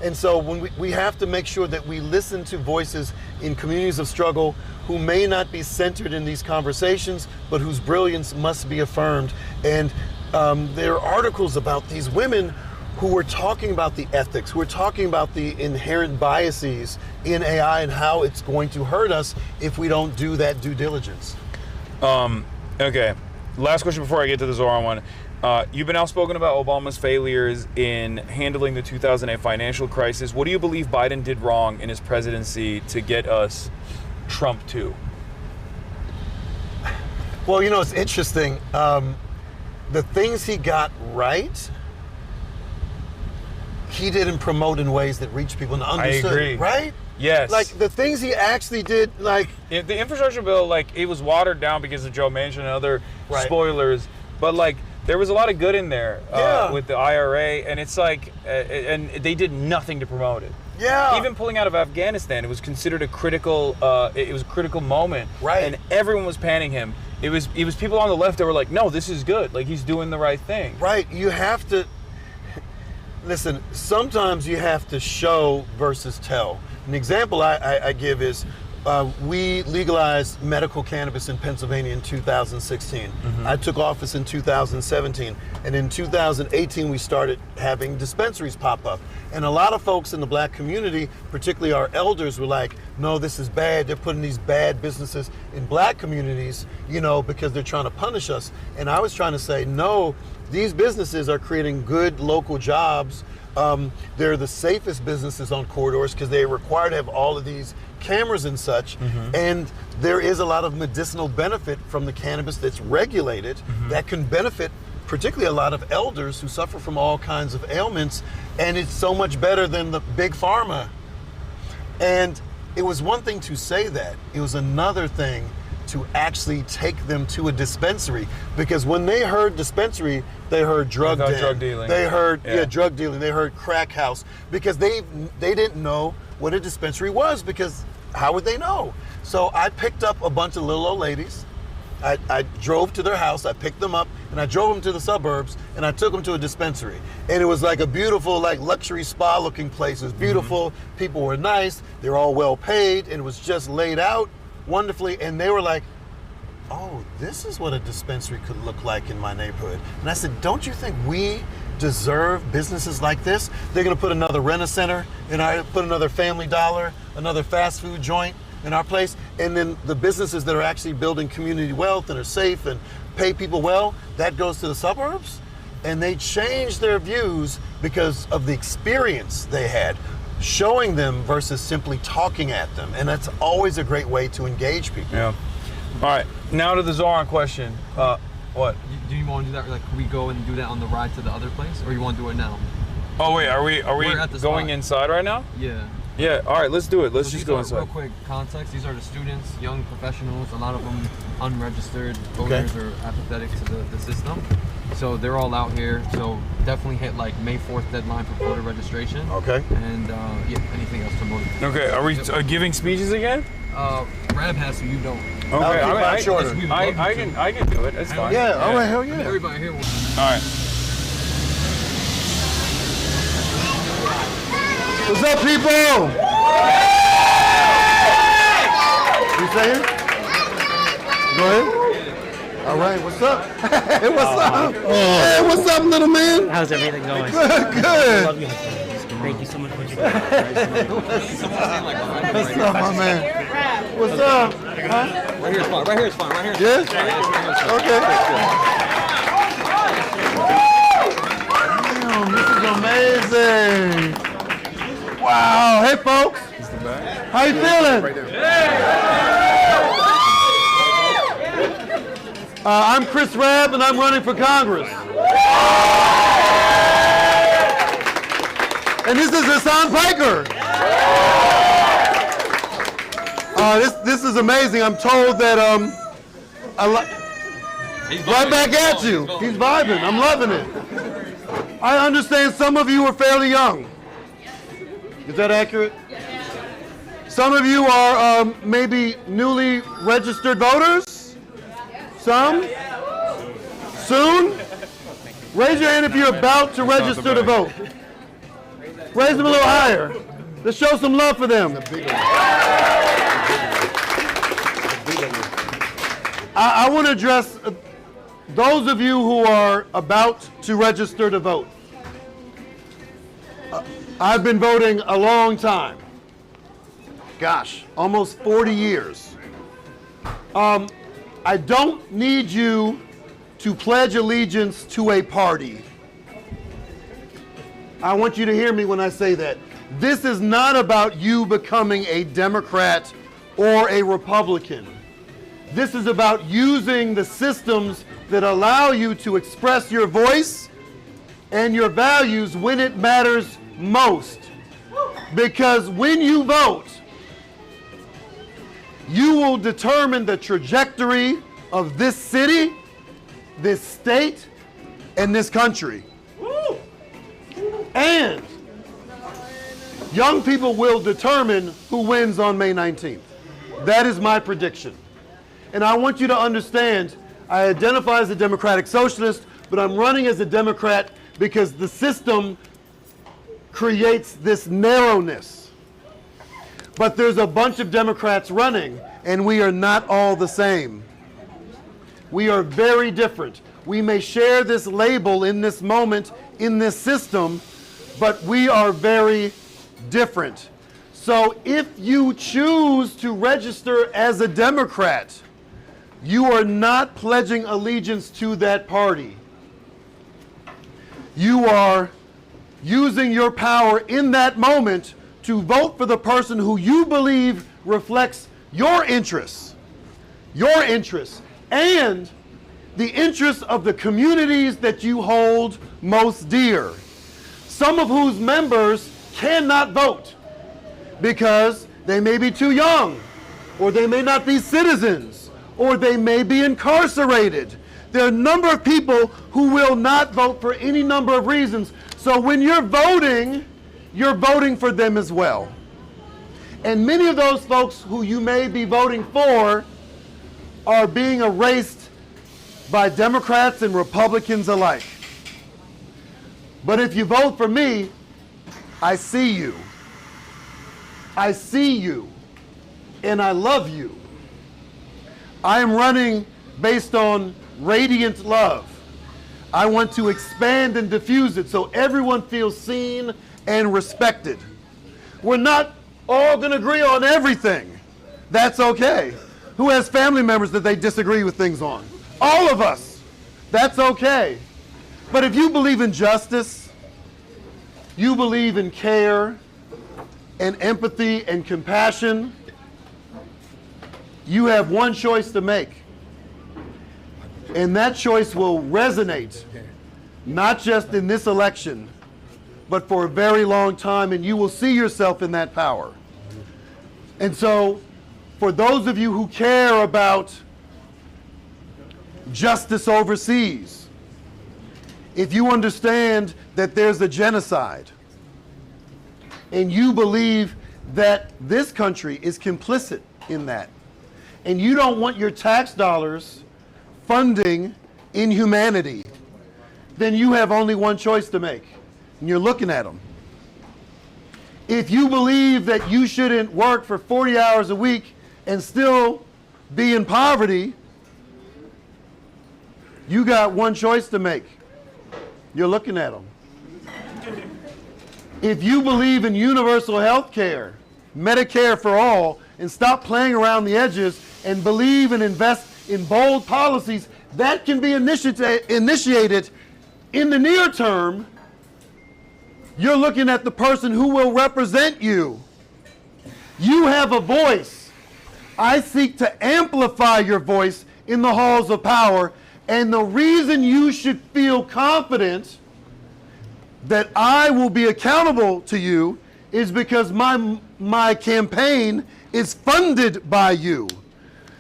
And so when we have to make sure that we listen to voices in communities of struggle who may not be centered in these conversations, but whose brilliance must be affirmed. And there are articles about these women who were talking about the ethics, who were talking about the inherent biases in AI and how it's going to hurt us if we don't do that due diligence. Okay, last question before I get to the Zoran one. You've been outspoken about Obama's failures in handling the 2008 financial crisis. What do you believe Biden did wrong in his presidency to get us Trump 2? Well, you know, it's interesting. The things he got right, he didn't promote in ways that reached people and understood. I agree. Right? Yes. Like the things he actually did, like the infrastructure bill, like it was watered down because of Joe Manchin and other spoilers, but like there was a lot of good in there with the IRA, and it's like, and they did nothing to promote it. Yeah. Even pulling out of Afghanistan, it was considered a critical, it was a critical moment, right? And everyone was panning him. It was people on the left that were like, no, this is good, like he's doing the right thing. Right. You have to listen. Sometimes you have to show versus tell. An example I give is we legalized medical cannabis in Pennsylvania in 2016. Mm-hmm. I took office in 2017. And in 2018, we started having dispensaries pop up. And a lot of folks in the black community, particularly our elders, were like, no, this is bad. They're putting these bad businesses in black communities, you know, because they're trying to punish us. And I was trying to say, no, these businesses are creating good local jobs. They're the safest businesses on corridors because they require to have all of these cameras and such. Mm-hmm. And there is a lot of medicinal benefit from the cannabis that's regulated that can benefit particularly a lot of elders who suffer from all kinds of ailments. And it's so much better than the big pharma. And it was one thing to say that. It was another thing to actually take them to a dispensary, because when they heard dispensary, they heard drug dealing. They heard drug dealing. They heard crack house, because they didn't know what a dispensary was, because how would they know? So I picked up a bunch of little old ladies. I drove to their house. I picked them up and I drove them to the suburbs and I took them to a dispensary. And it was like a beautiful, like luxury spa looking place. It was beautiful. People were nice. They were all well paid, and it was just laid out wonderfully. And they were like, oh, this is what a dispensary could look like in my neighborhood. And I said, don't you think we deserve businesses like this? They're going to put another Rent-A-Center in our, put another Family Dollar, another fast food joint in our place. And then the businesses that are actually building community wealth and are safe and pay people well, that goes to the suburbs. And they changed their views because of the experience they had, showing them versus simply talking at them. And that's always a great way to engage people. Yeah. All right, now to the Zoran question. What? Do you want to do that? Like, can we go and do that on the ride to the other place, or you want to do it now? Oh wait, are we at the going spot. Inside right now? Yeah. Yeah. All right, let's do it. Let's So just these go are, inside. Real quick context: these are the students, young professionals. A lot of them unregistered voters or apathetic to the system. So they're all out here. So definitely hit like May 4th deadline for voter registration. Okay. And yeah, anything else to vote. Okay. Are we giving speeches again? Rabb has to. You don't. Okay. I can do it. It's fine. Yeah. All right. Hell yeah. Everybody here. All right. What's up, people? You saying? Go ahead. All right, what's up? Hey, what's up? Hey, what's up, little man? How's everything going? Good. I love you. Thank you so much for what you do. What's up, my man? What's up? Huh? Right here is fine. Right here is fine. Right here. Yes? Okay. Damn, this is amazing. Wow. Hey, folks. How you feeling? I'm Chris Rabb, and I'm running for Congress. And this is Hasan Piker. This is amazing. I'm told that right back at you. He's vibing. I'm loving it. I understand some of you are fairly young. Is that accurate? Some of you are maybe newly registered voters. Some? Soon? Raise your hand if you're about to register to vote. Raise them a little higher. Let's show some love for them. I want to address those of you who are about to register to vote. I've been voting a long time. Gosh, almost 40 years. I don't need you to pledge allegiance to a party. I want you to hear me when I say that. This is not about you becoming a Democrat or a Republican. This is about using the systems that allow you to express your voice and your values when it matters most. Because when you vote, you will determine the trajectory of this city, this state, and this country. And young people will determine who wins on May 19th. That is my prediction. And I want you to understand, I identify as a Democratic Socialist, but I'm running as a Democrat because the system creates this narrowness. But there's a bunch of Democrats running, and we are not all the same. We are very different. We may share this label in this moment, in this system, but we are very different. So if you choose to register as a Democrat, you are not pledging allegiance to that party. You are using your power in that moment to vote for the person who you believe reflects your interests, and the interests of the communities that you hold most dear, some of whose members cannot vote because they may be too young, or they may not be citizens, or they may be incarcerated. There are a number of people who will not vote for any number of reasons. So when you're voting for them as well. And many of those folks who you may be voting for are being erased by Democrats and Republicans alike. But if you vote for me, I see you. I see you, and I love you. I am running based on radiant love. I want to expand and diffuse it so everyone feels seen and respected. We're not all going to agree on everything. That's okay. Who has family members that they disagree with things on? All of us. That's okay. But if you believe in justice, you believe in care and empathy and compassion, you have one choice to make. And that choice will resonate, not just in this election, but for a very long time, and you will see yourself in that power. And so, for those of you who care about justice overseas, if you understand that there's a genocide, and you believe that this country is complicit in that, and you don't want your tax dollars funding inhumanity, then you have only one choice to make, and you're looking at them. If you believe that you shouldn't work for 40 hours a week and still be in poverty, you got one choice to make. You're looking at them. If you believe in universal health care, Medicare for all, and stop playing around the edges and believe and invest in bold policies that can be initiated in the near term, you're looking at the person who will represent you. You have a voice. I seek to amplify your voice in the halls of power. And the reason you should feel confident that I will be accountable to you is because my campaign is funded by you.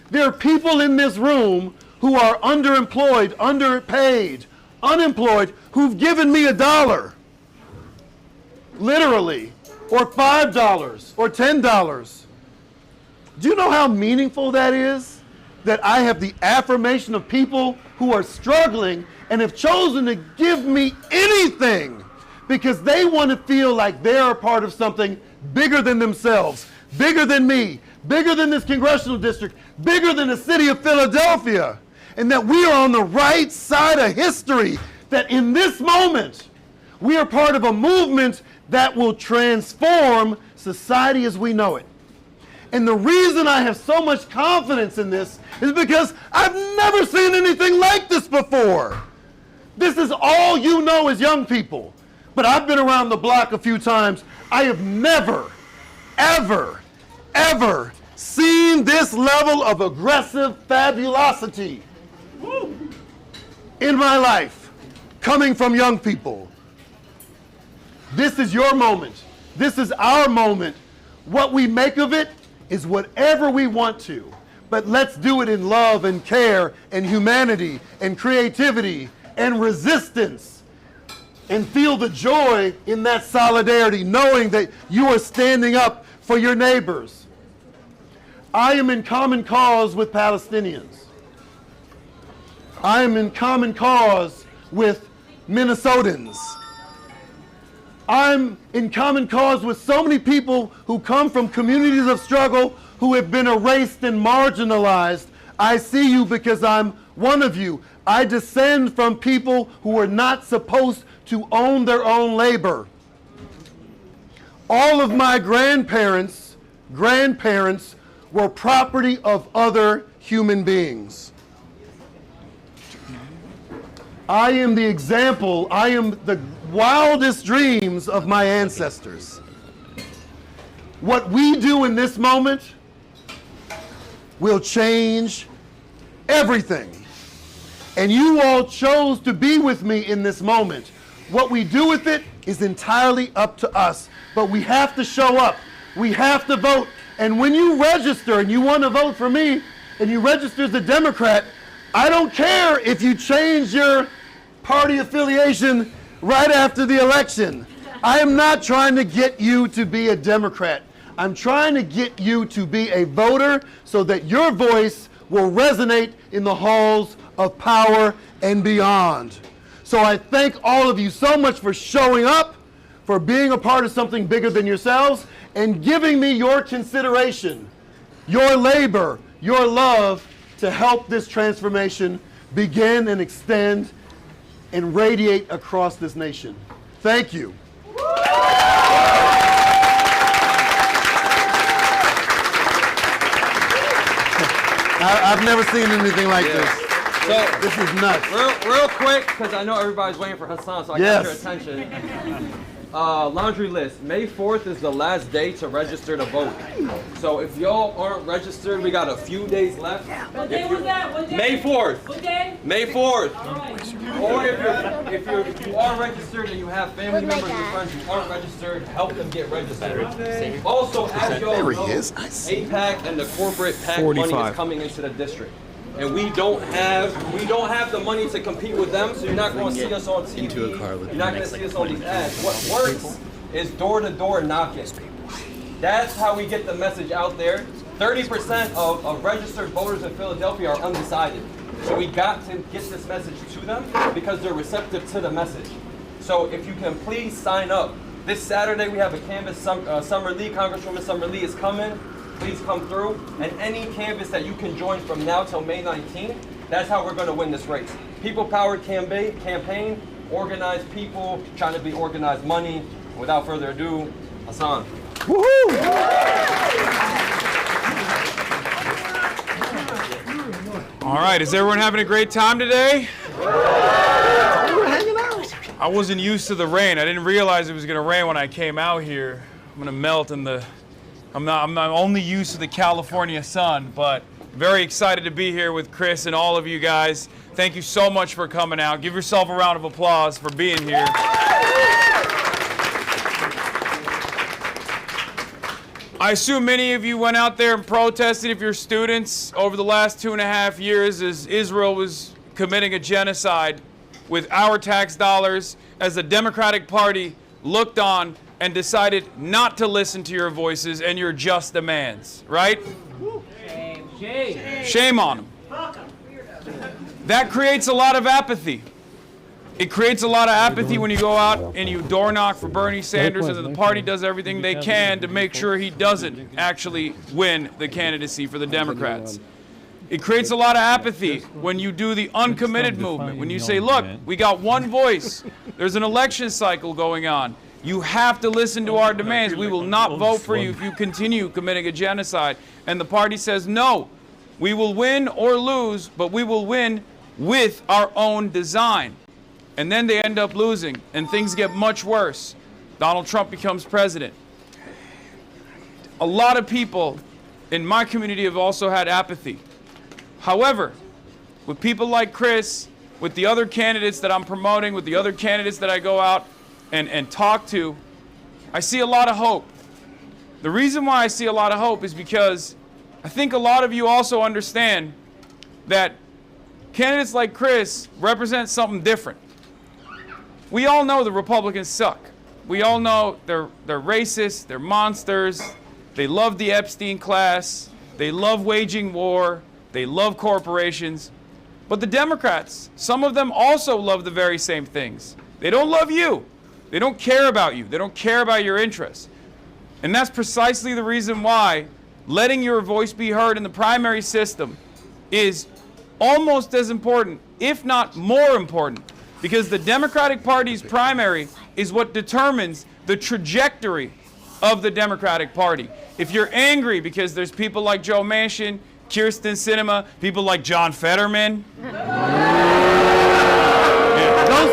There are people in this room who are underemployed, underpaid, unemployed, who've given me $1, literally, or $5 or $10. Do you know how meaningful that is? That I have the affirmation of people who are struggling and have chosen to give me anything because they want to feel like they're a part of something bigger than themselves, bigger than me, bigger than this congressional district, bigger than the city of Philadelphia, and that we are on the right side of history, that in this moment, we are part of a movement that will transform society as we know it. And the reason I have so much confidence in this is because I've never seen anything like this before. This is all you know as young people. But I've been around the block a few times. I have never, ever, ever seen this level of aggressive fabulosity in my life coming from young people. This is your moment. This is our moment. What we make of it is whatever we want to. But let's do it in love and care and humanity and creativity and resistance. And feel the joy in that solidarity, knowing that you are standing up for your neighbors. I am in common cause with Palestinians. I am in common cause with Minnesotans. I'm in common cause with so many people who come from communities of struggle who have been erased and marginalized. I see you because I'm one of you. I descend from people who are not supposed to own their own labor. All of my grandparents were property of other human beings. I am the example, I am the wildest dreams of my ancestors. What we do in this moment will change everything. And you all chose to be with me in this moment. What we do with it is entirely up to us. But we have to show up. We have to vote. And when you register and you want to vote for me, and you register as a Democrat, I don't care if you change your party affiliation right after the election. I am not trying to get you to be a Democrat. I'm trying to get you to be a voter so that your voice will resonate in the halls of power and beyond. So I thank all of you so much for showing up, for being a part of something bigger than yourselves, and giving me your consideration, your labor, your love to help this transformation begin and extend and radiate across this nation. Thank you. I've never seen anything like this. So this is nuts. Real quick, because I know everybody's waiting for Hasan, so I got your attention. Laundry list. May 4th is the last day to register to vote. So if y'all aren't registered, we got a few days left. What day was that? What day? May 4th. What day? May 4th. Or if you are registered and you have family members and friends who aren't registered, help them get registered. Also, as y'all know, APAC and the corporate PAC money is coming into the district. And we don't have the money to compete with them, so you're not going to see us on TV. You're not going to see us on these ads. What works is door-to-door knocking. That's how we get the message out there. 30% of registered voters in Philadelphia are undecided. So we got to get this message to them because they're receptive to the message. So if you can please sign up. This Saturday we have a canvas, Summer Lee, Congresswoman Summer Lee is coming. Please come through. And any canvas that you can join from now till May 19th, that's how we're going to win this race. People-powered campaign, organized people, trying to be organized money. Without further ado, Hasan. Woohoo! All right, is everyone having a great time today? We're hanging out. I wasn't used to the rain. I didn't realize it was going to rain when I came out here. I'm going to melt in the I'm not only used to the California sun, but very excited to be here with Chris and all of you guys. Thank you so much for coming out. Give yourself a round of applause for being here. I assume many of you went out there and protested if you're students over the last 2.5 years as Israel was committing a genocide with our tax dollars, as the Democratic Party looked on and decided not to listen to your voices and your just demands, right? Shame on them. That creates a lot of apathy. It creates a lot of apathy when you go out and you door knock for Bernie Sanders, and the party does everything they can to make sure he doesn't actually win the candidacy for the Democrats. It creates a lot of apathy when you do the uncommitted movement, when you say, look, we got one voice. There's an election cycle going on. You have to listen to our demands. We will not vote for you if you continue committing a genocide. And the party says, no, we will win or lose, but we will win with our own design. And then they end up losing, and things get much worse. Donald Trump becomes president. A lot of people in my community have also had apathy. However, with people like Chris, with the other candidates that I'm promoting, with the other candidates that I go out and talk to, I see a lot of hope. The reason why I see a lot of hope is because I think a lot of you also understand that candidates like Chris represent something different. We all know the Republicans suck. We all know they're racist, they're monsters, they love the Epstein class, they love waging war, they love corporations. But the Democrats, some of them also love the very same things. They don't love you. They don't care about you. They don't care about your interests. And that's precisely the reason why letting your voice be heard in the primary system is almost as important, if not more important, because the Democratic Party's primary is what determines the trajectory of the Democratic Party. If you're angry because there's people like Joe Manchin, Kirsten Sinema, people like John Fetterman. Don't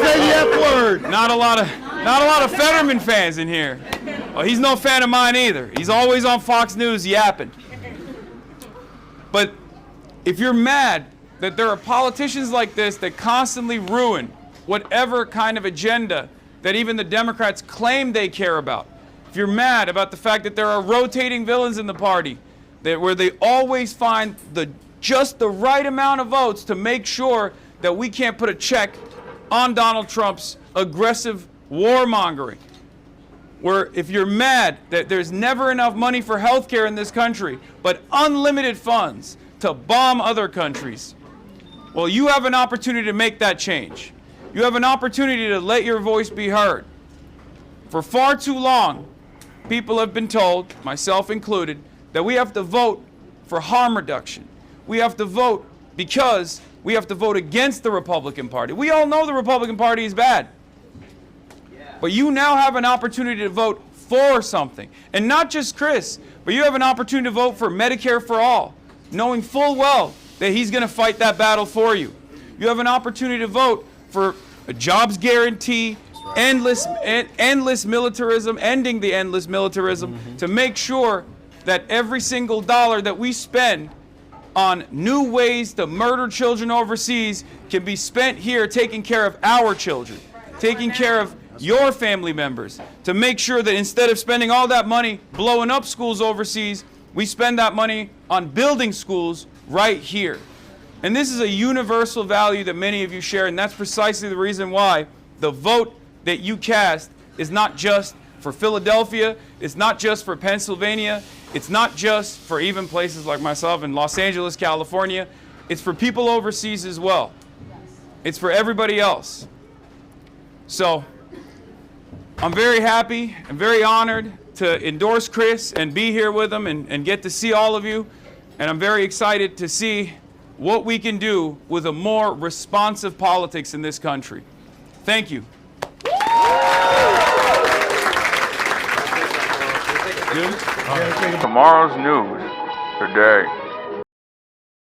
say the F word. Not a lot of Fetterman fans in here. Well, he's no fan of mine either. He's always on Fox News yapping. But if you're mad that there are politicians like this that constantly ruin whatever kind of agenda that even the Democrats claim they care about, if you're mad about the fact that there are rotating villains in the party, where they always find just the right amount of votes to make sure that we can't put a check on Donald Trump's aggressive warmongering, where if you're mad that there's never enough money for health care in this country, but unlimited funds to bomb other countries, well, you have an opportunity to make that change. You have an opportunity to let your voice be heard. For far too long, people have been told, myself included, that we have to vote for harm reduction. We have to vote because we have to vote against the Republican Party. We all know the Republican Party is bad. But you now have an opportunity to vote for something. And not just Chris, but you have an opportunity to vote for Medicare for all, knowing full well that he's going to fight that battle for you. You have an opportunity to vote for a jobs guarantee, endless militarism, ending the endless militarism, to make sure that every single dollar that we spend on new ways to murder children overseas can be spent here taking care of our children, taking care of your family members, to make sure that instead of spending all that money blowing up schools overseas, we spend that money on building schools right here. And this is a universal value that many of you share, and that's precisely the reason why the vote that you cast is not just for Philadelphia, it's not just for Pennsylvania, it's not just for even places like myself in Los Angeles, California. It's for people overseas as well. It's for everybody else. So I'm very happy and very honored to endorse Chris and be here with him and get to see all of you. And I'm very excited to see what we can do with a more responsive politics in this country. Thank you. Tomorrow's news today.